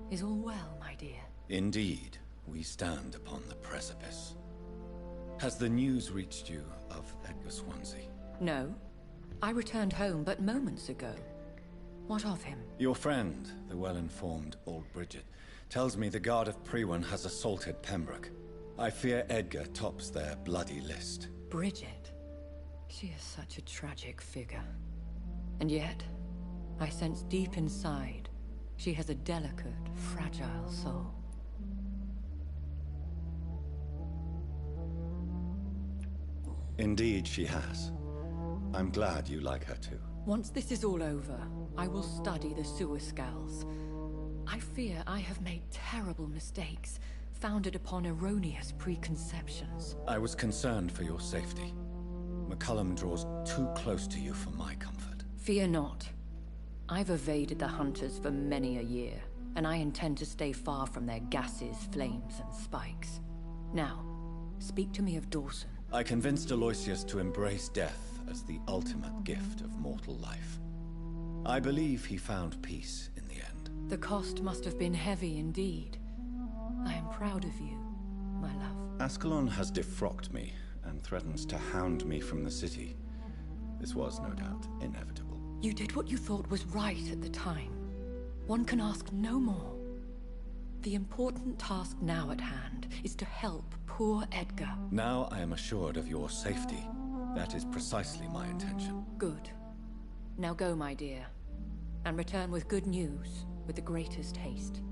Is all well, my dear? Indeed, we stand upon the precipice. Has the news reached you of Edgar Swansea? No. I returned home but moments ago. What of him? Your friend, the well-informed old Bridget, tells me the Guard of Priwen has assaulted Pembroke. I fear Edgar tops their bloody list. Bridget? She is such a tragic figure. And yet, I sense deep inside She has a delicate, fragile soul. Indeed, she has. I'm glad you like her too. Once this is all over, I will study the sewer skulls. I fear I have made terrible mistakes, founded upon erroneous preconceptions. I was concerned for your safety. McCullum draws too close to you for my comfort. Fear not. I've evaded the hunters for many a year, and I intend to stay far from their gases, flames, and spikes. Now, speak to me of Dawson. I convinced Aloysius to embrace death as the ultimate gift of mortal life. I believe he found peace in the end. The cost must have been heavy indeed. I am proud of you, my love. Ascalon has defrocked me and threatens to hound me from the city. This was, no doubt, inevitable. You did what you thought was right at the time. One can ask no more. The important task now at hand is to help poor Edgar. Now I am assured of your safety. That is precisely my intention. Good. Now go, my dear, and return with good news with the greatest haste.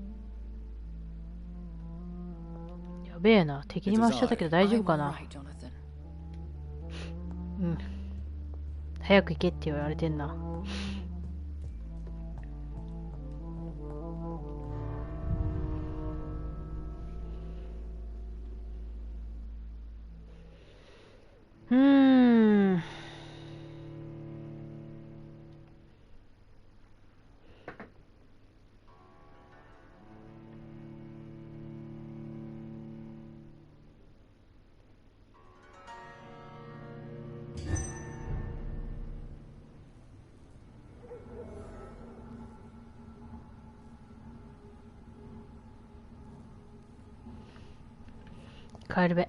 やべえな、敵に回しちゃったけど大丈夫かな。うん。早く行けって言われてんな。帰るべ。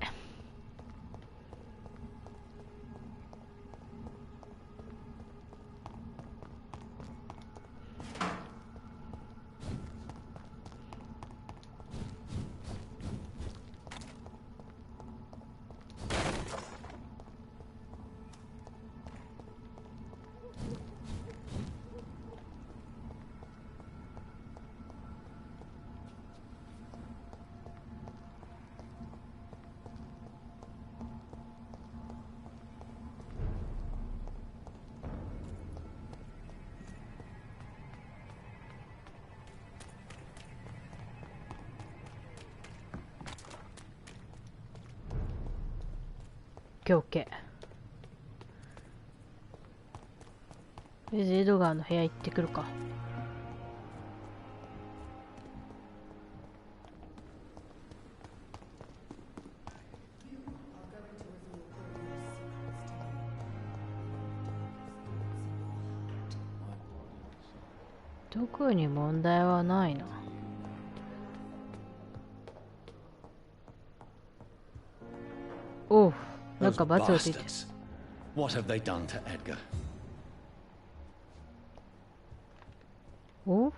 オッケー。とりあえずエドガーの部屋行ってくるか。特に問題はないな。おう。なんか罰をついてる。What have they done to Edgar? Oh?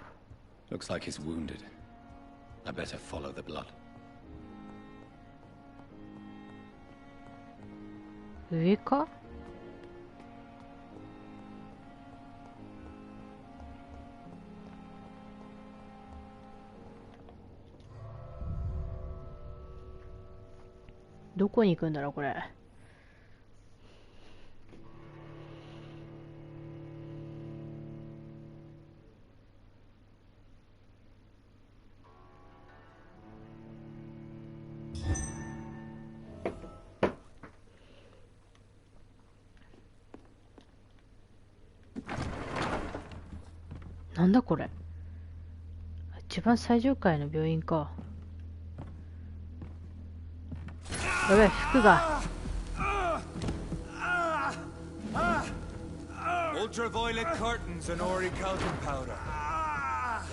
Looks like he's wounded. I better follow the blood. 上か？どこに行くんだろうこれ。なんだこれ。一番最上階の病院か。やべえ、服が。Ultraviolet curtains and orichalcum powder.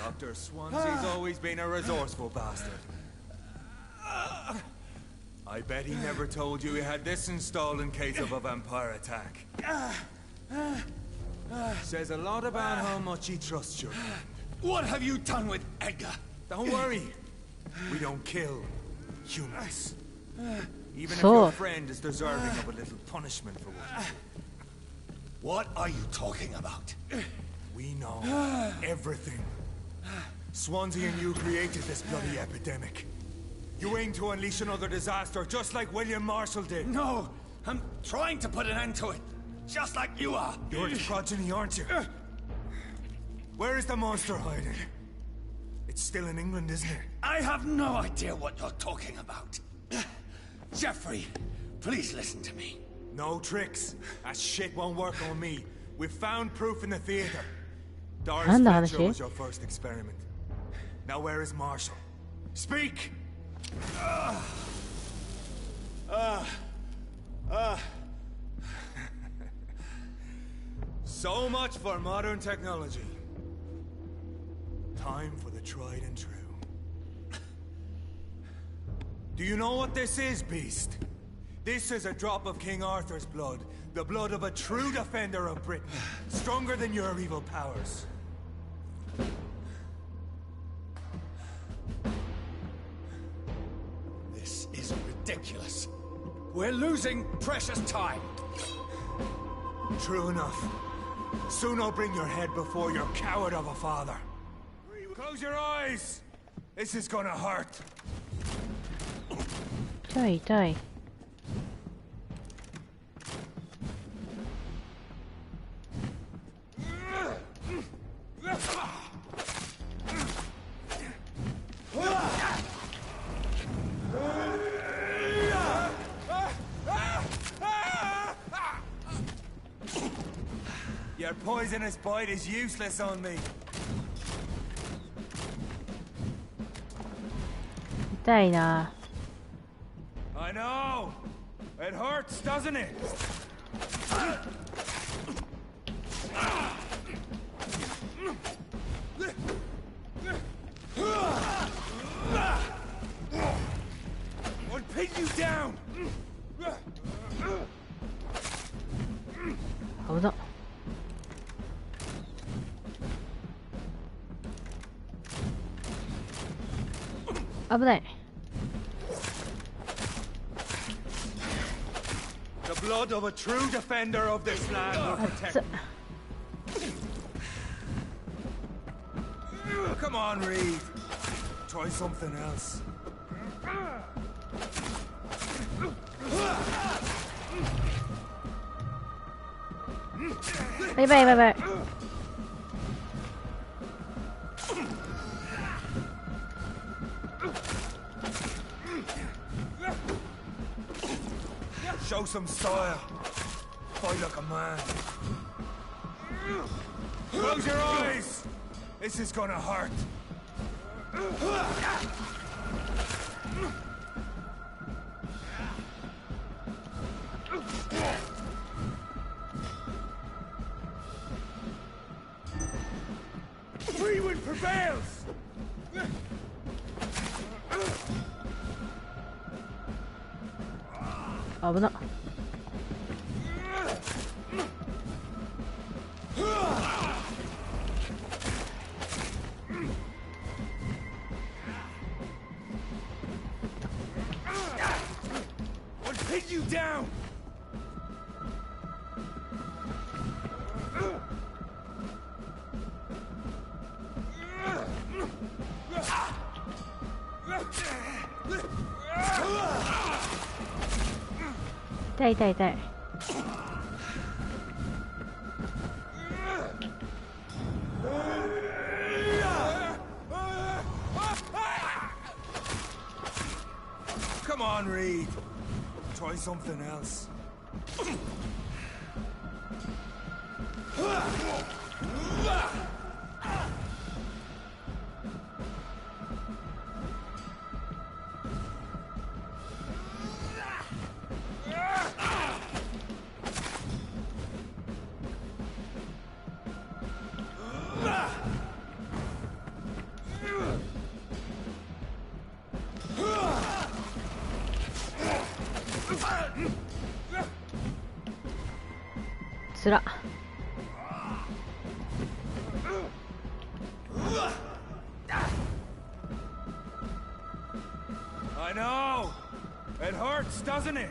Dr. Swansea's always been a resourceful bastard. I bet he never told you he had this installed in case of a vampire attack. Says a lot about how much he trusts your kind. What have you done with Edgar? Don't worry. We don't kill humans. Even if your friend is deserving of a little punishment for what he did. What are you talking about? We know everything. Swansea and you created this bloody epidemic. You aim to unleash another disaster, just like William Marshall did. No! I'm trying to put an end to it, just like you are. You're its progeny, aren't you? Where is the monster hiding? It's still in England, isn't it? I have no idea what you're talking about. Jeffrey, please listen to me. No tricks. That shit won't work on me. We've found proof in the theater. Doris Fletcher was your first experiment. Now where is Marshall? Speak! So much for modern technology. Time for the tried and true. Do you know what this is, Beast? This is a drop of King Arthur's blood. The blood of a true defender of Britain. Stronger than your evil powers. This is ridiculous. We're losing precious time. True enough. Soon I'll bring your head before your coward of a father. Close your eyes! This is gonna hurt. 痛い痛い。Your poisonous bite is useless on me. 痛いな。I know. It hurts, doesn't it? I'll pin you down. 危な。危ない。The blood of a true defender of this land will protect me. Come on, Reed. Try something else. バイバイバイバイ。Show some style. Fight like a man. Close your eyes. This is gonna hurt. Freewind prevails. 危な。I'll pin you down. Đây, đây, đây. Come on, Reed. Try something else. Sera. I know. It hurts, doesn't it?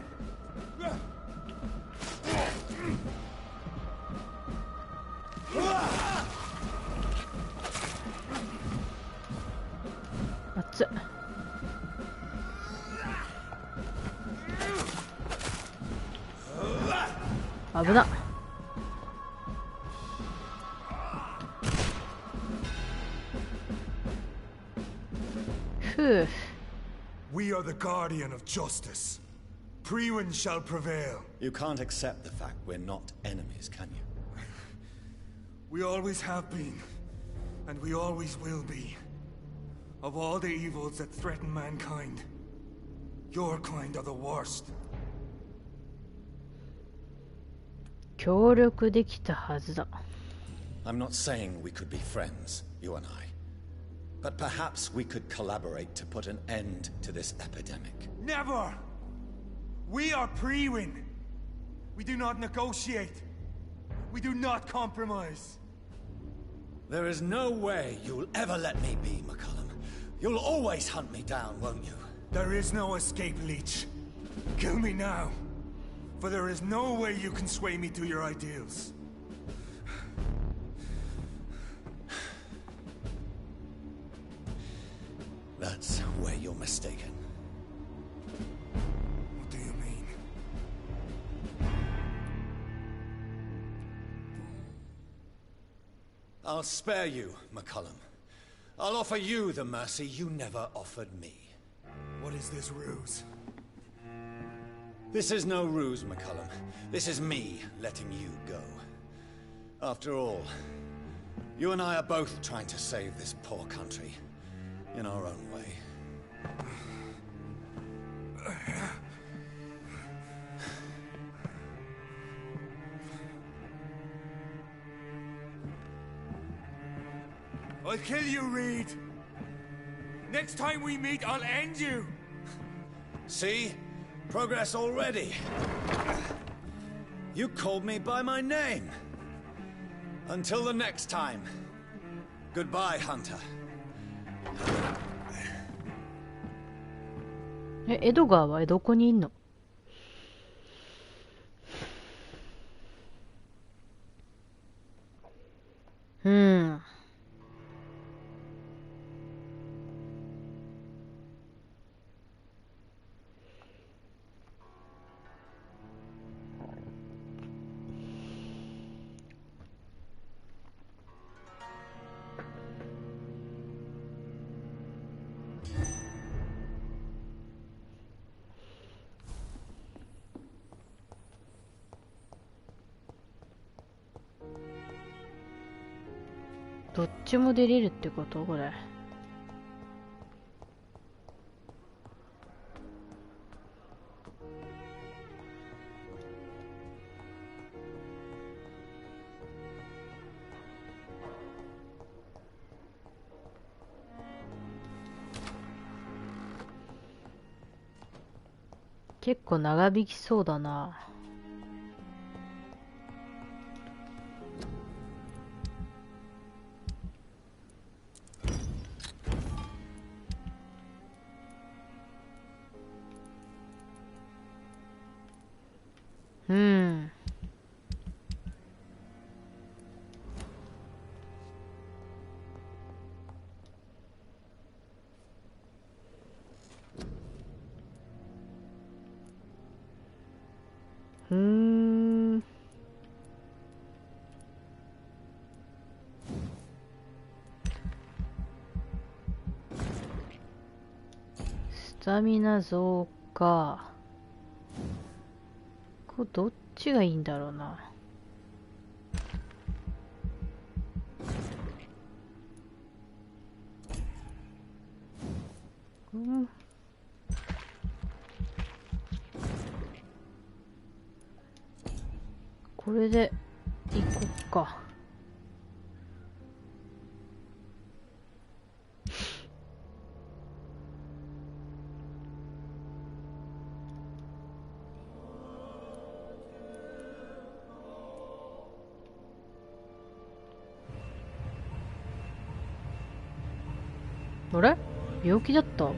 危なっ。ふう。We are the guardian of justice. Priwen shall prevail. You can't accept the fact we're not enemies, can you? We always have been, and we always will be. Of all the evils that threaten mankind, your kind are the worst. 協力できたはずだ。I'm not saying we could be friends, you and I. But perhaps we could collaborate to put an end to this epidemic. Never! We are Priwen. We do not negotiate. We do not compromise. There is no way you'll ever let me be, McCullum. You'll always hunt me down, won't you? There is no escape, Leech. Kill me now. For there is no way you can sway me to your ideals. That's where you're mistaken. What do you mean? I'll spare you, McCullum. I'll offer you the mercy you never offered me. What is this ruse? This is no ruse, McCullum. This is me letting you go. After all, you and I are both trying to save this poor country in our own way. I'll kill you, Reed. Next time we meet, I'll end you. See? Progress already. You called me by my name. Until the next time. Goodbye, Hunter. エドガーはどこにいんの？どっちも出れるってことこれ。結構長引きそうだな。スタミナ増加。これどっちがいいんだろうな。これでいこっか。あれ？病気だった？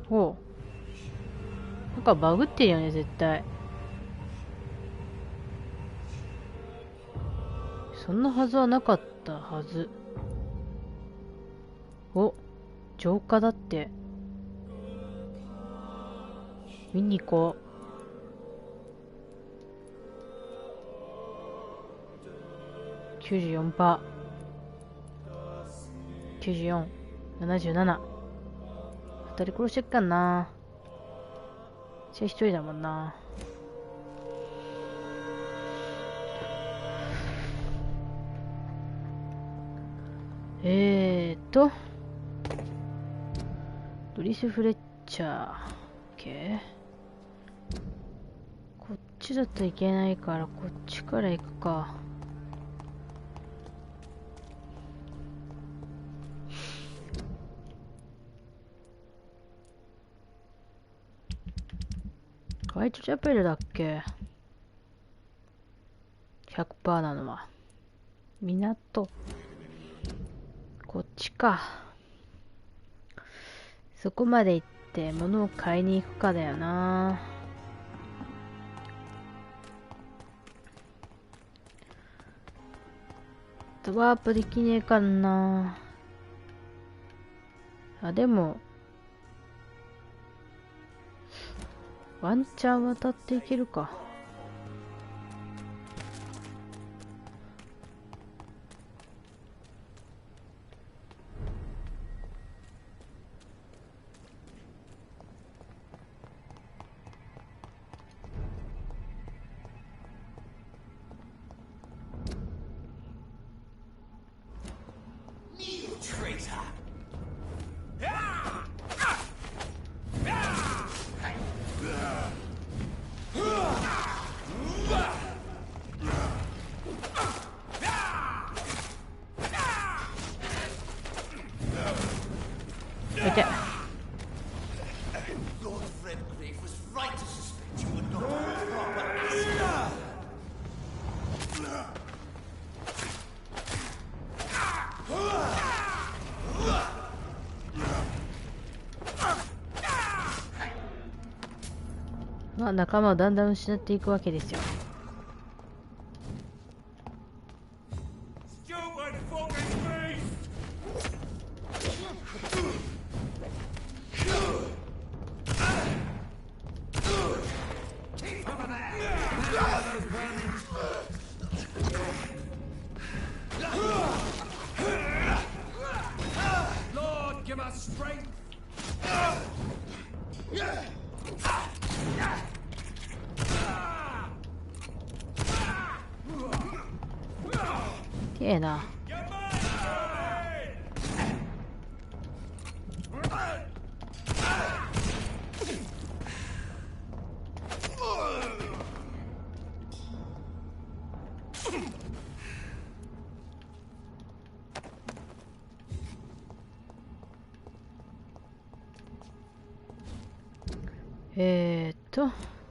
おう。なんかバグってるよね、絶対。そんなはずはなかったはず。お、浄化だって。見に行こう。94%、94、77。二人殺してっかんな。じゃあ一人だもんな。ドリス・フレッチャー。OK。こっちだといけないからこっちから行くか。ホワイトチャペルだっけ？ 100% なのは。港。こっちか。そこまで行って物を買いに行くかだよな。ワープできねえかな。あ、でもワンチャン渡っていけるか。まあ仲間をだんだん失っていくわけですよ。ええな。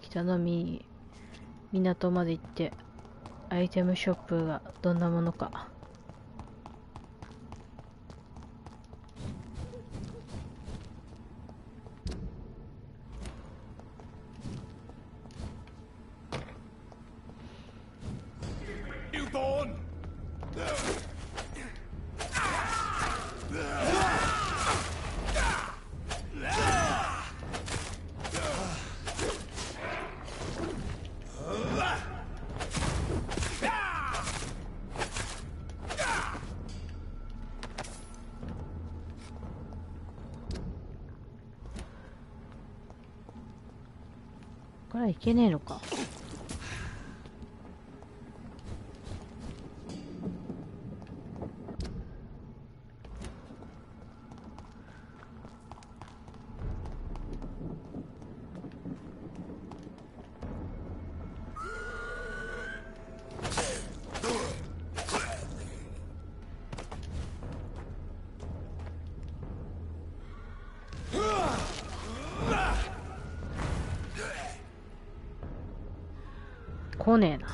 北の港まで行ってアイテムショップがどんなものか。これはいけねえのか。来ねえな。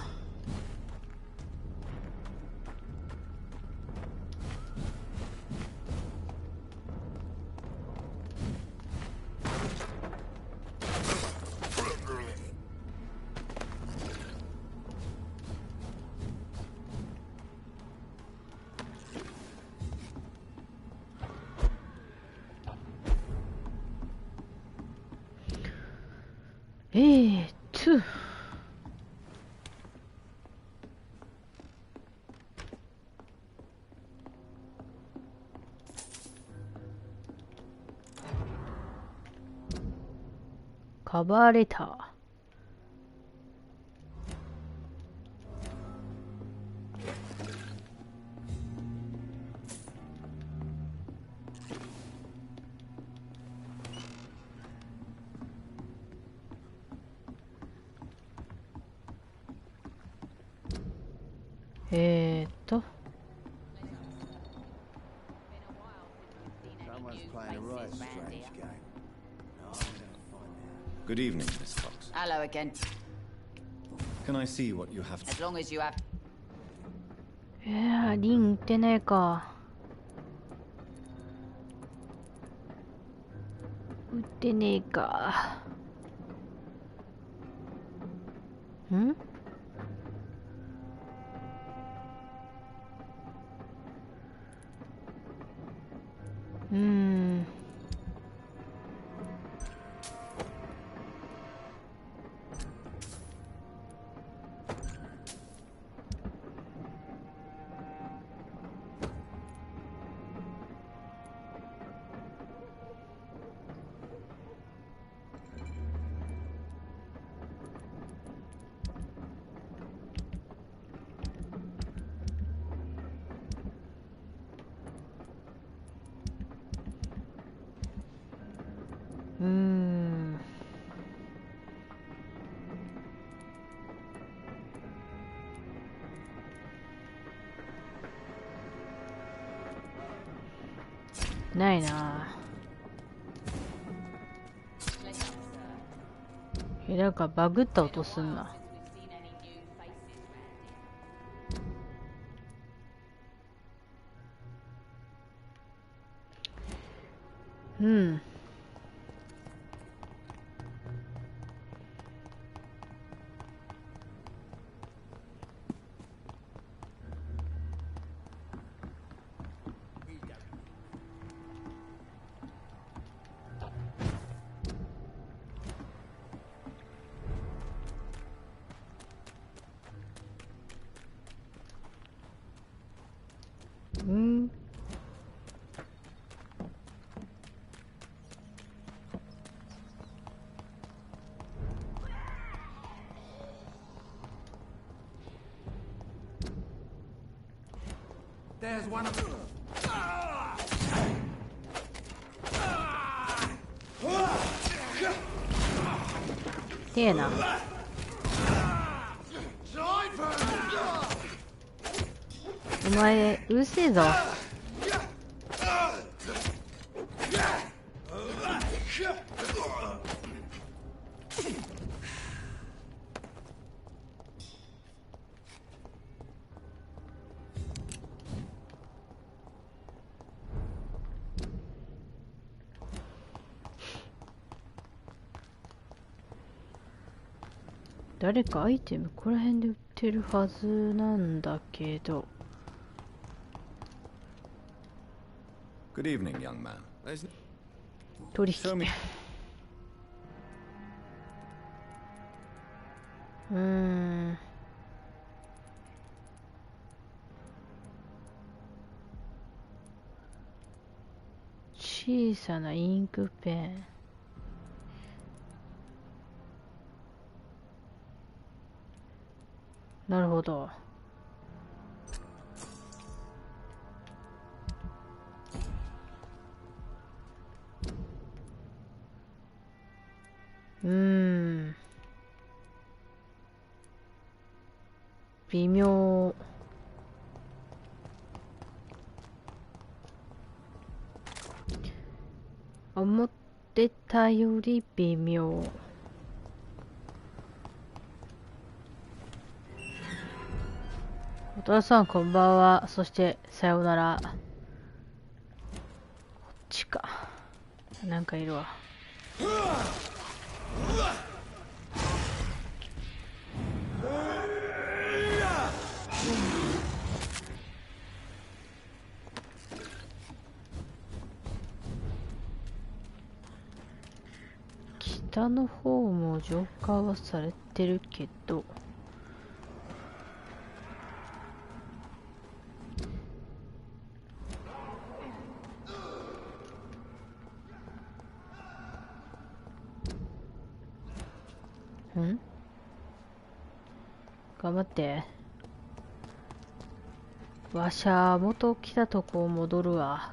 とカバーレター。Good evening, Miss Fox. Hello again. Can I see what you have to... As long as you have... リン売ってないか。売ってねえか。ん？ないな。なんかバグった音すんな。うん。There's one of them. てえな。お前うるせえぞ。誰かアイテムここら辺で売ってるはずなんだけど。Good evening, young man. 取引。小さなインクペン。なるほど。微妙。思ってたより微妙。お父さんこんばんは。そしてさようなら。こっちか。なんかいるわ。来下の方も浄化はされてるけど、頑張って。わしゃ元来たとこ戻るわ。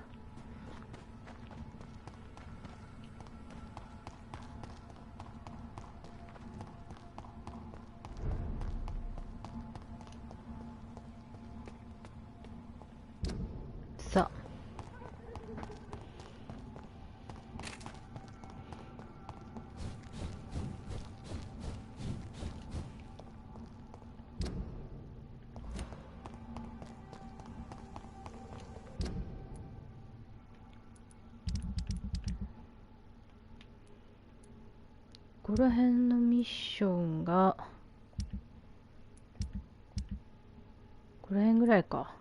さあ、ここら辺のミッションがここら辺ぐらいか。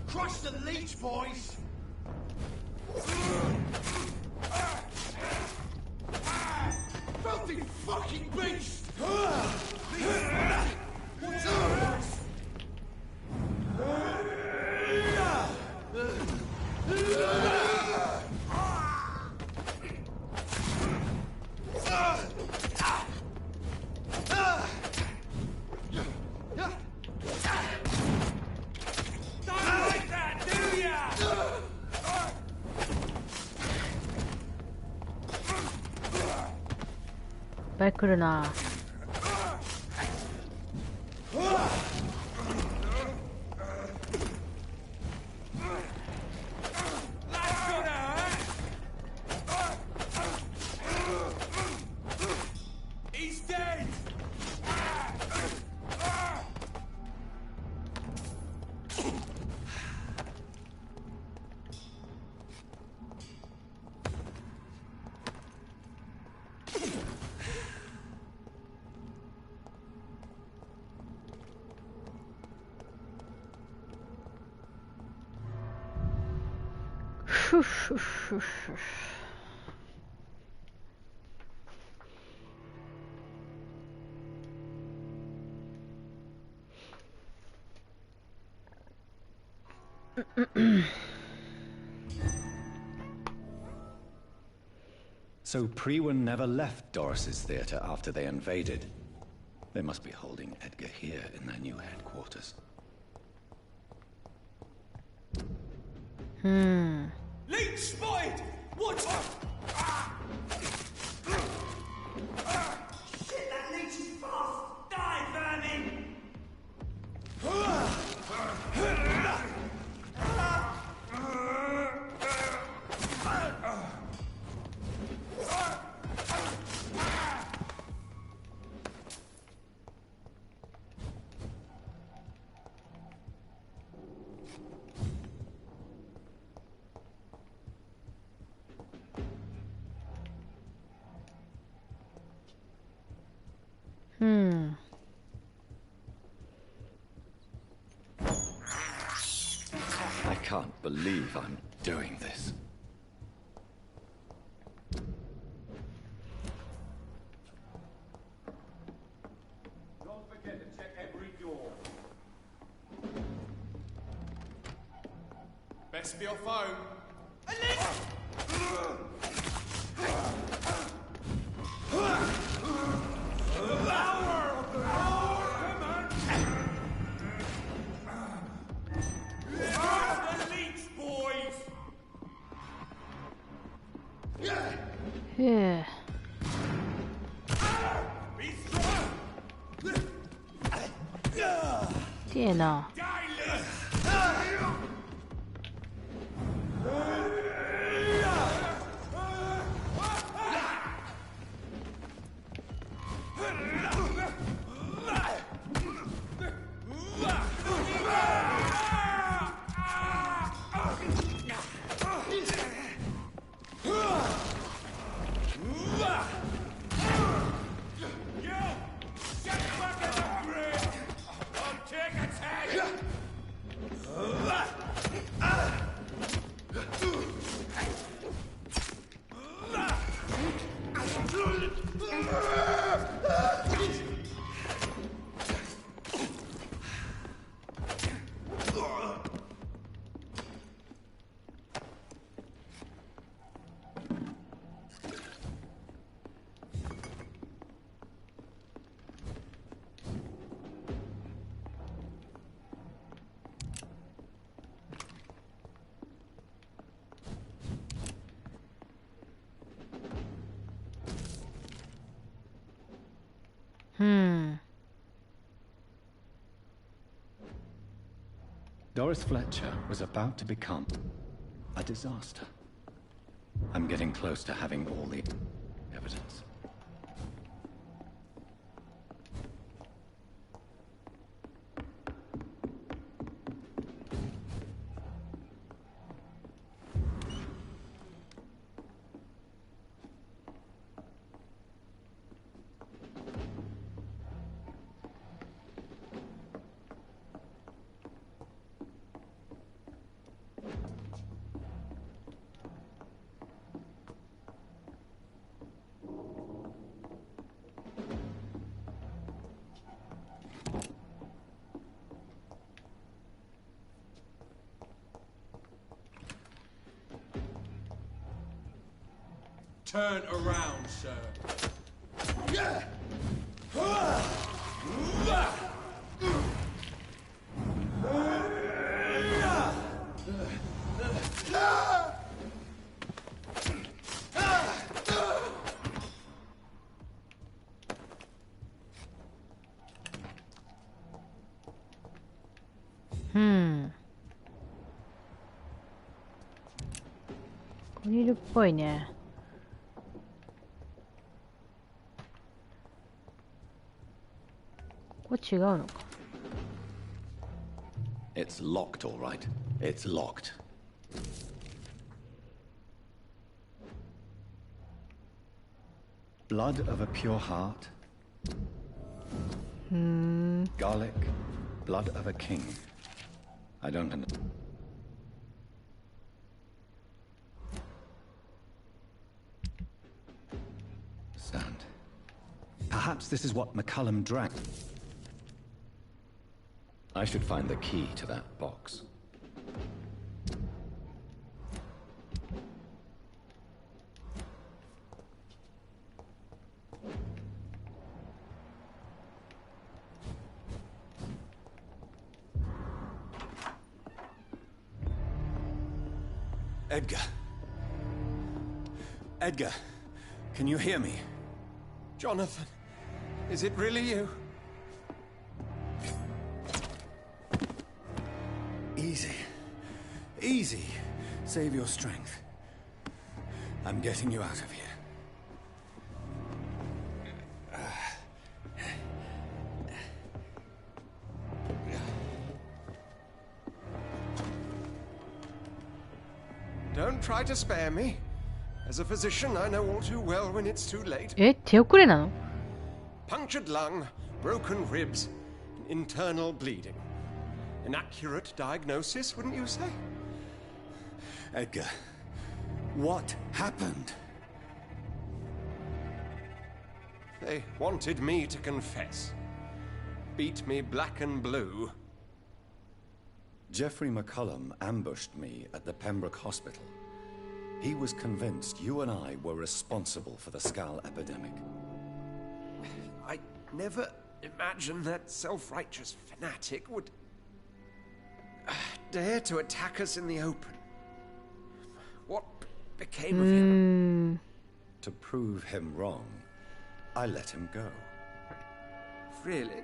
Crush the leech, boys! Filthy fucking beast! What's up?いっぱい来るな。ふふふふ。So Priwen never left Doris's theatre after they invaded. They must be holding Edgar here in their new headquarters. Leech spotted! Watch out! Shit, that leech is fast! Die, vermin! I can't believe I'm doing this. Don't forget to check every door. Best be your phone. Yeah. てえな。Doris Fletcher was about to become a disaster. I'm getting close to having all the evidence. Turn around, sir. Yeah!コニルっぽいね。これ違うのか。It's locked, all right. It's locked. Blood of a pure heart. Garlic. Blood of a king. I don't understand. Perhaps this is what McCullum drank. I should find the key to that box. Edgar. Edgar, can you hear me? Jonathan, is it really you? Easy. Easy. Save your strength. I'm getting you out of here. Don't try to spare me. As a physician, I know all too well when it's too late. 手遅れなの? Punctured lung, broken ribs, internal bleeding. An accurate diagnosis, wouldn't you say? Edgar, what happened? They wanted me to confess. Beat me black and blue. Jeffrey McCullum ambushed me at the Pembroke Hospital. He was convinced you and I were responsible for the Skal epidemic. I never imagined that self-righteous fanatic would dare to attack us in the open. What became of him? To prove him wrong, I let him go. Really?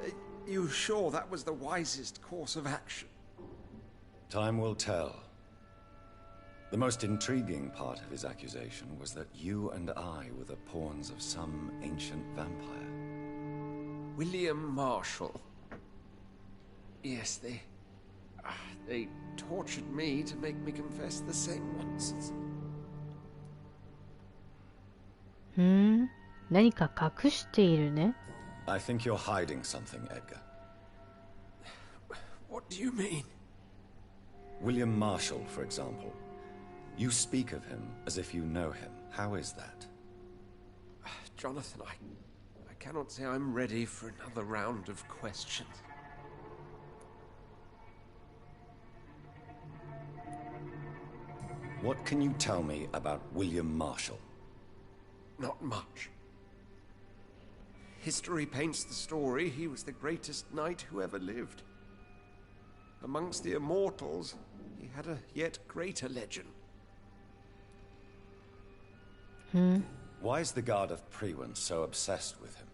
Are you sure that was the wisest course of action? Time will tell. The most intriguing part of his accusation was that you and I were the pawns of some ancient vampire. William Marshall. Yes, they tortured me to make me confess the same nonsense. 何か隠しているね。I think you're hiding something, Edgar. What do you mean? William Marshall, for example. You speak of him as if you know him. How is that? Jonathan, I cannot say I'm ready for another round of questions. What can you tell me about William Marshall? Not much. History paints the story he was the greatest knight who ever lived. Amongst the immortals, he had a yet greater legend. Why is the Guard of Priwen so obsessed with him?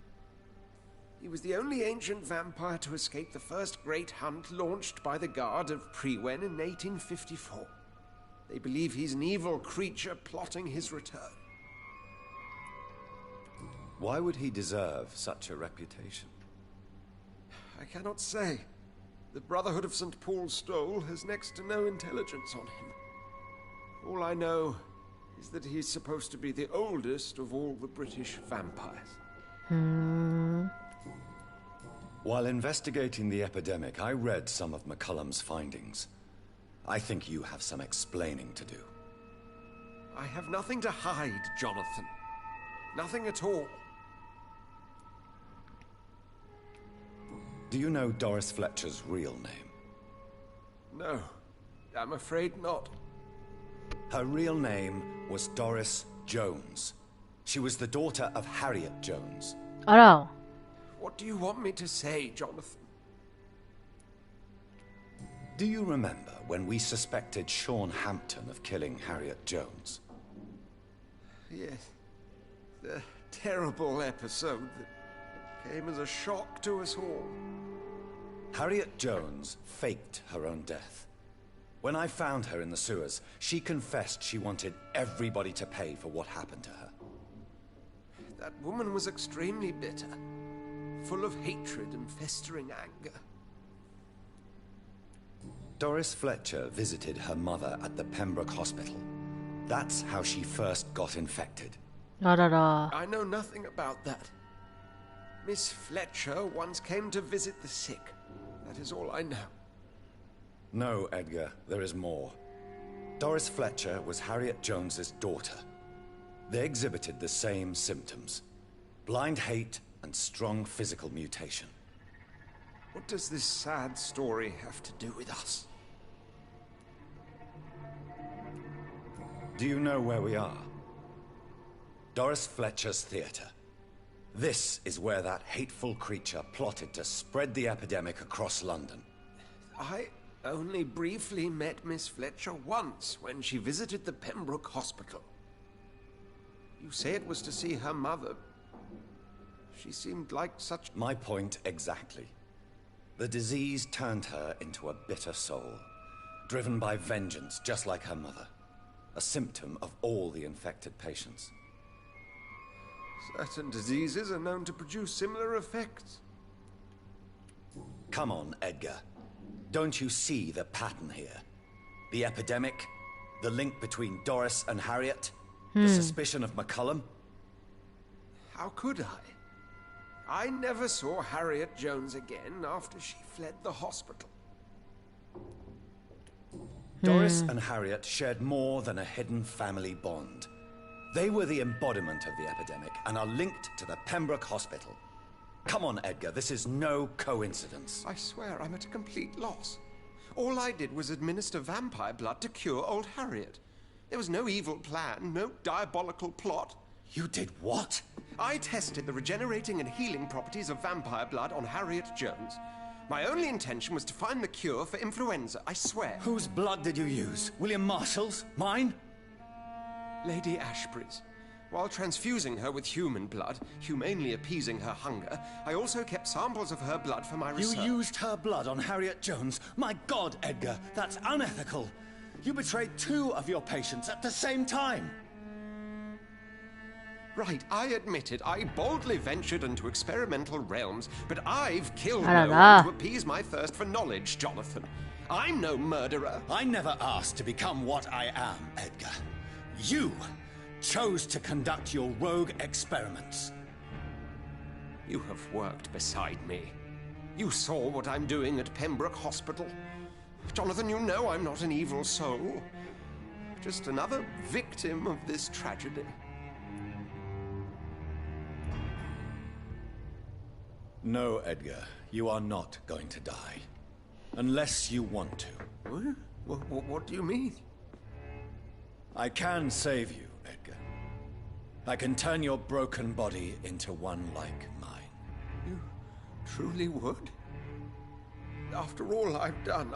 He was the only ancient vampire to escape the first great hunt launched by the Guard of Priwen in 1854. They believe he's an evil creature plotting his return. Why would he deserve such a reputation? I cannot say. The Brotherhood of St. Paul's Stole has next to no intelligence on him. All I know is that he's supposed to be the oldest of all the British vampires. While investigating the epidemic, I read some of McCullum's findings. I think you have some explaining to do. I have nothing to hide, Jonathan. Nothing at all. Do you know Doris Fletcher's real name? No, I'm afraid not. Her real name was Doris Jones. She was the daughter of Harriet Jones. 알아. What do you want me to say, Jonathan? Do you remember when we suspected Sean Hampton of killing Harriet Jones? Yes. The terrible episode that came as a shock to us all. Harriet Jones faked her own death. When I found her in the sewers, she confessed she wanted everybody to pay for what happened to her. That woman was extremely bitter, full of hatred and festering anger. Doris Fletcher visited her mother at the Pembroke Hospital. That's how she first got infected. I know nothing about that. Miss Fletcher once came to visit the sick. That is all I know. No, Edgar, there is more. Doris Fletcher was Harriet Jones's daughter. They exhibited the same symptoms: blind hate and strong physical mutation. What does this sad story have to do with us? Do you know where we are? Doris Fletcher's theatre. This is where that hateful creature plotted to spread the epidemic across London. I only briefly met Miss Fletcher once when she visited the Pembroke Hospital. You say it was to see her mother. She seemed like such... My point exactly. The disease turned her into a bitter soul, driven by vengeance just like her mother. A symptom of all the infected patients. Certain diseases are known to produce similar effects. Come on, Edgar. Don't you see the pattern here? The epidemic, the link between Doris and Harriet, the suspicion of McCullum. How could I? I never saw Harriet Jones again after she fled the hospital. Doris and Harriet shared more than a hidden family bond. They were the embodiment of the epidemic and are linked to the Pembroke Hospital. Come on, Edgar, this is no coincidence. I swear I'm at a complete loss. All I did was administer vampire blood to cure old Harriet. There was no evil plan, no diabolical plot. You did what? I tested the regenerating and healing properties of vampire blood on Harriet Jones. My only intention was to find the cure for influenza, I swear. Whose blood did you use? William Marshall's? Mine? Lady Ashbury's. While transfusing her with human blood, humanely appeasing her hunger, I also kept samples of her blood for my research. You used her blood on Harriet Jones? My God, Edgar, that's unethical. You betrayed 2 of your patients at the same time. Right, I admit it. I boldly ventured into experimental realms, but I've killed Ah, no ah. one to appease my thirst for knowledge, Jonathan. I'm no murderer. I never asked to become what I am, Edgar. You chose to conduct your rogue experiments. You have worked beside me. You saw what I'm doing at Pembroke Hospital. Jonathan, you know I'm not an evil soul. Just another victim of this tragedy. No, Edgar, you are not going to die. Unless you want to. What do you mean? I can save you, Edgar. I can turn your broken body into one like mine. You truly would? After all I've done,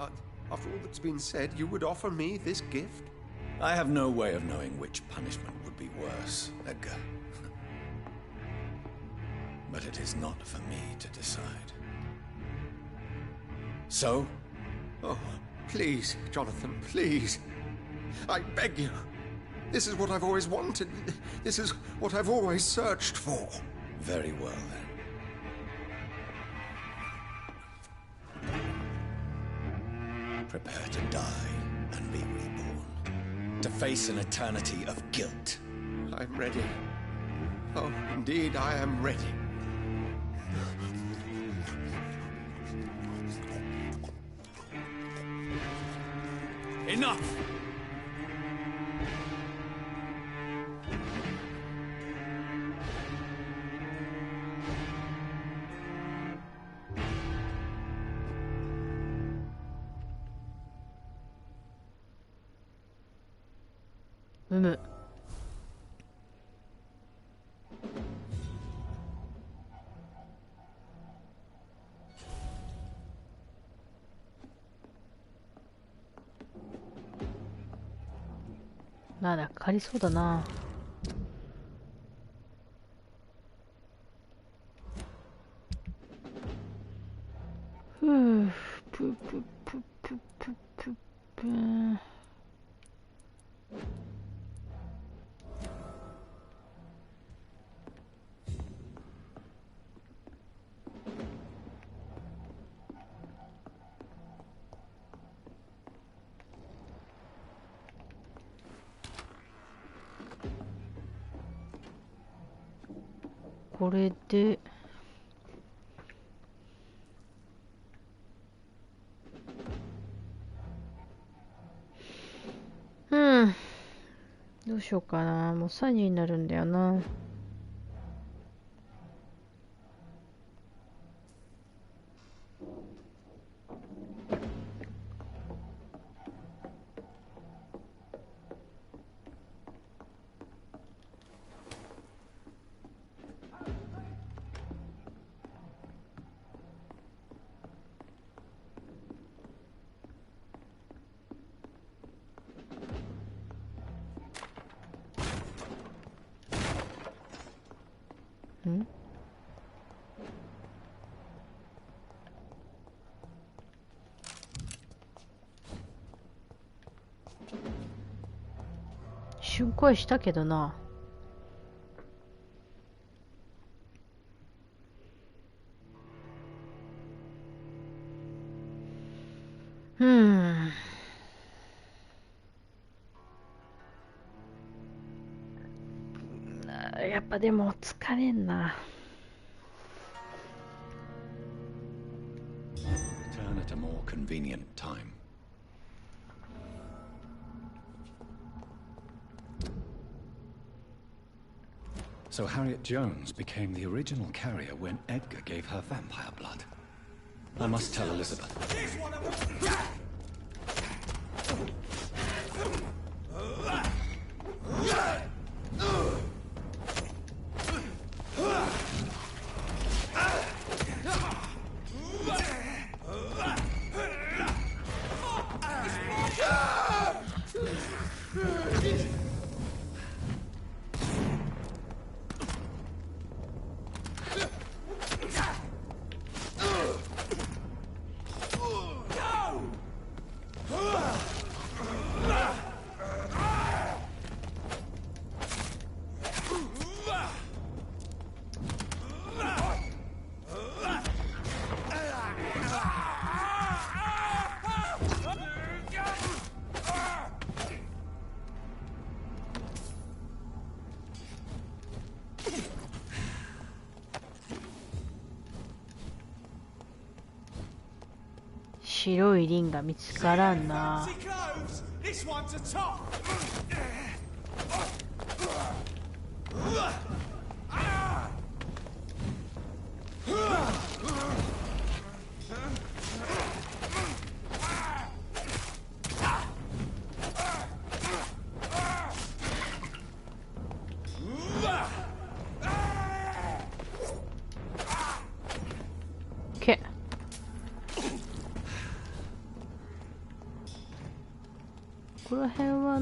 after all that's been said, you would offer me this gift? I have no way of knowing which punishment would be worse, Edgar. But it is not for me to decide. So? Oh, please, Jonathan, please. I beg you. This is what I've always wanted. This is what I've always searched for. Very well, then. Prepare to die and be reborn. To face an eternity of guilt. I'm ready. Oh, indeed, I am ready. Enough!まだかかりそうだな。ふう、ぷぷぷぷぷぷぷ。これでどうしようかな。もう3時になるんだよな。瞬声したけどな。やっぱでも疲れんな。Return at a more convenient time. So Harriet Jones became the original carrier when Edgar gave her vampire blood. I must tell Elizabeth.白いリンが見つからんな。こら辺は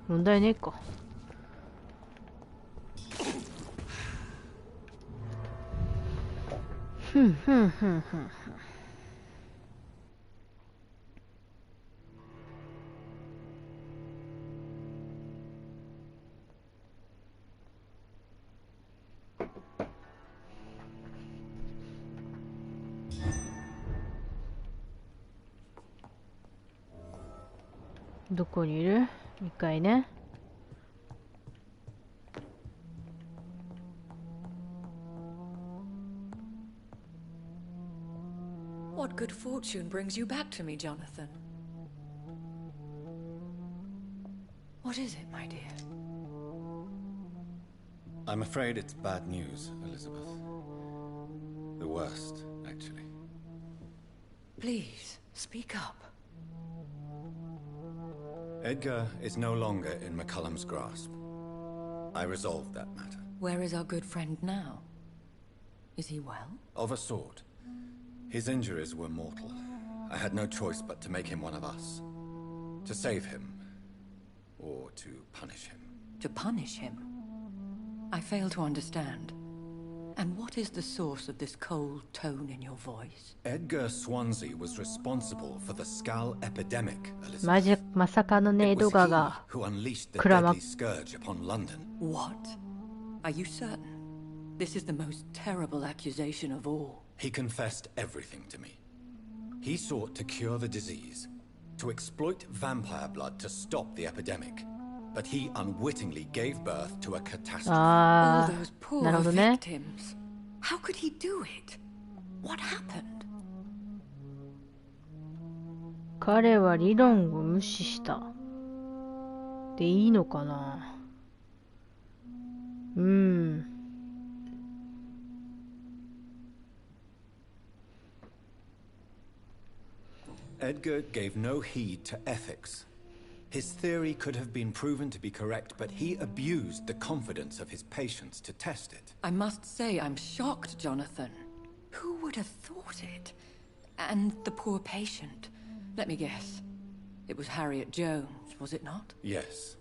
問題ねえか。ふんふんふんふん。どこにいる？ 2 階ね。What good fortune brings you back to me, Jonathan? What is it, my dear? I'm afraid it's bad news, Elizabeth. The worst, actually. Please, speak up. Edgar is no longer in McCullum's grasp. I resolved that matter. Where is our good friend now? Is he well? Of a sort. His injuries were mortal. I had no choice but to make him one of us. To save him. Or to punish him. To punish him? I fail to understand. And what is the source of this cold tone in your voice? Edgar Swansea was responsible for the Skull epidemic, Elizabeth. まさかのね、江戸川が Who unleashed the deadly scourge upon London. What? Are you certain? This is the most terrible accusation of all. He confessed everything to me. He sought to cure the disease, to exploit vampire blood to stop the epidemic. But he unwittingly gave birth to a catastrophe. All those poor victims. How could he do it? What happened? 彼は理論を無視したでいいのかな。Edgar gave no heed to ethics. His theory could have been proven to be correct, but he abused the confidence of his patients to test it. I must say I'm shocked, Jonathan. Who would have thought it? And the poor patient. Let me guess. It was Harriet Jones, was it not? Yes.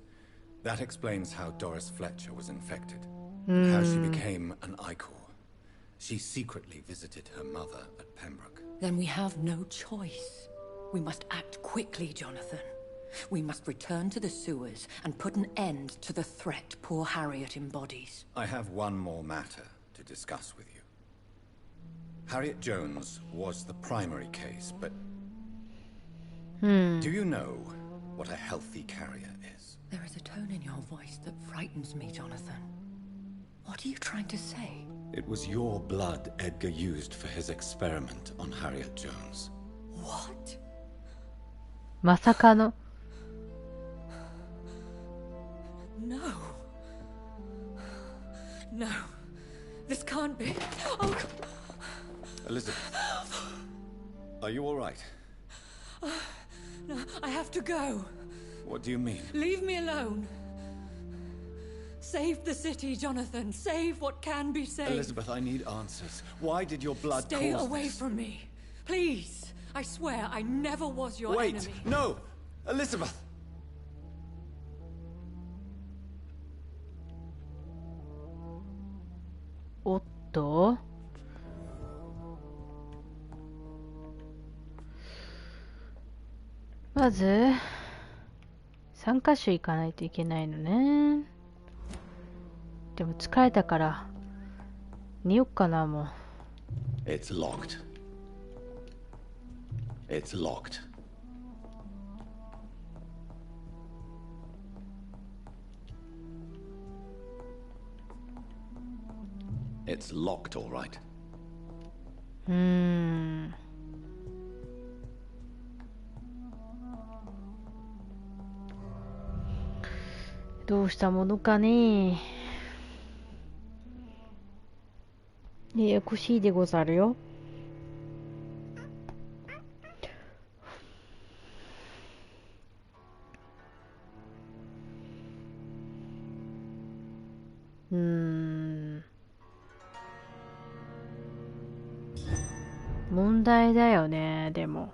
That explains how Doris Fletcher was infected. And how she became an Icor. She secretly visited her mother at Pembroke. Then we have no choice. We must act quickly, Jonathan. We must return to the sewers and put an end to the threat poor Harriet embodies. I have one more matter to discuss with you. Harriet Jones was the primary case, but... Do you know what a healthy carrier is? There is a tone in your voice that frightens me, Jonathan. What are you trying to say? It was your blood Edgar used for his experiment on Harriet Jones. What? まさかの No. No. This can't be. Oh. Elizabeth. Are you all right? No, I have to go. What do you mean? Leave me alone. Save the city, Jonathan. Save what can be saved. Elizabeth, I need answers. Why did your blood Stay cause away this? from me. Please. I swear I never was your Wait. enemy. No! Elizabeth! おっとまず3カ所行かないといけないのね。でも疲れたから寝よっかな。もう It's locked. It's locked. It's locked, all right. どうしたものかね。ややこしいでござるよ。問題だよね、でも。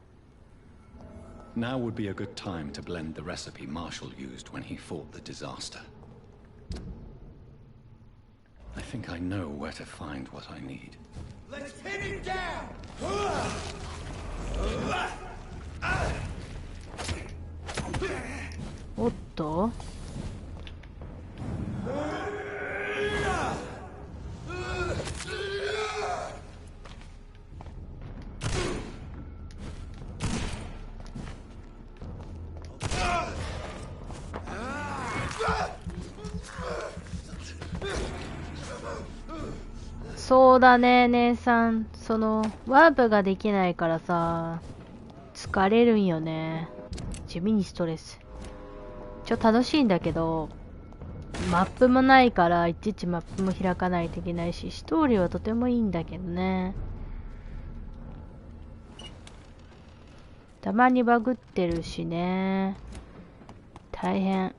Now would be a good time to blend the recipe Marshall used when he fought the disaster. I think I know where to find what I need. Let's hit him down! おっとそうだね、姉さん。その、ワープができないからさ、疲れるんよね。地味にストレス。楽しいんだけど、マップもないから、いちいちマップも開かないといけないし、ストーリーはとてもいいんだけどね。たまにバグってるしね。大変。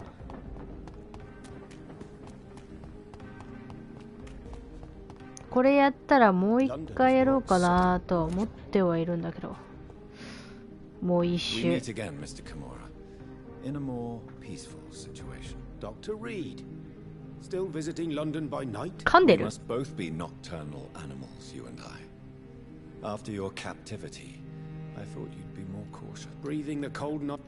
これやったらもう一回やろうかなとは思ってはいるんだけど。もう一周。In a more peaceful situation. Dr. Reed, still visiting London by night? We must both be nocturnal animals, you and I. After your captivity, I thought you'd be more cautious. Breathing the cold night.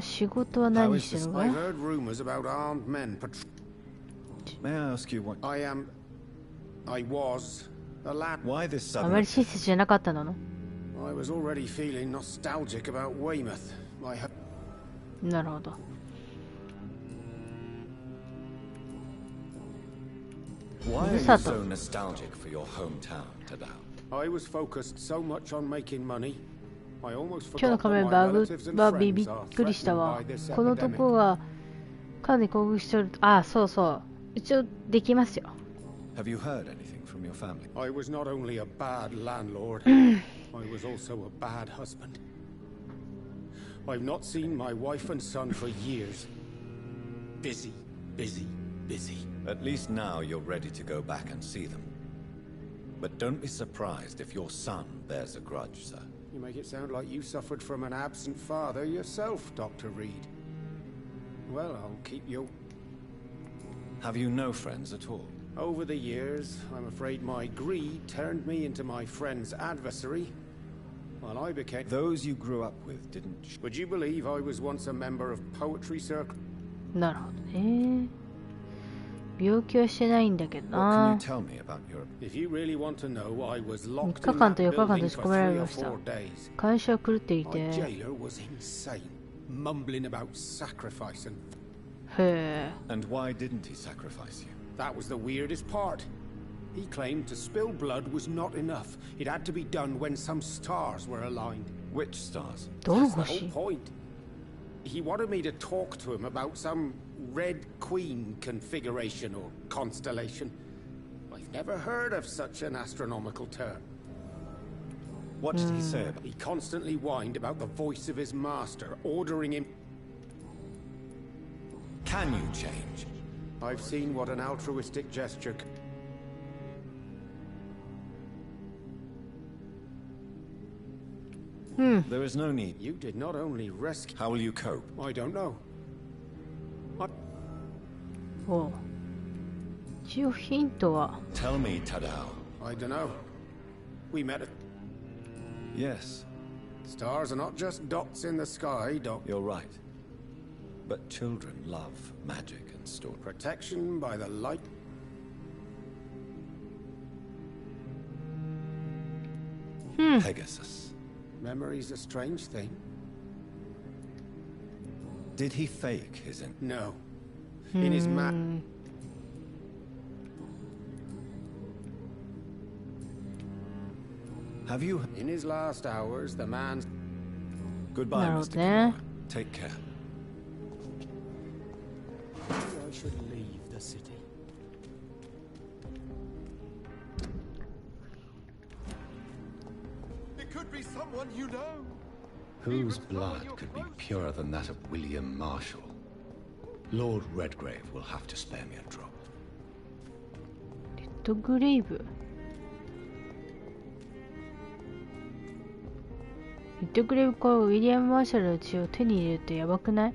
仕事は何してるの？ I heard rumors about armed men. May I ask you what? I was a lad. Why this sudden? あまり親切じゃなかったの？I was already feeling nostalgic about Weymouth. なるほど。Why are you so nostalgic for your hometown, Tadao? I was focused so much on making money. I almost 今日の forgot 仮面 that バ my グ relatives and はび friends っ are くりした threatened わ by this このと epidemic. こがかなり興奮してる。あ、そうそう。一応できますよ。Have you heard anything from your family? I was not only a bad landlord, I was also a bad husband. I've not seen my wife and son for years. Busy, busy, busy. At least now you're ready to go back and see them. But don't be surprised if your son bears a grudge, sir. You make it sound like you suffered from an absent father yourself, Dr. Reed. Well, I'll keep you. Have you no friends at all? Over the years, I'm afraid my greed turned me into my friend's adversary. While I became... Those you grew up with didn't... Would you believe I was once a member of Poetry Circle? なるほどね。病気はしてないんだけどな。What can you tell me about your... If you really want to know, I was 3 locked 日 in 間 that と4日間 building 閉じ for 込められ 3 or ました。 4 days. 会社は狂ってい My て。 jailer was insane, mumbling about sacrifice and... へえ。 And why didn't he sacrifice you? That was the weirdest part. He claimed to spill blood was not enough. It had to be done when some stars were aligned. Which stars? That's the whole point. He wanted me to talk to him about some Red Queen configuration or constellation. I've never heard of such an astronomical term. What did he say? He constantly whined about the voice of his master, ordering him... Can you change? I've seen what an altruistic gesture... There is no need. You did not only rescue... How will you cope? I don't know. おう。一応ヒントは。 Tell me, Tadao. I don't know. We met at... Yes. Stars are not just dots in the sky, Doc. You're right. But children love magic and story. Protection by the light... Pegasus. Memory's a strange thing. Did he fake his... No. In his map... Have you... In his last hours, the man... Goodbye, Mr. Kimura. Take care. I should leave the city. It could be someone you know. Whose blood could be purer than that of William Marshall? Lord Redgrave will have to spare me a drop. レッドグレイブ。言ってくれるか、ウィリアム・マーシャルの血を手に入れるってやばくない？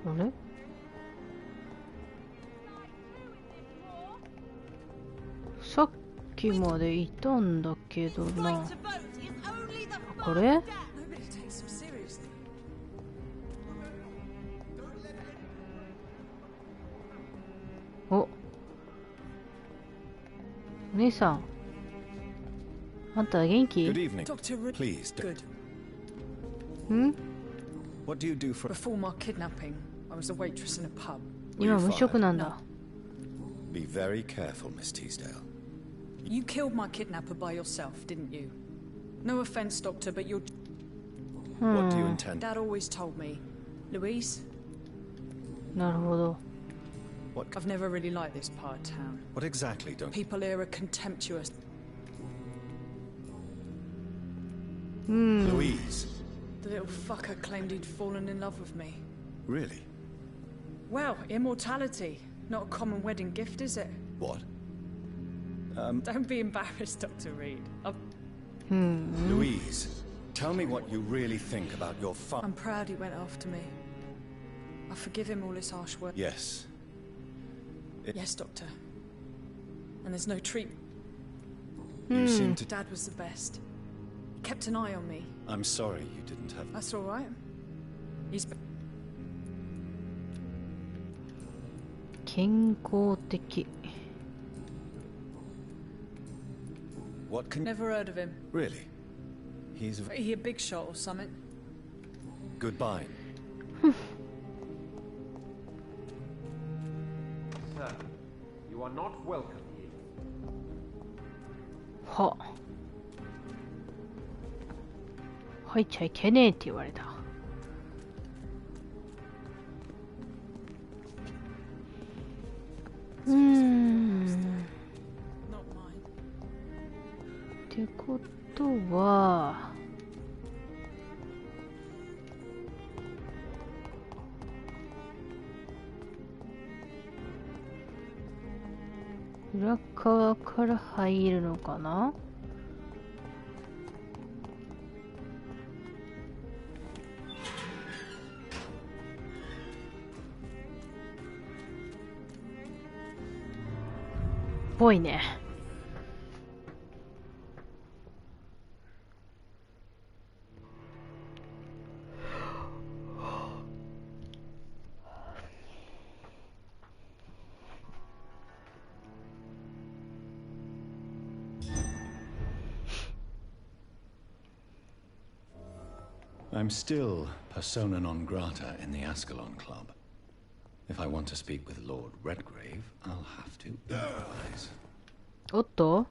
あれ？さっきまでいたんだけどな。これ？お姉さん、あんた元気？ Good evening. Please, What do you do for... Before my kidnapping, I was a waitress in a pub. 今無職なんだ。Be very careful, Miss Teasdale. You killed my kidnapper by yourself, didn't you? No offense, Doctor, but you're... What do you intend? Dad always told me. Louise? なるほど。I've never really liked this part of town. What exactly don't... People here are contemptuous. Louise? The little fucker claimed he'd fallen in love with me. Really? Well, immortality. Not a common wedding gift, is it? What? Don't be embarrassed, Dr. Reed. Louise, tell me what you really think about your father. I'm proud he went after me. I forgive him all his harsh words. Yes. Yes, Doctor. And there's no treatment. You seem to... Dad was the best. He kept an eye on me. I'm sorry you didn't have... That's all right. He's... 健康的。 What can... Never heard of him. Really? He's... He a big shot or something? Goodbye. Sir, you are not welcome here. は。入っちゃいけねえって言われた。ってことは裏側から入るのかな。ぽいね。I'm still persona non grata in the Ascalon Club. If I want to speak with Lord Redgrave, I'll have to improvise. おっと？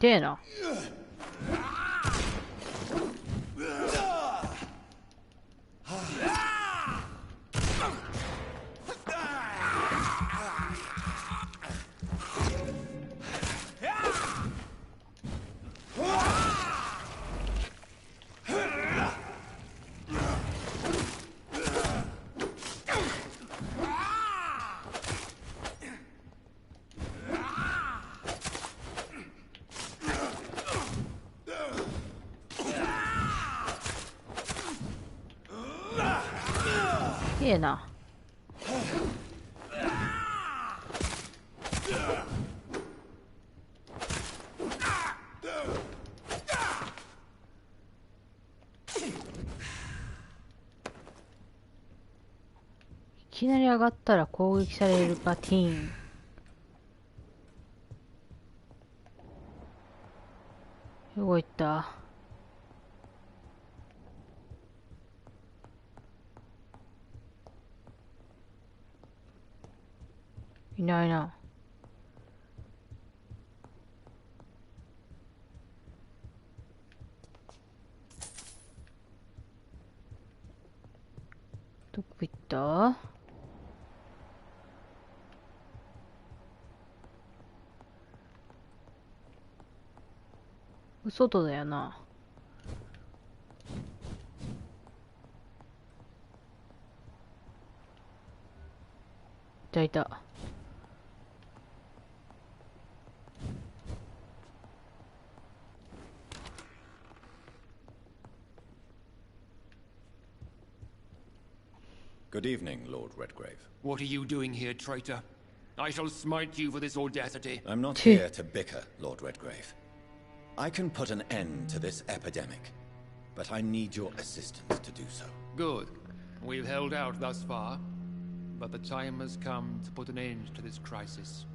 てえな。いいな。いきなり上がったら攻撃されるパティーン。どこ行った？ないな。どこ行った？外だよな。いたいた。Good evening, Lord Redgrave. What are you doing here, traitor? I shall smite you for this audacity. I'm not here to bicker, Lord Redgrave. I can put an end to this epidemic, but I need your assistance to do so. Good. We've held out thus far, but the time has come to put an end to this crisis.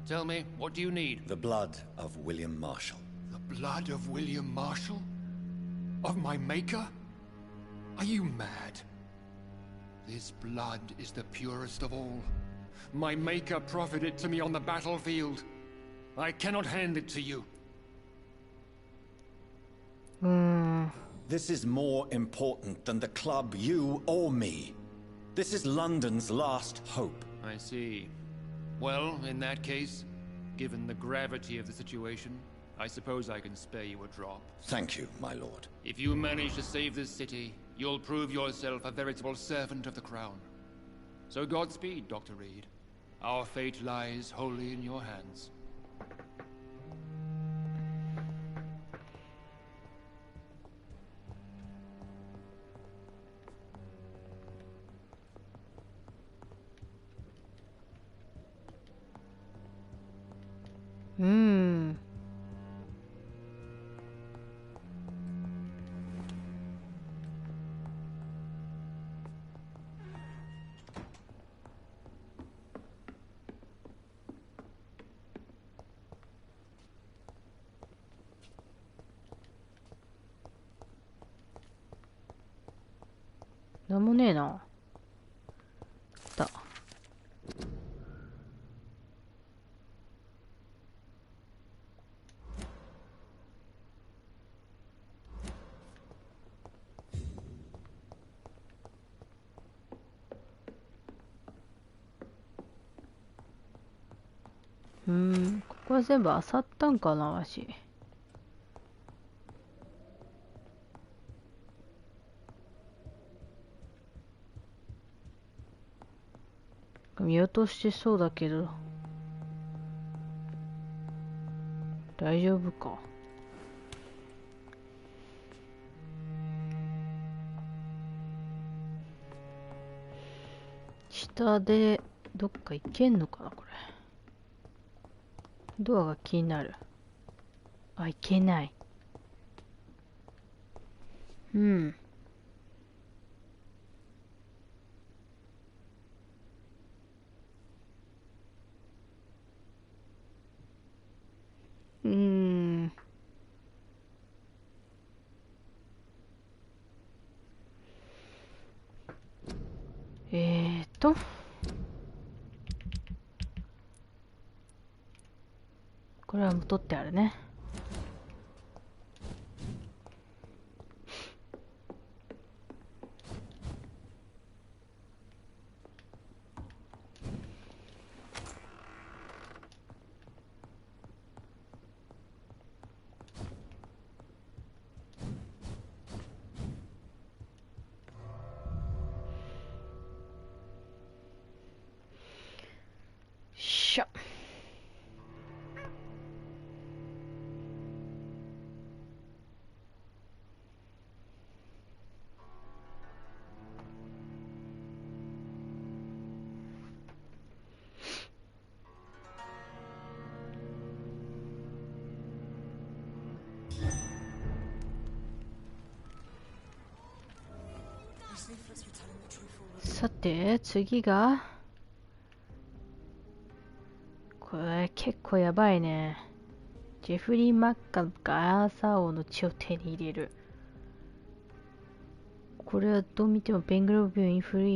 Tell me, what do you need? The blood of William Marshall. The blood of William Marshall? Of my maker? Are you mad? This blood is the purest of all. My maker proffered it to me on the battlefield. I cannot hand it to you. This is more important than the club, you or me. This is London's last hope. I see. Well, in that case, given the gravity of the situation, I suppose I can spare you a drop. Thank you, my lord. If you manage to save this city, you'll prove yourself a veritable servant of the crown. So Godspeed, Dr. Reed. Our fate lies wholly in your hands. Hmm. なんもねえな。だ。ここは全部漁ったんかな、わし。見落としてそうだけど大丈夫か。下でどっか行けんのかなこれ。ドアが気になる。あ、行けない。これはもう取ってあるね。しゃ。さて次がこれ結構やばいね。ジェフリー・マッカがアーサー王の血を手に入れる。これはどう見てもベングロー病院古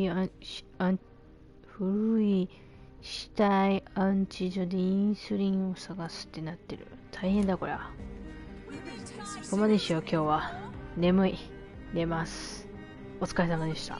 い死体安置所でインスリンを探すってなってる。大変だこりゃ。ここまでしよう今日は。眠い。寝ます。お疲れ様でした。